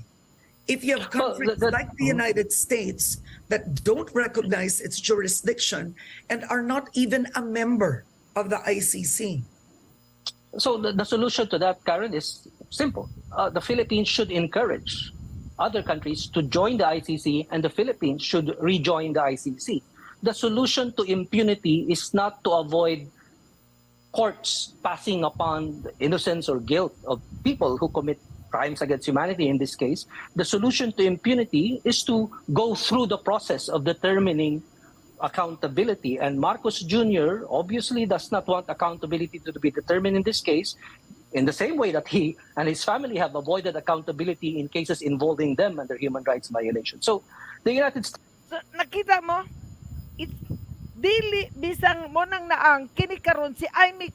If you have countries like the United States that don't recognize its jurisdiction and are not even a member of the ICC. So the solution to that, Karen, is simple. The Philippines should encourage other countries to join the ICC, and the Philippines should rejoin the ICC. The solution to impunity is not to avoid courts passing upon the innocence or guilt of people who commit crimes against humanity in this case. The solution to impunity is to go through the process of determining accountability. And Marcos Jr. obviously does not want accountability to be determined in this case, in the same way that he and his family have avoided accountability in cases involving them under human rights violations. So the United States... So, nakita mo, dili bisang mo nang naang kini karon si Aimee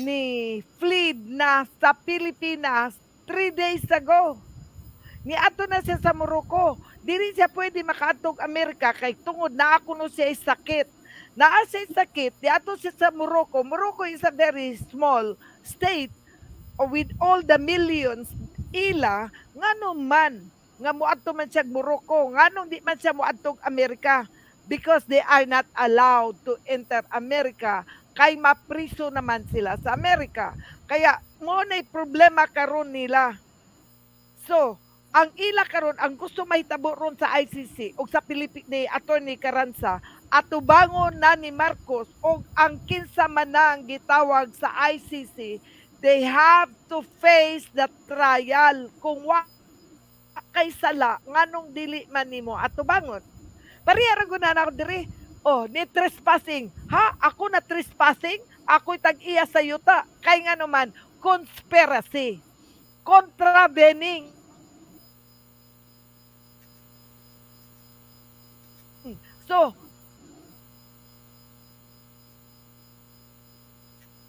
ni fled na sa Pilipinas 3 days ago. Ni ato na siya sa Morocco. Dili siya pwede makaadtog Amerika kay tungod na ako no siya sakit. Naa siya sakit, di ato siya sa Morocco. Morocco is a very small state with all the millions ila nganong man nga moadto man siya Morocco, nganong di man siya moadtog Amerika because they are not allowed to enter America kay mapriso naman sila sa Amerika. Kaya mo na'y problema karon nila. So, ang ila karon ang gusto mahitabo ron sa ICC o sa ni Attorney Carranza atubangon na ni Marcos o ang kinsa man ang gitawag sa ICC, they have to face the trial kung wa kay sala nganong dili man nimo atubangon. Pareha ra gud na ako diri. Oh, ni trespassing. Ha? Ako na trespassing? Ako'y tag-iya sa yuta. Kay nga naman, conspiracy. Contravening. So,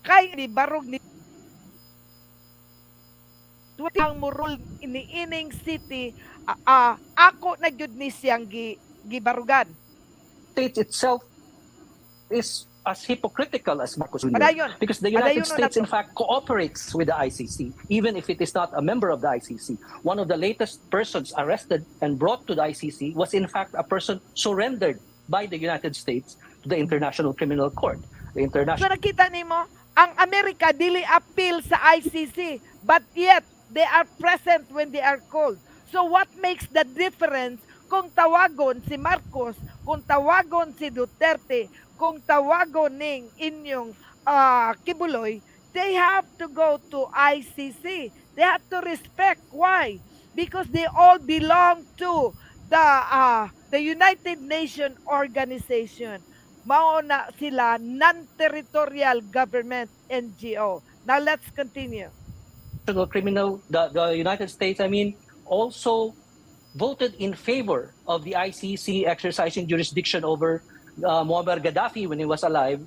kay ni barog ni ang murul iniining city ako na gyud ni siyang gibarugan. States itself is as hypocritical as Marcos Jr. Adayon. Because the United States in fact cooperates with the ICC even if it is not a member of the ICC. One of the latest persons arrested and brought to the ICC was in fact a person surrendered by the United States to the International Criminal Court. The international... So nakita nimo, ang Amerika dili appeal sa ICC, but yet they are present when they are called. So what makes the difference kung tawagon si Marcos, kung tawagon si Duterte, kung tawagon ning inyong Kibuloy, they have to go to ICC. They have to respect. Why? Because they all belong to the United Nations Organization. Mao na sila non-territorial government NGO. Now let's continue. The United States, also voted in favor of the ICC exercising jurisdiction over Muammar Gaddafi when he was alive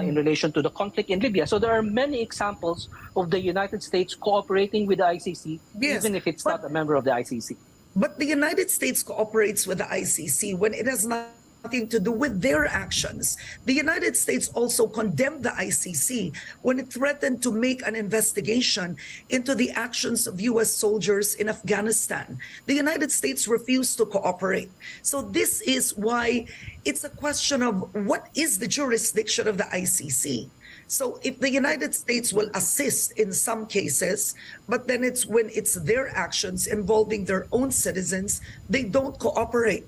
in relation to the conflict in Libya. So there are many examples of the United States cooperating with the ICC, even if it's not a member of the ICC. But the United States cooperates with the ICC when it has nothing to do with their actions. The United States also condemned the ICC when it threatened to make an investigation into the actions of U.S. soldiers in Afghanistan. The United States refused to cooperate. So this is why it's a question of what is the jurisdiction of the ICC. So if the United States will assist in some cases, but then it's when it's their actions involving their own citizens, they don't cooperate.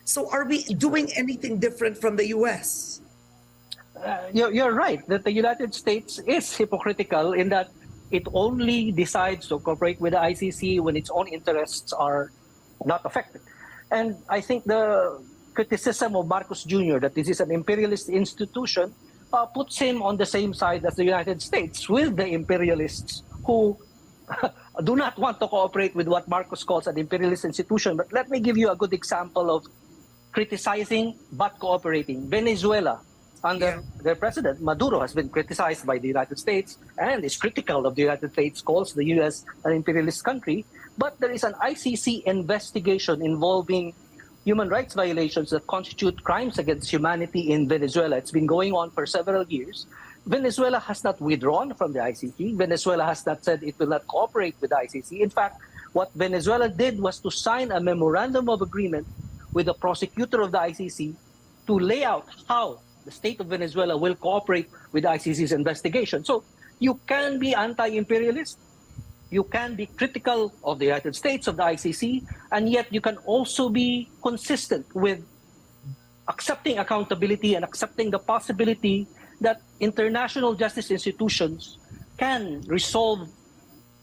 So are we doing anything different from the U.S.? You're right that the United States is hypocritical in that it only decides to cooperate with the ICC when its own interests are not affected. And I think the criticism of Marcos Jr., that this is an imperialist institution, puts him on the same side as the United States with the imperialists who do not want to cooperate with what Marcos calls an imperialist institution. But let me give you a good example of criticizing but cooperating. Venezuela, under their president, Maduro, has been criticized by the United States and is critical of the United States, calls the U.S. an imperialist country. But there is an ICC investigation involving human rights violations that constitute crimes against humanity in Venezuela. It's been going on for several years. Venezuela has not withdrawn from the ICC. Venezuela has not said it will not cooperate with the ICC. In fact, what Venezuela did was to sign a memorandum of agreement with the prosecutor of the ICC to lay out how the state of Venezuela will cooperate with the ICC's investigation. So you can be anti-imperialist, you can be critical of the United States, of the ICC, and yet you can also be consistent with accepting accountability and accepting the possibility that international justice institutions can resolve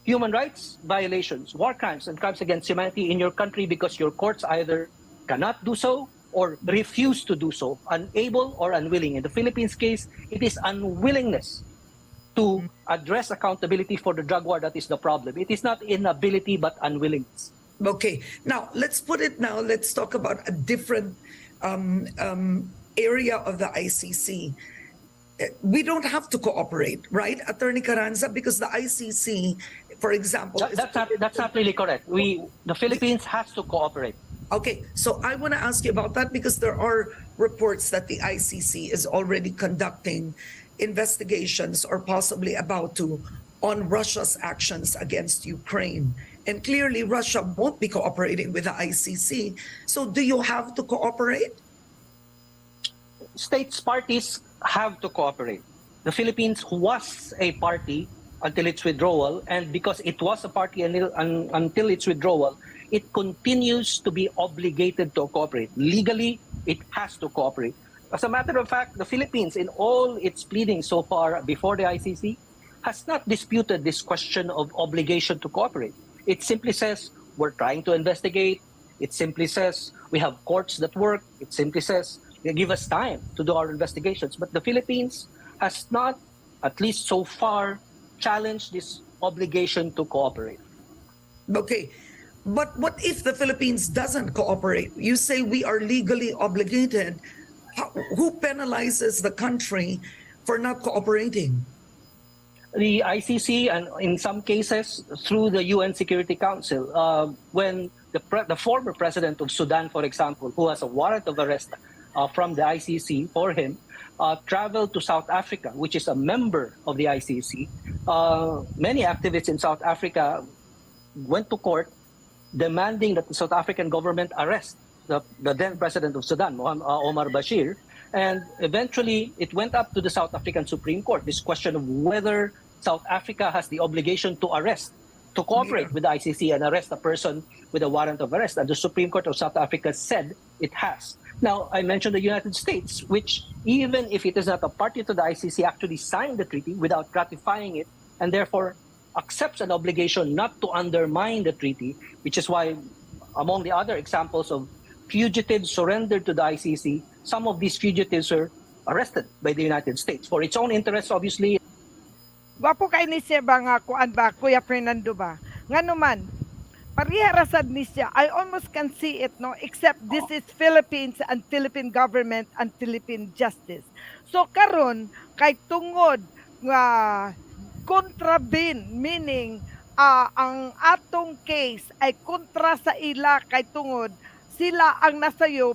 human rights violations, war crimes, and crimes against humanity in your country because your courts either cannot do so or refuse to do so, unable or unwilling. In the Philippines case, it is unwillingness to address accountability for the drug war that is the problem. It is not inability but unwillingness. Okay, now let's talk about a different area of the ICC. We don't have to cooperate, right, Attorney Carranza, because the ICC, for example... That's not really correct. The Philippines has to cooperate. Okay, so I want to ask you about that because there are reports that the ICC is already conducting investigations or possibly about to on Russia's actions against Ukraine. And clearly Russia won't be cooperating with the ICC. So do you have to cooperate? States parties have to cooperate. The Philippines was a party until its withdrawal, and because it was a party until its withdrawal, it continues to be obligated to cooperate. Legally, it has to cooperate. As a matter of fact, the Philippines, in all its pleadings so far before the ICC, has not disputed this question of obligation to cooperate. It simply says, we're trying to investigate. It simply says, we have courts that work. It simply says, give us time to do our investigations. But the Philippines has not, at least so far, challenged this obligation to cooperate. Okay. But what if the Philippines doesn't cooperate? You say we are legally obligated. Who penalizes the country for not cooperating? The ICC, and in some cases through the UN Security Council. When the former president of Sudan, for example, who has a warrant of arrest from the ICC for him, traveled to South Africa, which is a member of the ICC. Many activists in South Africa went to court demanding that the South African government arrest the then president of Sudan, Omar Bashir. And eventually, it went up to the South African Supreme Court, this question of whether South Africa has the obligation to cooperate with the ICC and arrest a person with a warrant of arrest. And the Supreme Court of South Africa said it has. Now, I mentioned the United States, which even if it is not a party to the ICC, actually signed the treaty without ratifying it, and therefore accepts an obligation not to undermine the treaty, which is why, among the other examples of fugitives surrendered to the ICC, some of these fugitives were arrested by the United States for its own interests, obviously. Wapo kay ni siya ba nga kuan ba, Kuya Fernando ba? Nga naman, pariharasad ni siya, I almost can see it, no? Except this is Philippines and Philippine government and Philippine justice. So karon kay tungod nga contravene, meaning ang atong case ay kontra sa ila kay tungod sila ang nasayop,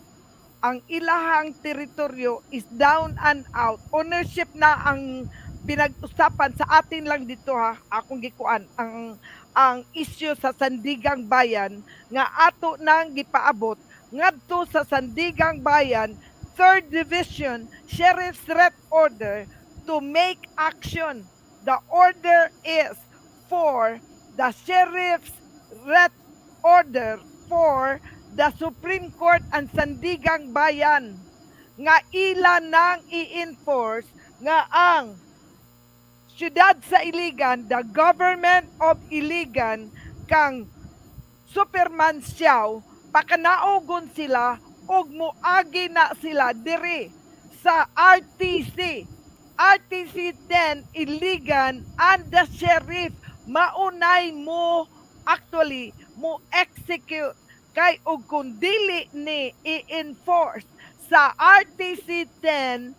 ang ilahang teritoryo is down and out. Ownership na ang pinag-usapan sa atin lang dito ha, akong gikuan ang issue sa Sandigang Bayan nga ato nang gipaabot ngadto sa Sandigang Bayan 3rd Division Sheriff's Red Order to make action. The order is for the Sheriff's Red Order for the Supreme Court and Sandigang Bayan nga ila nang i-enforce nga ang syudad sa Iligan, the government of Iligan, kang Superman Xiao, pakanaogon sila ug moagi na sila diri sa RTC. RTC 10 Iligan and the sheriff maunay mo actually mo execute kay ug kung dili ni i-enforce sa RTC 10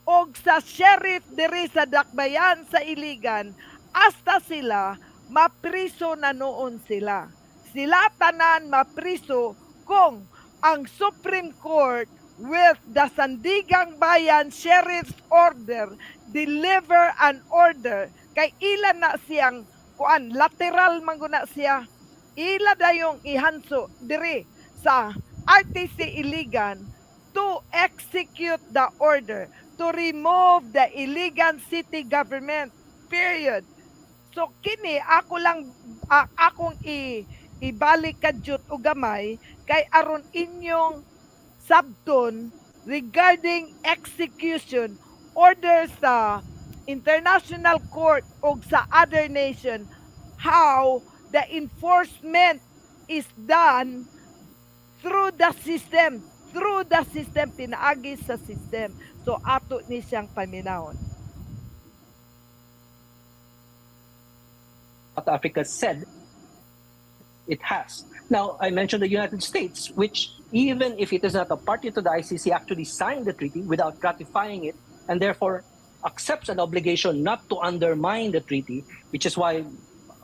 og sa sheriff diri sa Dakbayan sa Iligan, hasta sila mapriso na noon sila. Sila tanan mapriso kung ang Supreme Court with the Sandigang Bayan Sheriff's Order deliver an order kay ila na siyang kuan lateral manguna siya. Ila dayong ihanso diri sa RTC Iligan to execute the order to remove the Iligan city government. Period. So kini ako lang akong ibalik kadyot o gamay kay aron inyong sabton regarding execution order sa international court o sa other nation how the enforcement is done through the system pinaagi sa system. So ato ni siyang paminahon. South Africa said it has. Now, I mentioned the United States, which even if it is not a party to the ICC, actually signed the treaty without ratifying it, and therefore accepts an obligation not to undermine the treaty, which is why,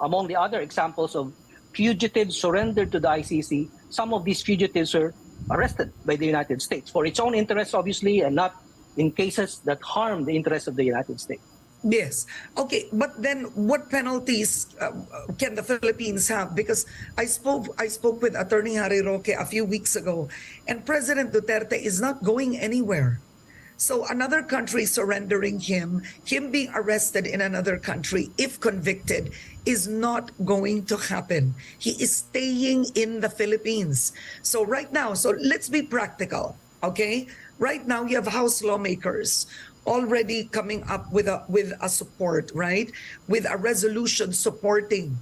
among the other examples of fugitives surrendered to the ICC, some of these fugitives are arrested by the United States for its own interests, obviously, and not in cases that harm the interests of the United States. Yes. Okay, but then what penalties can the Philippines have? Because I spoke with Attorney Harry Roque a few weeks ago, and President Duterte is not going anywhere. So another country surrendering him being arrested in another country, if convicted, is not going to happen. He is staying in the Philippines. So right now, so let's be practical, okay? Right now, you have House lawmakers already coming up with a support, right? With a resolution supporting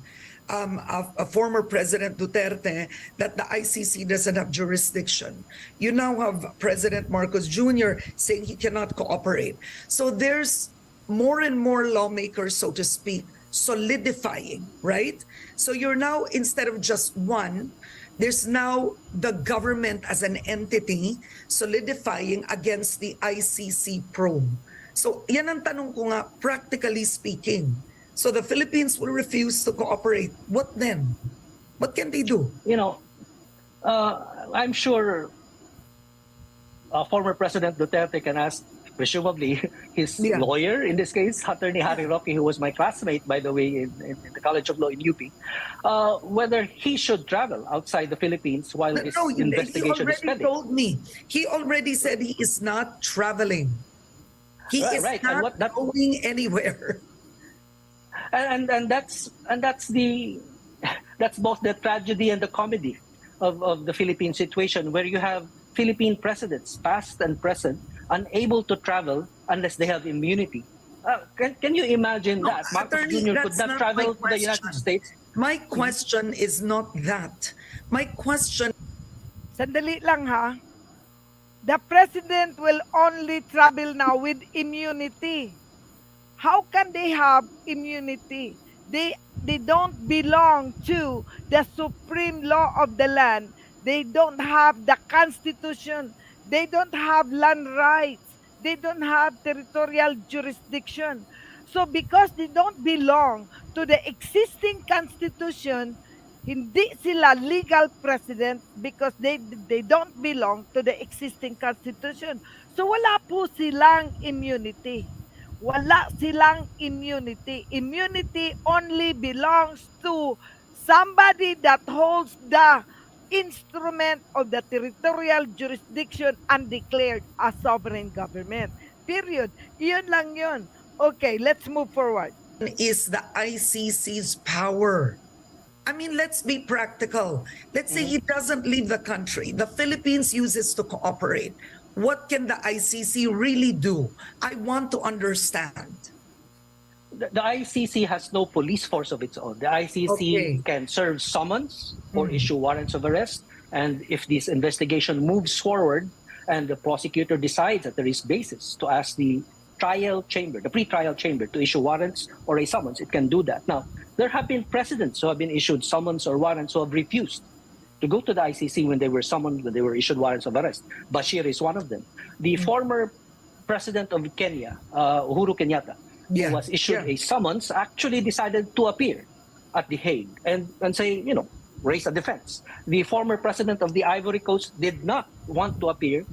a former President Duterte that the ICC doesn't have jurisdiction. You now have President Marcos Jr. saying he cannot cooperate. So there's more and more lawmakers, so to speak, solidifying, right? So you're now, instead of just one, there's now the government as an entity solidifying against the ICC probe. So yan ang tanong ko nga, practically speaking. So the Philippines will refuse to cooperate. What then? What can they do? You know, I'm sure former President Duterte can ask, presumably, his lawyer, in this case, Attorney Harry Roque, who was my classmate, by the way, in the College of Law in UP, whether he should travel outside the Philippines while his investigation is pending. He already told me. He already said he is not traveling. He is not going anywhere. And that's both the tragedy and the comedy of the Philippine situation, where you have Philippine presidents, past and present, unable to travel unless they have immunity. Can you imagine that? Marcos Jr. could not travel to the United States? My question is not that. My question... Sandali lang ha. The president will only travel now with immunity. How can they have immunity? They don't belong to the supreme law of the land. They don't have the constitution. They don't have land rights. They don't have territorial jurisdiction. So because they don't belong to the existing constitution, hindi sila legal president because they don't belong to the existing constitution. So wala po silang immunity. Wala silang immunity. Immunity only belongs to somebody that holds the instrument of the territorial jurisdiction and declared a sovereign government. Period. Iyon lang yun. Okay, let's move forward. Is the ICC's power. I mean, let's be practical. Let's say he doesn't leave the country. The Philippines uses to cooperate. What can the ICC really do? I want to understand. The ICC has no police force of its own. The ICC can serve summons or issue warrants of arrest. And if this investigation moves forward and the prosecutor decides that there is basis to ask the trial chamber, the pre-trial chamber, to issue warrants or a summons, it can do that. Now, there have been precedents who have been issued summons or warrants who have refused to go to the ICC when they were summoned, when they were issued warrants of arrest. Bashir is one of them. The former president of Kenya, Uhuru Kenyatta, who was issued a summons, actually decided to appear at The Hague and say, raise a defense. The former president of the Ivory Coast did not want to appear.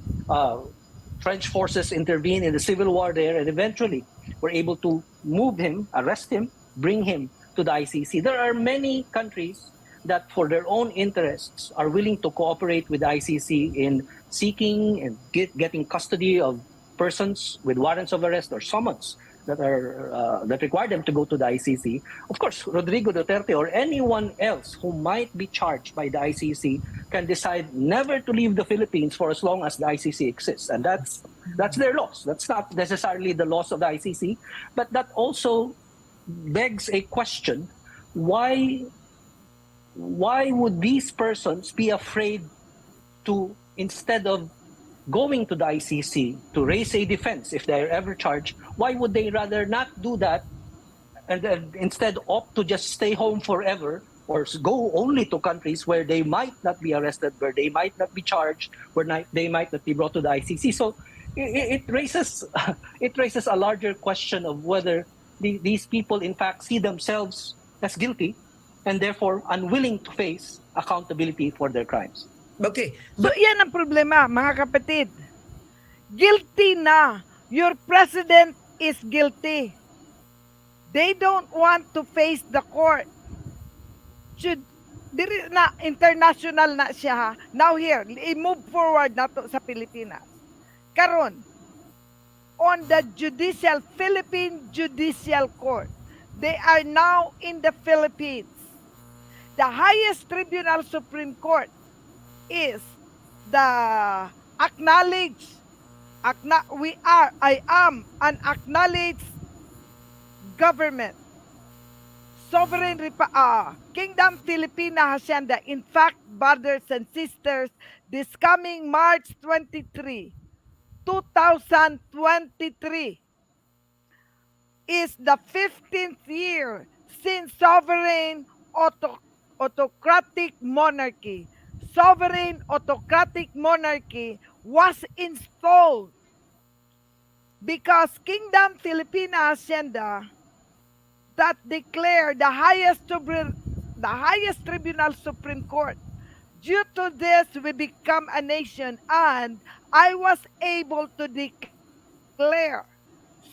French forces intervened in the civil war there and eventually were able to move him, arrest him, bring him to the ICC. There are many countries that for their own interests are willing to cooperate with the ICC in seeking and getting custody of persons with warrants of arrest or summons that require them to go to the ICC. Of course, Rodrigo Duterte or anyone else who might be charged by the ICC can decide never to leave the Philippines for as long as the ICC exists, and that's their loss. That's not necessarily the loss of the ICC, but that also begs a question: why would these persons be afraid to, instead of going to the ICC to raise a defense if they're ever charged, why would they rather not do that and instead opt to just stay home forever or go only to countries where they might not be arrested, where they might not be charged, where they might not be brought to the ICC? So it raises a larger question of whether these people in fact see themselves as guilty and therefore unwilling to face accountability for their crimes. Okay. So yan ang problema, mga kapatid. Guilty na. Your president is guilty. They don't want to face the court. Diri na international na siya ha. Now here, i-move forward na to sa Pilipinas. Karon, on the Philippine Judicial Court, they are now in the Philippines. The highest tribunal, Supreme Court, is the acknowledged, I am an acknowledged government. Sovereign Kingdom Filipina Hacienda. In fact, brothers and sisters, this coming March 23, 2023 is the 15th year since sovereign autocratic monarchy was installed because Kingdom Filipina Hacienda that declared the highest tribunal, Supreme Court. Due to this, we become a nation, and I was able to declare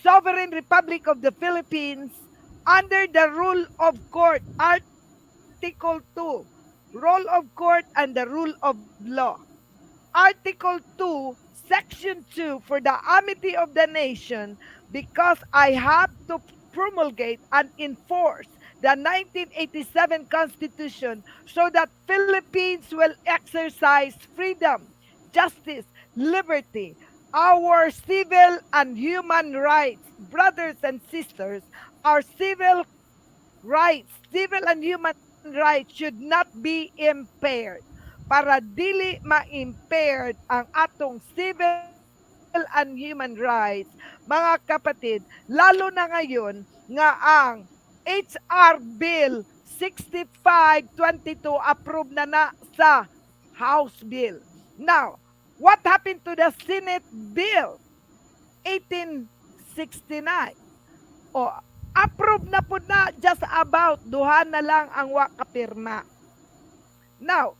Sovereign Republic of the Philippines under the rule of court, Article 2, rule of court and the rule of law. Article 2, Section 2, for the amity of the nation, because I have to promulgate and enforce the 1987 Constitution so that Philippines will exercise freedom, justice, liberty, our civil and human rights. Brothers and sisters, our civil and human rights should not be impaired. Para dili ma-impaired ang atong civil and human rights, mga kapatid, lalo na ngayon nga ang HR Bill 6522 approved na sa House Bill. Now, what happened to the Senate Bill 1869? Approved na po na, just about, duha na lang ang wakapirma. Now,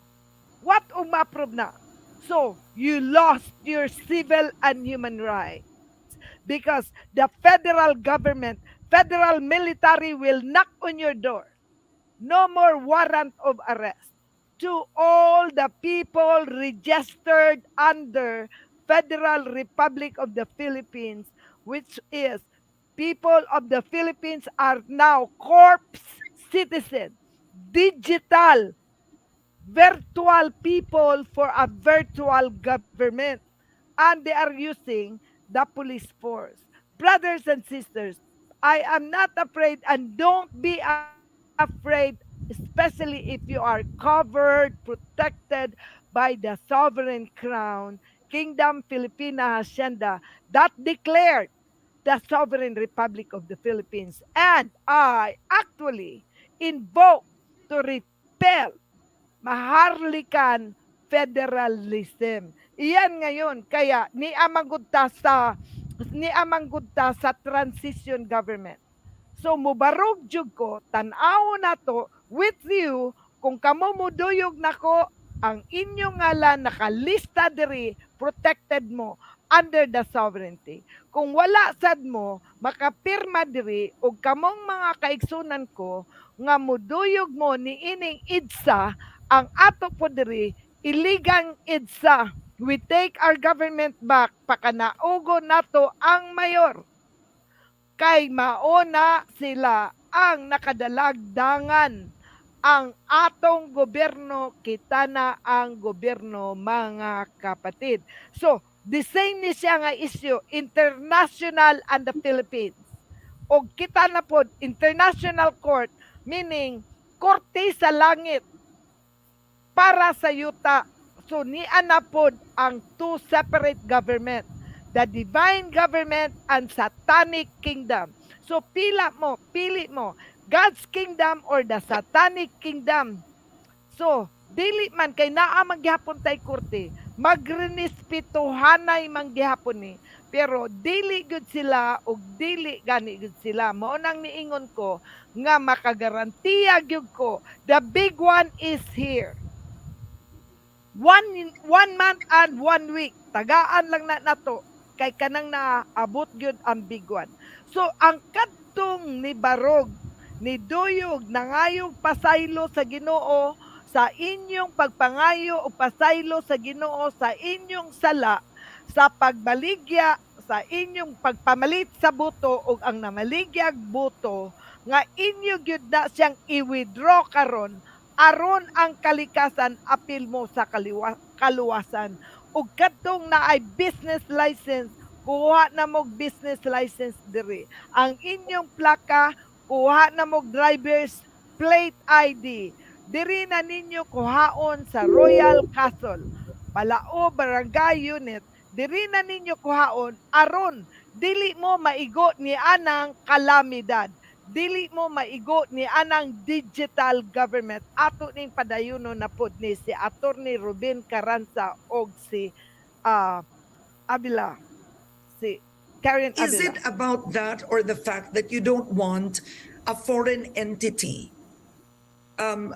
what ma-approve na? So, you lost your civil and human rights because the federal government, federal military will knock on your door. No more warrant of arrest. To all the people registered under Federal Republic of the Philippines, which is people of the Philippines are now corpse citizen, digital, virtual people for a virtual government, and they are using the police force. Brothers and sisters, I am not afraid, and don't be afraid, especially if you are covered, protected by the sovereign crown, Kingdom Filipina Hacienda, that declared the Sovereign Republic of the Philippines. And I actually invoke to repel maharlikan federalism. Iyan ngayon, kaya ni amanggunta sa transition government. So mubarog jud ko, tan-aw na to with you, kung kamo muduyog nako, ang inyong ngalan nakalista diri, protected mo under the sovereignty. Kung wala sad mo, makapirma diri, og kamong mga kaigsunan ko, nga muduyog mo ni ining idsa, ang ato po diri, iligang idsa. We take our government back, pakanaugo nato ang mayor. Kay mauna sila ang nakadalagdangan ang atong gobyerno, kita na ang gobyerno, mga kapatid. So, the same ni siya nga issue, international and the Philippines. O kita na po, international court, meaning, korte sa langit para sa yuta. So, niya na po ang two separate government, the divine government and satanic kingdom. So, pili mo, God's kingdom or the satanic kingdom. So, dili man kay naa manggihapon tay korte, magrenespituhanay manggihapon ni. Pero dili gud sila og dili gani gud sila. Mao nang niingon ko nga makagarantiya gyud ko, the big one is here. One month and 1 week, tagaan lang na nato kay kanang naabot gyud ang big one. So ang kadtong ni barog ni duyog nangayog pasaylo sa Ginoo sa inyong pagpangayo o pasaylo sa Ginoo sa inyong sala sa pagbaligya sa inyong pagpamalit sa buto o ang namaligyag buto nga inyo gyud na siyang i-withdraw karon aron ang kalikasan apil mo sa kaluwasan. Ug kadtong naay business license, kuha na mo business license diri. Ang inyong plaka, kuha na mo driver's plate ID. Diri na ninyo kuhaon sa Royal Castle, Palao Barangay Unit. Diri na ninyo kuhaon aron dili mo maigo ni anang kalamidad. Dili mo maigo ni anang digital government. Ato ning padayuno na pod ni si Attorney Ruben Carranza og si Avila. Si Karen Avila. Is it about that or the fact that you don't want a foreign entity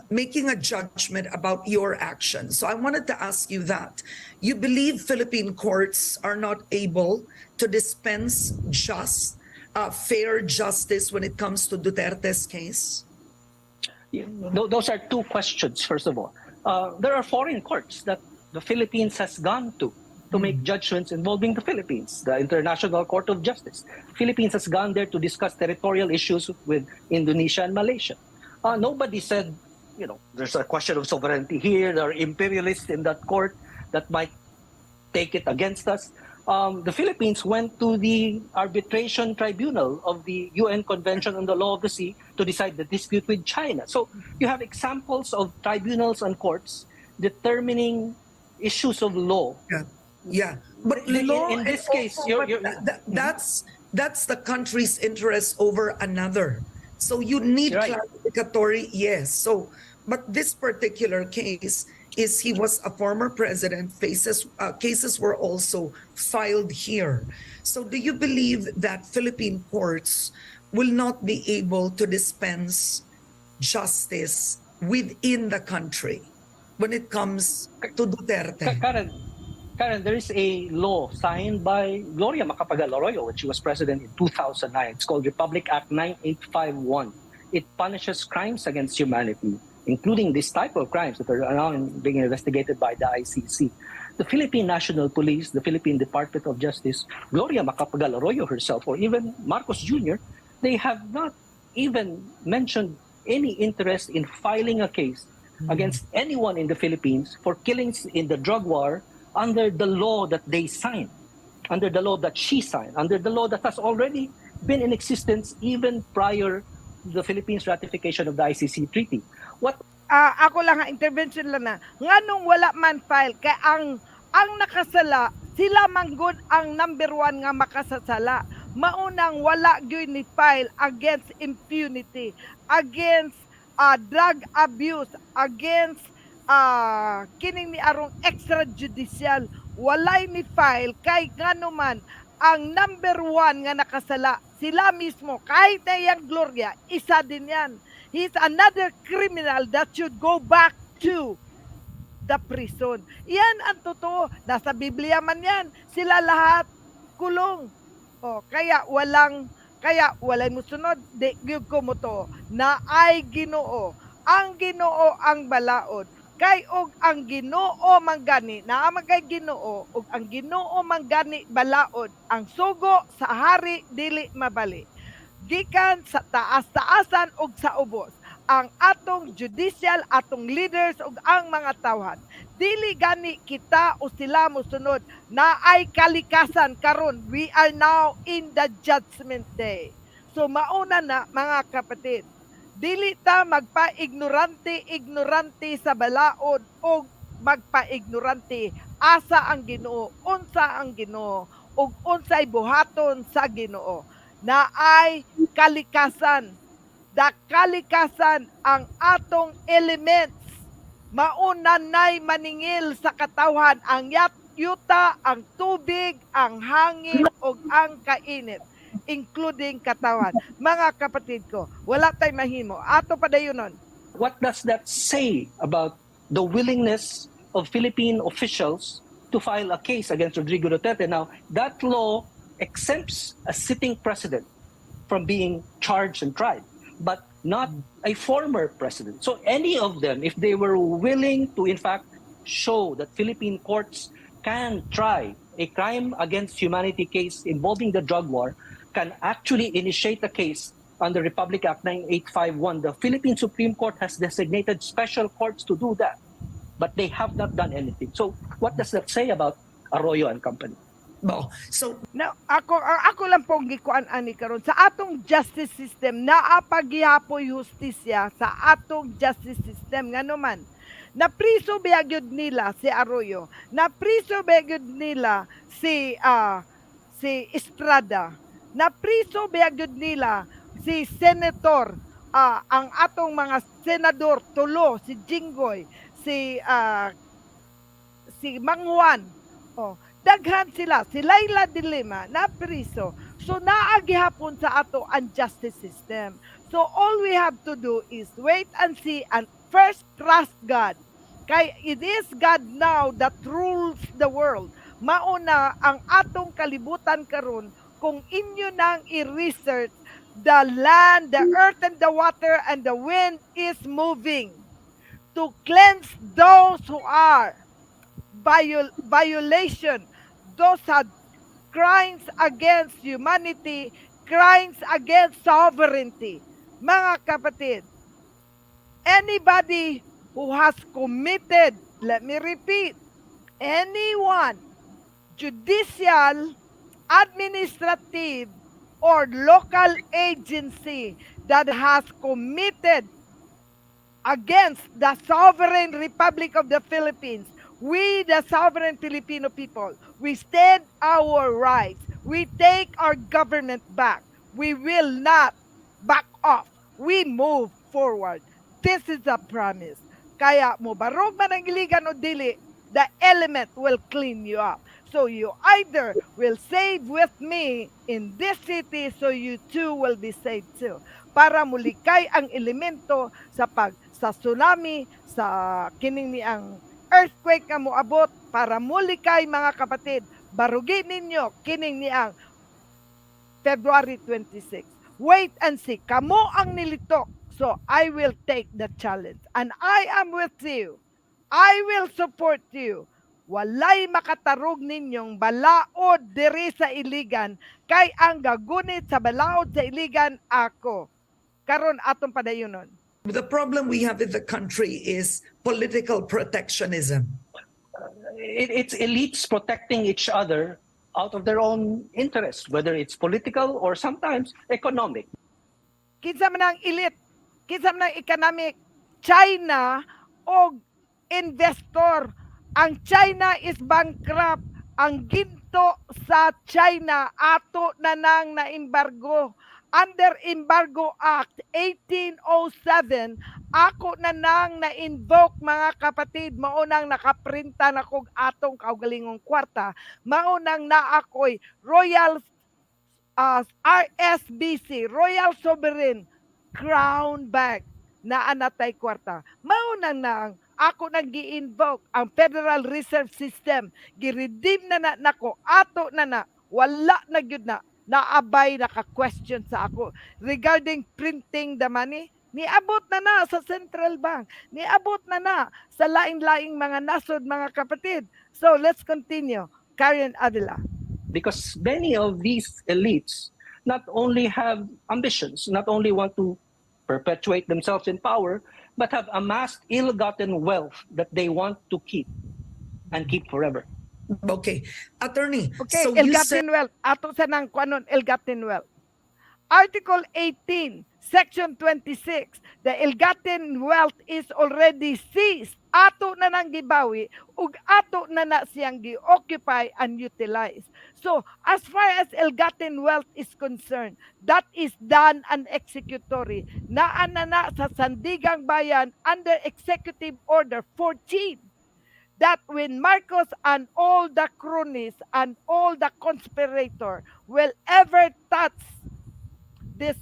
making a judgment about your actions? So I wanted to ask you that. You believe Philippine courts are not able to dispense just fair justice when it comes to Duterte's case? Those are two questions, first of all. There are foreign courts that the Philippines has gone to make judgments involving the Philippines, the International Court of Justice. Philippines has gone there to discuss territorial issues with Indonesia and Malaysia. Nobody said, there's a question of sovereignty here, there are imperialists in that court that might take it against us. The Philippines went to the arbitration tribunal of the UN Convention on the Law of the Sea to decide the dispute with China. So you have examples of tribunals and courts determining issues of law. Yeah. But in this case, that's the country's interest over another. So you need clarificatory, yes. So, but this particular case is he was a former president, cases were also filed here. So do you believe that Philippine courts will not be able to dispense justice within the country when it comes to Duterte? Karen, there is a law signed by Gloria Macapagal-Arroyo when she was president in 2009. It's called Republic Act 9851. It punishes crimes against humanity, including this type of crimes that are now being investigated by the ICC. The Philippine National Police, the Philippine Department of Justice, Gloria Macapagal-Arroyo herself, or even Marcos Jr., they have not even mentioned any interest in filing a case against anyone in the Philippines for killings in the drug war under the law that they signed, under the law that she signed, under the law that has already been in existence even prior to the Philippines' ratification of the ICC treaty. What ako lang nga intervention lang na nganong wala man file kay ang nakasala sila manggod ang number 1 nga makasasala. Maunang wala gyud ni file against impunity, against drug abuse, against kining ni arong extrajudicial. Walay ni file kay ngano man ang number 1 nga nakasala sila mismo kahit na yang Gloria isa din yan. He's another criminal that should go back to the prison. Yan ang totoo. Nasa Biblia man yan. Sila lahat kulong. Kaya walay musunod. Di gyud ko mo to na ay Ginoo. Ang Ginoo ang balaod. Kay og ang Ginoo manggani naamang kay Ginoo og ang Ginoo manggani balaod ang sugo sa hari dili mabali gikan sa taas-taasan og sa ubos ang atong judicial atong leaders ug ang mga tawhan dili gani kita o sila mosunod na ay kalikasan karon. We are now in the judgment day. So mauna na mga kapatid, dili ta magpa-ignorante sa balaod o magpa-ignorante asa ang Ginoo, unsa ang Ginoo ug unsay buhaton sa Ginoo. Na ay kalikasan. Kalikasan ang atong elements. Mauna nay maningil sa katawhan ang yuta, ang tubig, ang hangin ug ang kainit, including katawan. Mga kapatid ko, wala tay mahimo. Ato padayonon. What does that say about the willingness of Philippine officials to file a case against Rodrigo Duterte? Now, that law exempts a sitting president from being charged and tried, but not a former president. So any of them, if they were willing to in fact show that Philippine courts can try a crime against humanity case involving the drug war, can actually initiate a case under Republic Act 9851. The Philippine Supreme Court has designated special courts to do that, but they have not done anything. So what does that say about Arroyo and company? No. So now ako lang pong gikuan ani karon sa atong justice system naa paggihapoy hustisya sa atong justice system ngano man na priso biagyod nila si Arroyo, na priso biagyod nila si Estrada, na priso biagyod nila si Senator ang atong mga senador tulo, si Jinggoy, si Mang Juan. Daghan sila, si Laila de Lima na priso. So naagihapon sa ato ang justice system. So all we have to do is wait and see and first trust God. Kay it is God now that rules the world. Mauna ang atong kalibutan karon kung inyo nang i-research the land, the earth and the water and the wind is moving to cleanse those who are violation, those are crimes against humanity, crimes against sovereignty. Mga kapatid, anybody who has committed, let me repeat, anyone, judicial, administrative, or local agency that has committed against the sovereign Republic of the Philippines, we, the sovereign Filipino people, we stand our rights. We take our government back. We will not back off. We move forward. This is a promise. Kaya mo barog man ang iligan o dili, the element will clean you up. So you either will save with me in this city so you too will be saved too. Para mulikay ang elemento sa tsunami, sa kining ni ang earthquake nga moabot, para mulikay mga kapatid, barugin ninyo kining ni ang February 26. Wait and see. Kamo ang nilitok. So I will take the challenge. And I am with you. I will support you. Walay makatarog ninyong balaod diri sa Iligan, kay ang gagunit sa balaod sa Iligan ako. Karon atong padayonon. The problem we have in the country is political protectionism. It's elites protecting each other out of their own interest, whether it's political or sometimes economic. Kinsa man ang elite, kinsa man ang economic, China og investor. Ang China is bankrupt. Ang ginto sa China ato na nang na-embargo. Under Embargo Act 1807, ako na nang na-invoke mga kapatid, maunang nakaprinta na kog atong kaugalingong kwarta, maunang na ako'y Royal RSBC, Royal Sovereign Crown Bank na anatay kwarta. Maunang na ako nang gi-invoke ang Federal Reserve System, gi-redeem na nako, ato na wala na gyud na naabay naka-question sa ako regarding printing the money. Niabot na sa Central Bank. Niabot na sa laing-laing mga nasod, mga kapatid. So, let's continue. Karen Avila. Because many of these elites not only have ambitions, not only want to perpetuate themselves in power, but have amassed ill-gotten wealth that they want to keep and keep forever. Okay. Attorney, okay, so ill-gotten wealth. Ato sa nang kwanon, ill-gotten wealth. Article 18, Section 26, the ill-gotten wealth is already seized. Ato na nang gibawi, ug ato na siyang gi-occupy and utilize. So, as far as ill-gotten wealth is concerned, that is done and executory. Naanana sa Sandigang Bayan under Executive Order 14. That when Marcos and all the cronies and all the conspirator will ever touch this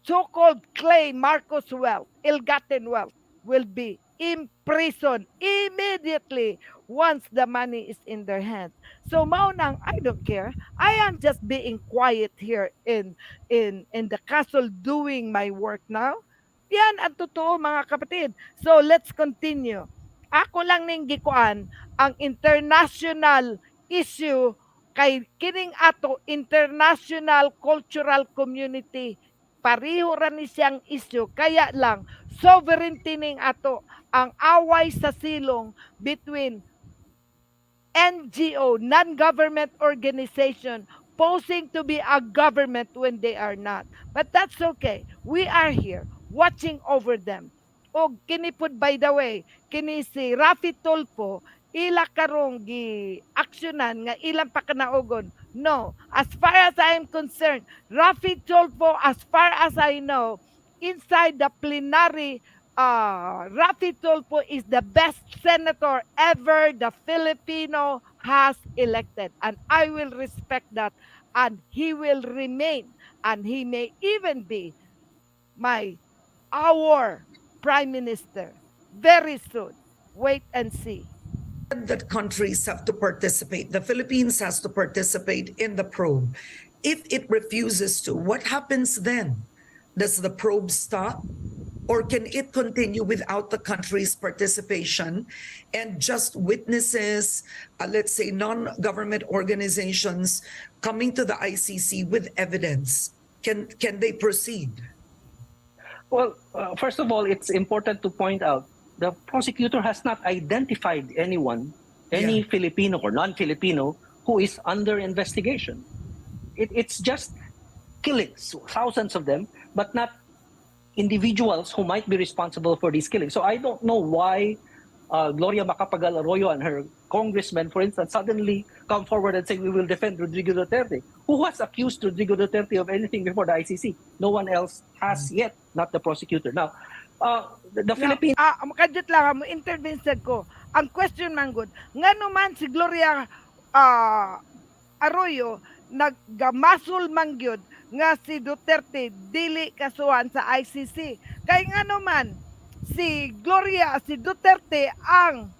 so-called claim Marcos wealth, ill-gotten wealth, will be imprisoned immediately once the money is in their hands. So maunang, I don't care. I am just being quiet here in the castle doing my work now. Yan ang totoo, mga kapatid. So let's continue. Ako lang ning gikuan ang international issue kay kining ato international cultural community. Pareho ra ni siyang issue, kaya lang sovereignty ning ato ang away sa silong between NGO, non-government organization, posing to be a government when they are not. But that's okay. We are here watching over them. O kini pud, by the way, kini si Rafi Tulfo, ila karong gi aksyonan nga ilang pakanaugon. No, as far as I am concerned, Rafi Tulfo, as far as I know, inside the plenary, Rafi Tulfo is the best senator ever the Filipino has elected. And I will respect that. And he will remain. And he may even be our Prime Minister very soon. Wait and see. That countries have to participate. The Philippines has to participate in the probe. If it refuses to, what happens then? Does the probe stop? Or can it continue without the country's participation and just witnesses, let's say non-government organizations coming to the ICC with evidence? Can they proceed? Well, first of all, it's important to point out the prosecutor has not identified anyone, any Filipino or non-Filipino, who is under investigation. It's just killings, thousands of them, but not individuals who might be responsible for these killings. So I don't know why Gloria Macapagal Arroyo and her congressmen, for instance, suddenly come forward and say we will defend Rodrigo Duterte. Who has accused Rodrigo Duterte of anything before the ICC? No one else has yet, not the prosecutor. Now, the Philippines... Makadit lang, mo intervene ko. Ang question man good, nga naman si Gloria Arroyo, naggamasol mangyod nga si Duterte dili kasuhan sa ICC. Kay nga naman, si Duterte ang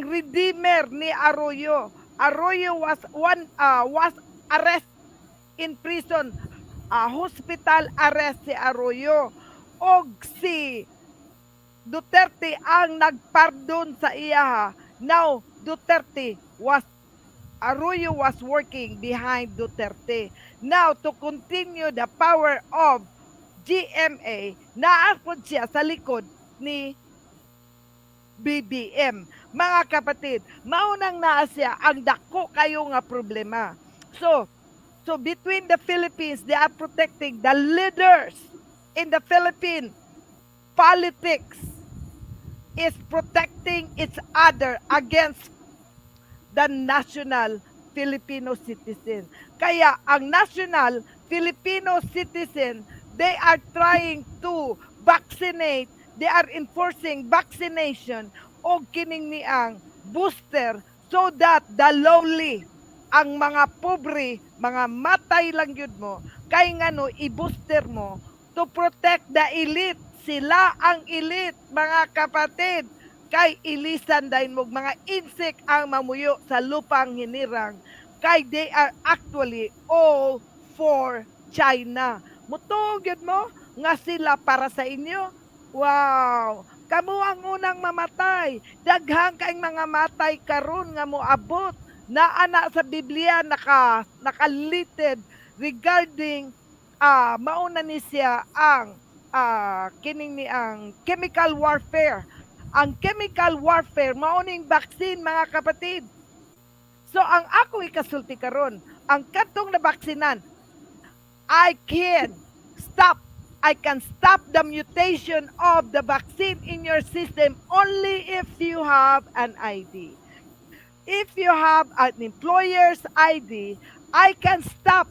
redeemer ni Arroyo. Arroyo was arrest in prison, hospital arrest si Arroyo. Og si Duterte ang nagpardon sa iya. Now, Arroyo was working behind Duterte. Now, to continue the power of GMA, naapod siya sa likod ni BBM. Mga kapatid, maunang naa siya ang dako kayo nga problema. So between the Philippines, they are protecting the leaders in the Philippines politics is protecting each other against the national Filipino citizen. Kaya ang national Filipino citizen, they are trying to vaccinate, they are enforcing vaccination o kining niang booster so that the lowly, ang mga pobre, mga matay lang yun mo, kay ngano i-booster mo to protect the elite. Sila ang elite, mga kapatid. Kay ilisan dahil mo mga insect ang mamuyo sa lupang hinirang. Kay they are actually all for China. Mutong yun mo nga sila para sa inyo. Wow! Kamu ang unang mamatay. Daghang kaing mga matay karon nga moabot na ana sa Biblia nakalited regarding mauna ni siya ang kining ni ang chemical warfare. Ang chemical warfare mauning vaccine, mga kapatid. So ang ako ikasulti karon, ang katong na baksinan, I can stop the mutation of the vaccine in your system only if you have an ID. If you have an employer's ID, I can stop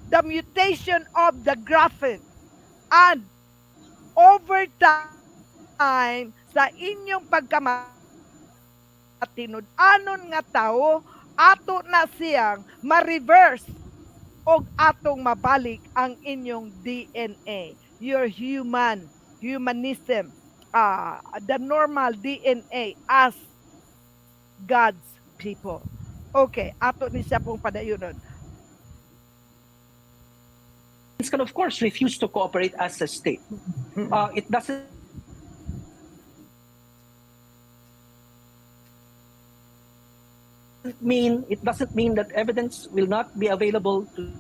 the mutation of the graphene. And over time, sa inyong pagkamatinod-anon nga tao, ato na siyang ma-reverse o atong mabalik ang inyong DNA. Your humanism, the normal DNA as God's people. Okay, ato ni siya pong padayunon. Can of course refuse to cooperate as a state. It doesn't mean that evidence will not be available to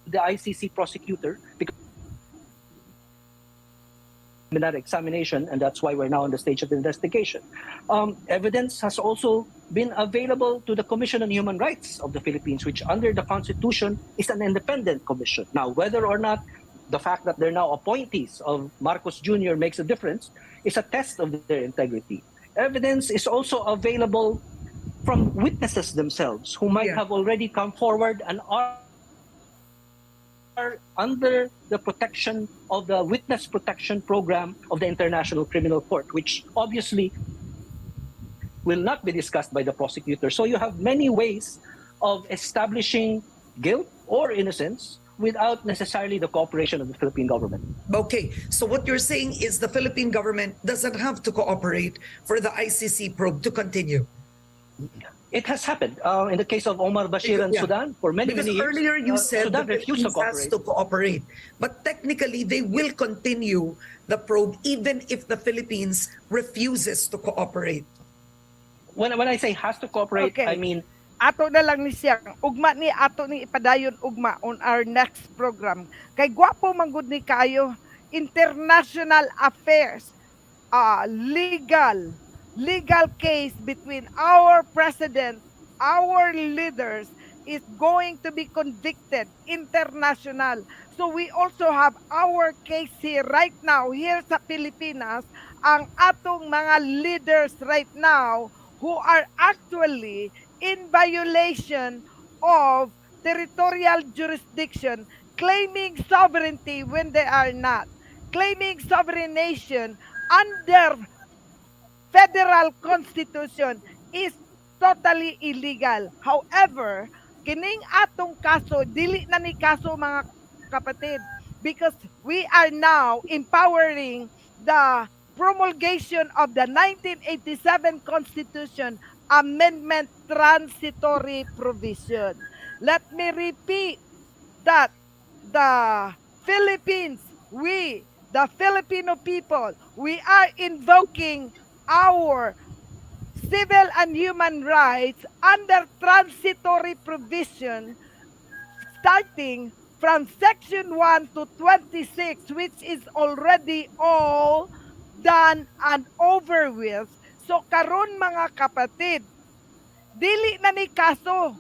the ICC prosecutor because preliminary examination, and that's why we're now on the stage of the investigation. Evidence has also been available to the Commission on Human Rights of the Philippines, which under the Constitution is an independent commission. Now, whether or not the fact that they're now appointees of Marcos Jr. makes a difference is a test of their integrity. Evidence is also available from witnesses themselves who might have already come forward and are under the protection of the witness protection program of the International Criminal Court, which obviously will not be discussed by the prosecutor. So you have many ways of establishing guilt or innocence without necessarily the cooperation of the Philippine government. Okay, so what you're saying is the Philippine government doesn't have to cooperate for the ICC probe to continue. It has happened in the case of Omar Bashir and Sudan for many years. Earlier you said Sudan the refused Philippines has to cooperate, but technically they will continue the probe even if the Philippines refuses to cooperate. When I say has to cooperate, I mean ato na lang ni siya ugma ni ato ni ipadayon ugma on our next program. Kay gwapo manggod ni kayo, international affairs, legal case between our president, our leaders is going to be convicted international. So we also have our case here right now, here sa Pilipinas, ang atong mga leaders right now who are actually in violation of territorial jurisdiction, claiming sovereignty when they are not, claiming sovereign nation under federal constitution is totally illegal. However, kining atong kaso, dili na ni kaso mga kapatid, because we are now empowering the promulgation of the 1987 Constitution Amendment Transitory Provision. Let me repeat that the Philippines, we, the Filipino people, we are invoking our civil and human rights under transitory provision starting from section 1 to 26, which is already all done and over with. So karon mga kapatid, dili na ni kaso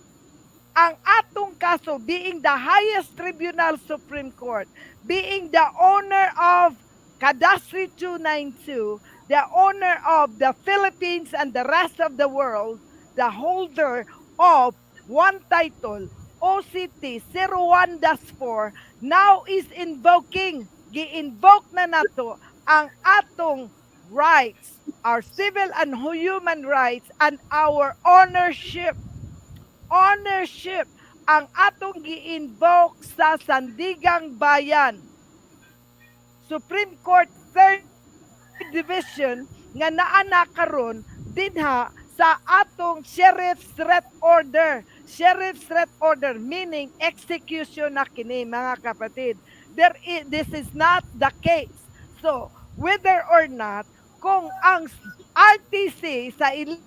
ang atong kaso being the highest tribunal Supreme Court, being the owner of Cadastre 292, the owner of the Philippines and the rest of the world, the holder of one title, OCT 01-4, now is invoking, gi-invoke na nato ang atong rights, our civil and human rights, and our ownership ang atong gi-invoke sa Sandigang Bayan. Supreme Court 3rd Division nga naana karon dinha sa atong Sheriff's Threat Order. Sheriff's Threat Order meaning execution na kini, mga kapatid. This is not the case. So, whether or not kung ang RTC sa Iligan,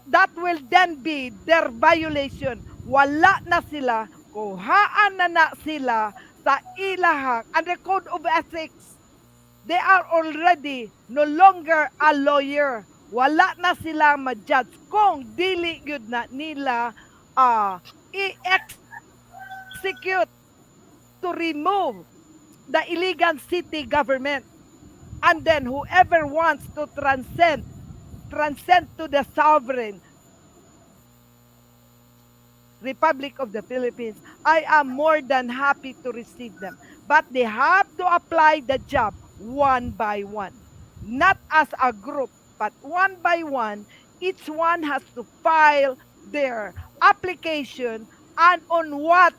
that will then be their violation. Wala na sila, kuhaan na sila sa ilahang under Code of Ethics. They are already no longer a lawyer. Wala na sila ma-judge kung dili yun na nila i-execute to remove the Iligan city government. And then whoever wants to transcend to the sovereign Republic of the Philippines, I am more than happy to receive them. But they have to apply the job one by one. Not as a group, but one by one. Each one has to file their application and on what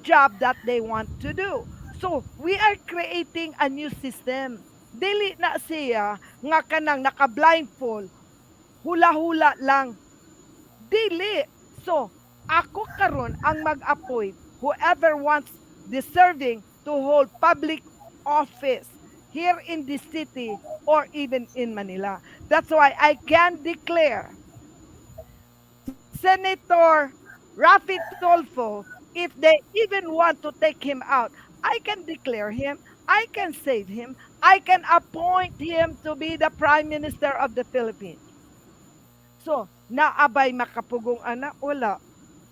job that they want to do. So, we are creating a new system. Dili na siya nga kanang naka-blindfold, hula-hula lang. Dili. So, ako karon ang mag-appoint whoever wants deserving to hold public office here in this city or even in Manila. That's why I can declare Senator Rafi Tulfo, if they even want to take him out, I can declare him, I can save him, I can appoint him to be the Prime Minister of the Philippines. So, naabay makapugong anak? Wala.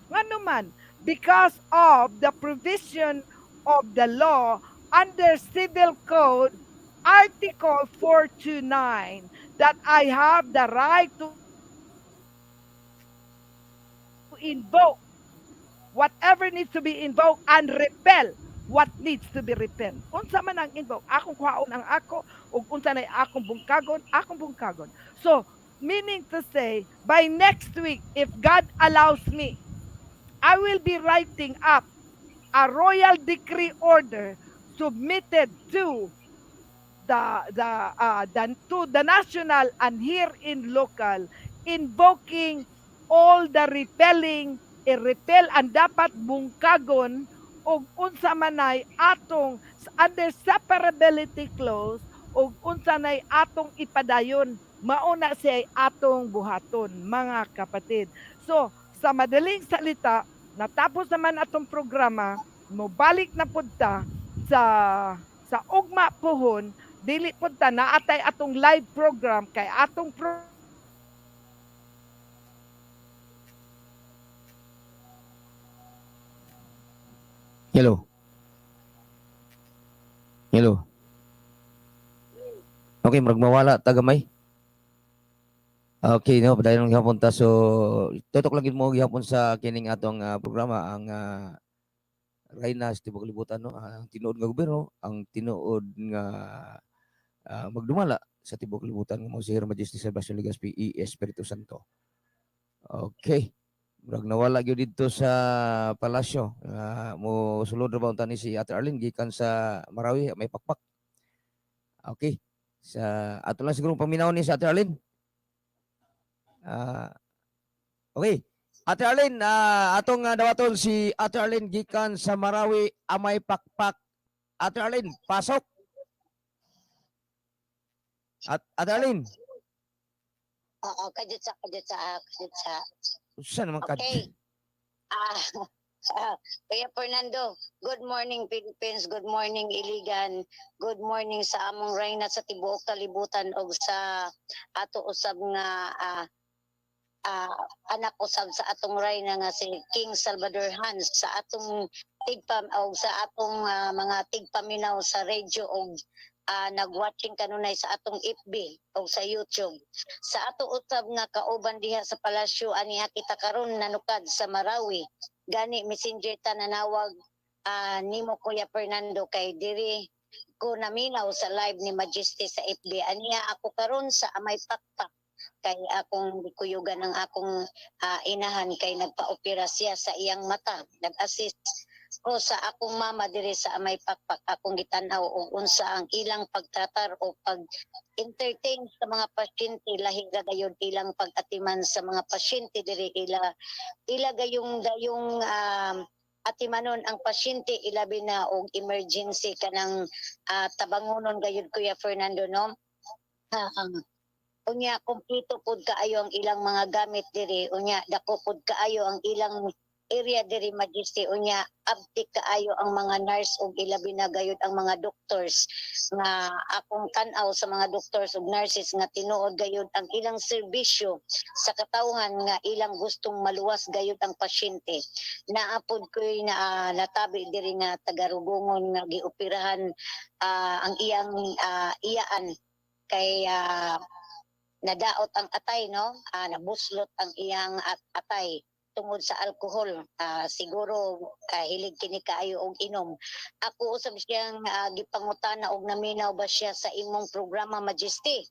Nga naman, because of the provision of the law under Civil Code, Article 429, that I have the right to invoke whatever needs to be invoked and repel what needs to be repelled. Unsa man ang invoke, akong kuhaon ang ako, ug unsa nay akong bungkagon. So, meaning to say, by next week, if God allows me, I will be writing up a royal decree order submitted to the national and here in local, invoking all the repelling, i-repel ang dapat bungkagon o unsa manay atong under separability clause o unsa nay atong ipadayon, mauna siya atong buhaton, mga kapatid. So, sa madaling salita, natapos naman atong programa, mobalik na punta sa ugma puhon, dili punta naatay atong live program kay atong Hello. Okay, mawala tagamay. Okay, no, padayon ng hapon ta. So, tutok lang mo gihapon sa kining atong programa ang Raynas tibok libutan, no, ang tinuod nga gobyerno, ang tinuod nga magdumala sa tibok libutan nga mo si Her Majesty Salvacion Legazpi E. Espiritu Santo. Okay. Murag nawala gyud dito sa palasyo. Mo sulod ra ba unta ni si Ate Arlene gikan sa Marawi, may pakpak. Okay. Sa ato lang siguro paminaw ni sa Ate Arlene. Okay. Ate Arlene, atong dawaton si Ate Arlene gikan sa Marawi, amay pakpak. Ate Arlene, pasok. Ate Arlene. Oo, kadit sa. Saan naman Okay. Kuya Fernando, good morning Philippines, good morning Iligan, good morning sa among reyna sa tibuok kalibutan og sa ato usab nga anak usab sa atong rayna nga si King Salvador Hans sa atong tigpam o sa atong mga tigpaminaw sa radio o nagwatching kanunay sa atong FB o sa YouTube. Sa ato usab nga kauban diha sa palasyo aniha kita karon nanukad sa Marawi. Gani messenger ta nanawag nimo Kuya Fernando kay diri ko naminaw sa live ni Majesty sa FB. Aniya ako karon sa Amay Pakpak kay akong kuyugan ng akong inahan kay nagpa-opera siya sa iyang mata. Nag-assist ko sa akong mama diri sa Amay Pakpak. Akong gitanaw og unsa ang ilang pagtratar o pag-entertain sa mga pasyente, lahi ra gayud ilang pag-atiman sa mga pasyente diri ila gayong atimanon ang pasyente ilabi na og emergency kanang tabangonon gayud Kuya Fernando no. Unya kompleto pud kaayo ang ilang mga gamit diri, unya dako pud kaayo ang ilang area diri Majesty, unya abtik kaayo ang mga nurse ug ilabi na gayud ang mga doctors nga akong tan-aw sa mga doctors ug nurses nga tinuod gayud ang ilang serbisyo sa katawhan nga ilang gustong maluwas gayud ang pasyente. Naapod ko'y natabi diri nga tagarugungon nga gioperahan ang iyang iyaan kay nadaot ang atay no, nabuslot ang iyang atay tungod sa alcohol. Siguro hilig kini kaayo og inom. Ako usab siyang gipangutana og naminaw ba siya sa imong programa Majesty.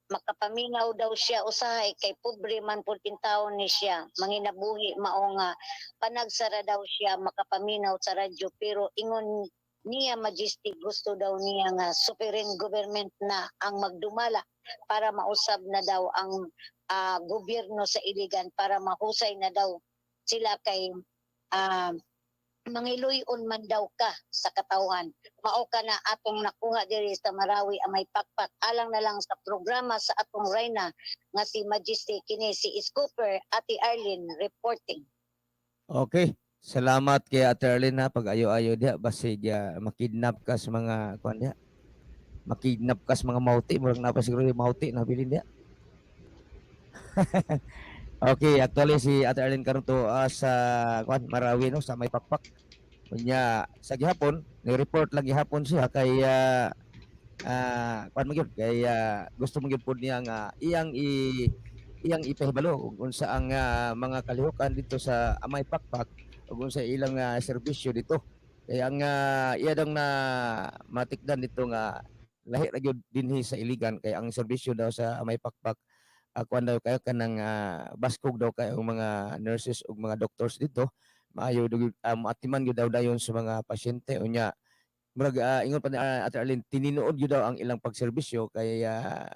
Makapaminaw daw siya usahay kay pobre man pud intawon ni siya. Manginabuhi mao nga panagsara daw siya makapaminaw sa radyo pero ingon niya Majesty gusto daw niya nga sovereign government na ang magdumala para mausab na daw ang gobyerno sa Iligan para mahusay na daw sila kay mangiluyon man daw ka sa katawhan. Mao ka na atong nakuha diri sa Marawi Amay Pakpak alang na lang sa programa sa atong reyna nga si Majesty kini si Scooper Ate Arlene reporting. Okay. Salamat kay Ate Arlene pag ayo-ayo diha basig makidnap ka sa mga kuan diha. Makidnap ka sa mga mauti, murag na pa siguro yung mauti na bilin diha. Okay, actually si Ate Arlene karon to sa kuan Marawi no sa May Pakpak. Unya sa gihapon, ni-report lang gihapon siya kay kuan magyud kay gusto magyud pud niya nga iyang ipahibalo kung unsa ang mga kalihukan dito sa Amay Pakpak ug unsa ilang serbisyo dito. Kaya ang iya daw na matikdan dito nga lahi ra gyud dinhi sa Iligan kay ang serbisyo daw sa Amay Pakpak kuan daw kayo kanang baskog daw kayo ang mga nurses ug mga doctors dito maayo atiman gyud daw dayon sa mga pasyente unya murag ingon pa ni Ate Arlene tininuod gyud daw ang ilang pagserbisyo kay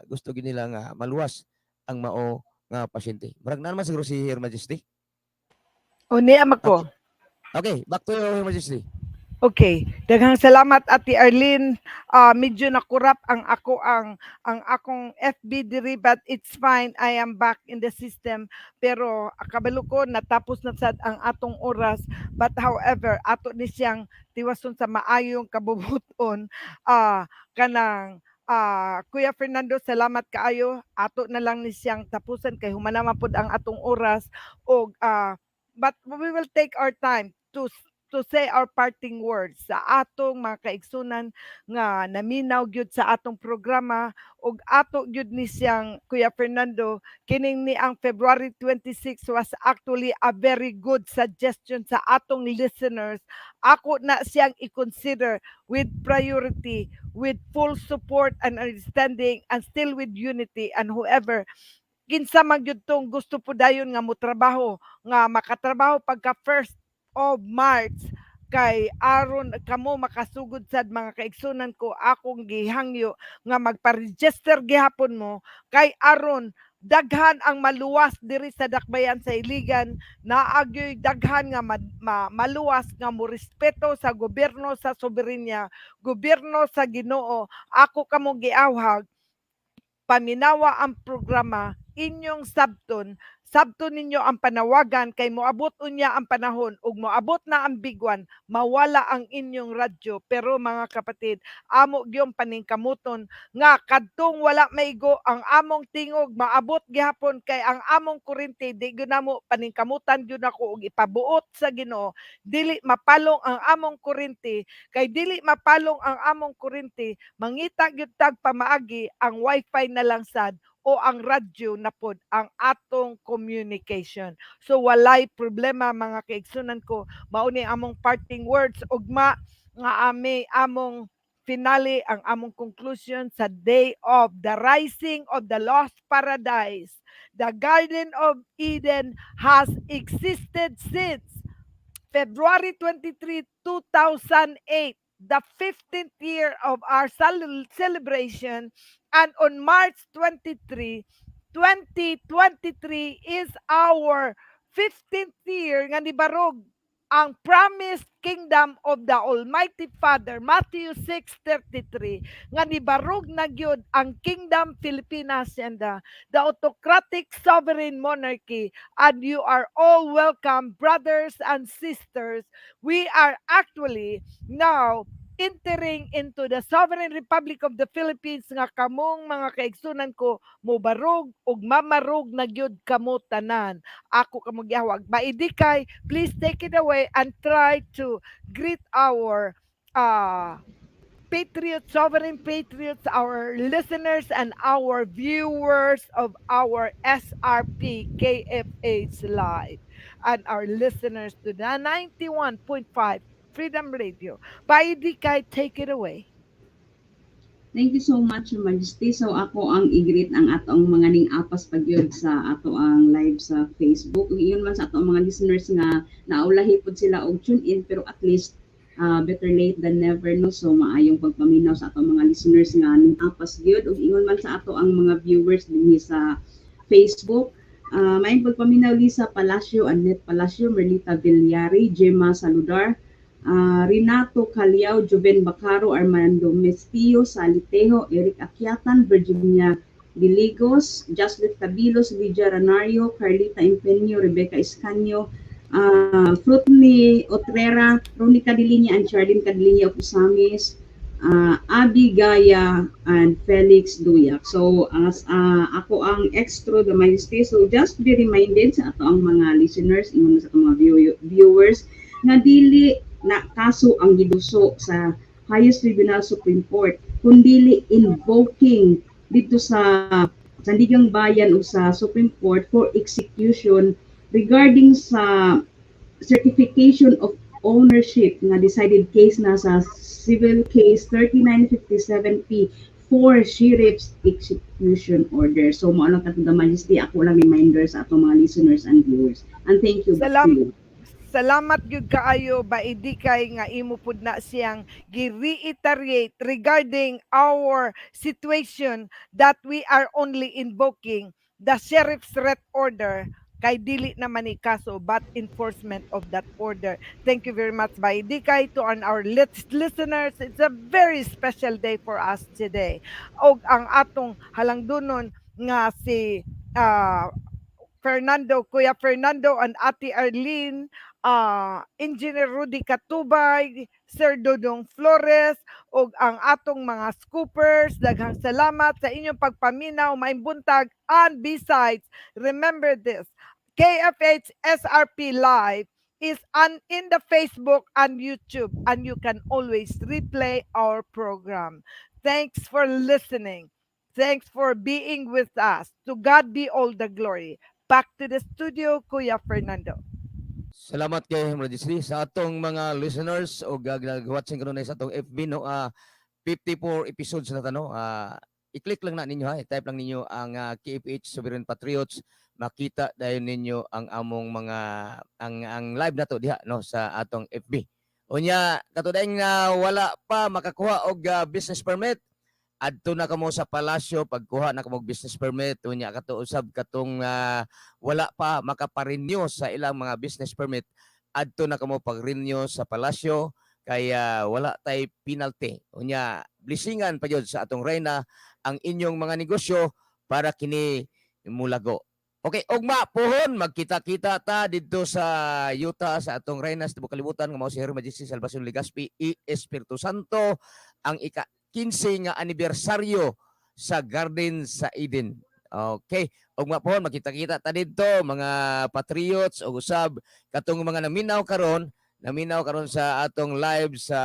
gusto gyud nila nga maluwas ang mao nga pasyente. Murag na naman siguro si Her Majesty. Uni amako. Okay, back to Her Majesty. Okay, daghang salamat Ate Arlene. Medyo nakurap ang akong FB diri but it's fine. I am back in the system. Pero kabalo ko natapos na sad ang atong oras. But however, ato ni siyang tiwason sa maayong kabubuton kanang Kuya Fernando, salamat kaayo. Ato na lang ni siyang tapusan kay humanama pod ang atong oras og but we will take our time to say our parting words sa atong mga kaigsunan nga naminaw gyud sa atong programa ug ato gyud ni siyang Kuya Fernando kining ni ang February 26 was actually a very good suggestion sa atong listeners. Ako na siyang i-consider with priority, with full support and understanding and still with unity and whoever kinsa man gyud tong gusto po dayon nga motrabaho nga makatrabaho pagka 1st of March kay aron kamo makasugod sad mga kaigsunan ko akong gihangyo nga magpa-register gihapon mo kay aron daghan ang maluwas diri sa dakbayan sa Iligan naagyoy daghan nga maluwas nga morespeto sa gobyerno sa Soberenya, gobyerno sa Ginoo. Ako kamo giawhag paminawa ang programa inyong sabton ninyo ang panawagan kay moabot unya ang panahon ug moabot na ang bigwan, mawala ang inyong radyo. Pero mga kapatid, amo gyud paningkamuton nga kadtong wala maigo ang among tingog, maabot gihapon kay ang among kuryente di gyud namo paningkamutan gyud ako og ipabuot sa Ginoo, dili mapalong ang among kuryente. Kay dili mapalong ang among kuryente, mangita gyud tag pamaagi ang wifi na lang sad o ang radyo na pod ang atong communication. So walay problema mga kaigsunan ko, mao ni among parting words ugma nga among finale, ang among conclusion sa day of the rising of the lost paradise. The Garden of Eden has existed since February 23, 2008, the 15th year of our celebration, and on March 23, 2023 is our 15th year nga nibarog ang promised kingdom of the Almighty Father, Matthew 6:33, nga nibarog na gyud ang kingdom Pilipinas and the autocratic sovereign monarchy, and you are all welcome, brothers and sisters. We are actually now entering into the Sovereign Republic of the Philippines nga kamong mga kaigsunan ko mobarog ug mamarog na gyud kamo tanan. Ako kamo gihawag. Maidikay, please take it away and try to greet our patriots, sovereign patriots, our listeners and our viewers of our SRP KFH Live and our listeners to the 91.5 Freedom Radio. Paidikay, take it away. Thank you so much, Your Majesty. So ako ang i-greet ang atong mga ning apas pagyod sa ato ang live sa Facebook. Ug iyon man sa atong mga listeners nga naulahi pod sila og tune in, pero at least better late than never, no. So maayong pagpaminaw sa atong mga listeners nga ning apas gyud, ug ingon man sa ato ang mga viewers dinhi sa Facebook. Maayong pagpaminaw Lisa Palacio, Annette Palacio, Merlita Villari, Gemma Saludar, Renato Caliao, Joven Bacaro, Armando Mestillo, Salitejo, Eric Aquiatan, Virginia Diligos, Jaslet Cabilos, Lydia Ranario, Carlita Impeño, Rebecca Escanio, Frutni Otrera, Ronica Dilinya, and Charlene Cadilinya of Usamis, Abi Gaya, and Felix Duyak. So as ako ang extra the Majesty, so just be reminded sa ato ang mga listeners, ingon sa mga viewers, nga dili na kaso ang giduso sa Highest Tribunal Supreme Court, kundili invoking dito sa Sandigang Bayan o sa Supreme Court for execution regarding sa certification of ownership nga decided case na sa civil case 3957P for sheriff's execution order. So mo lang katong the Majesty, ako lang reminder sa atong mga listeners and viewers. And thank you. Salamat gyud kaayo Baidikay nga imo pud na siyang gi-reiterate regarding our situation that we are only invoking the sheriff's ret order kay dili naman ni kaso but enforcement of that order. Thank you very much Baidikay. To our listeners, it's a very special day for us today. Og ang atong halangdunon nga si Kuya Fernando and Ate Arlene, Engineer Rudy Katubay, Sir Dodong Flores, ug ang atong mga scoopers, daghang salamat sa inyong pagpaminaw, maayong buntag. And besides, remember this, KFH SRP Live is in the Facebook and YouTube, and you can always replay our program. Thanks for listening. Thanks for being with us. To God be all the glory. Back to the studio, Kuya Fernando. Salamat kay Majesty sa atong mga listeners o watching karon sa atong FB no 54 episodes na tano. I-click lang na ninyo type lang ninyo ang KFH Sovereign Patriots, makita dayon ninyo ang among mga ang live na to diha no sa atong FB. Unya katudaing wala pa makakuha og business permit, adto na kamo sa palasyo pagkuha na kamo business permit. Unya kato usab katong wala pa makaparenew sa ilang mga business permit, adto na kamo pag-renew sa palasyo kaya wala tay penalty. Unya blessingan pa gyud sa atong reyna ang inyong mga negosyo para kini mulago. Okay, ugma pohon magkita-kita ta dito sa Utah sa atong Reynas tibuok kalibutan nga mao si Her Majesty Salvacion Legazpi y Espiritu Santo ang ika-15 nga anibersaryo sa Garden sa Eden. Okay, ugma pohon magkita-kita ta dito mga patriots o usab katong mga naminaw karon sa atong live sa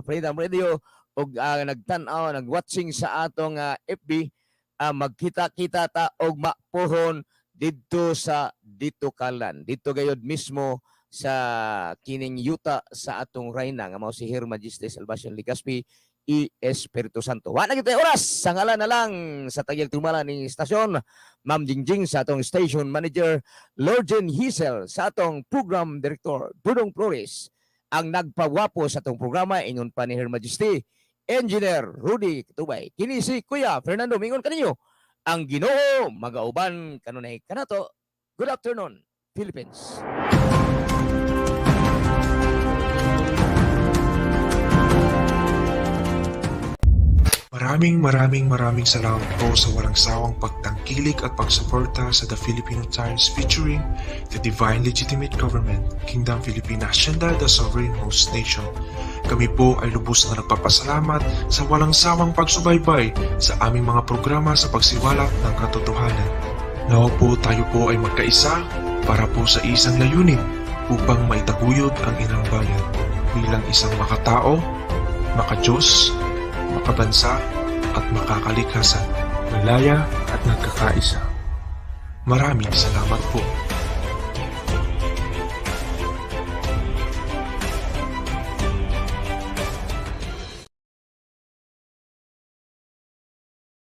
Freedom Radio ug nagtan-aw nag-watching sa atong FB magkita-kita ta ugma pohon dito sa Ditucalan. Dito gayud mismo sa kining yuta sa atong reyna nga mao si Her Majesty Salvacion Legazpi y Espiritu Santo. Wa na kita oras sa ngalan na lang sa tagyag tumala ning istasyon, Ma'am Jingjing sa atong station manager, Lord Jen Hiesel sa atong program director, Dudong Flores, ang nagpawapo sa atong programa ingon pa ni Her Majesty, Engineer Rudy Katubay. Kini si Kuya Fernando mingon kaninyo. Ang Ginoo magauban kanunay kanato. Good afternoon, Philippines. Maraming salamat po sa walang sawang pagtangkilik at pagsuporta sa The Filipino Times featuring the Divine Legitimate Government, Kingdom Pilipinas, syudad, the Sovereign Host Nation. Kami po ay lubos na nagpapasalamat sa walang sawang pagsubaybay sa aming mga programa sa pagsiwalat ng katotohanan. Nawa po tayo po ay magkaisa para po sa isang layunin upang maitaguyod ang inang bayan bilang isang makatao, makadiyos, makabansa at makakalikasan, malaya at nagkakaisa. Maraming salamat po.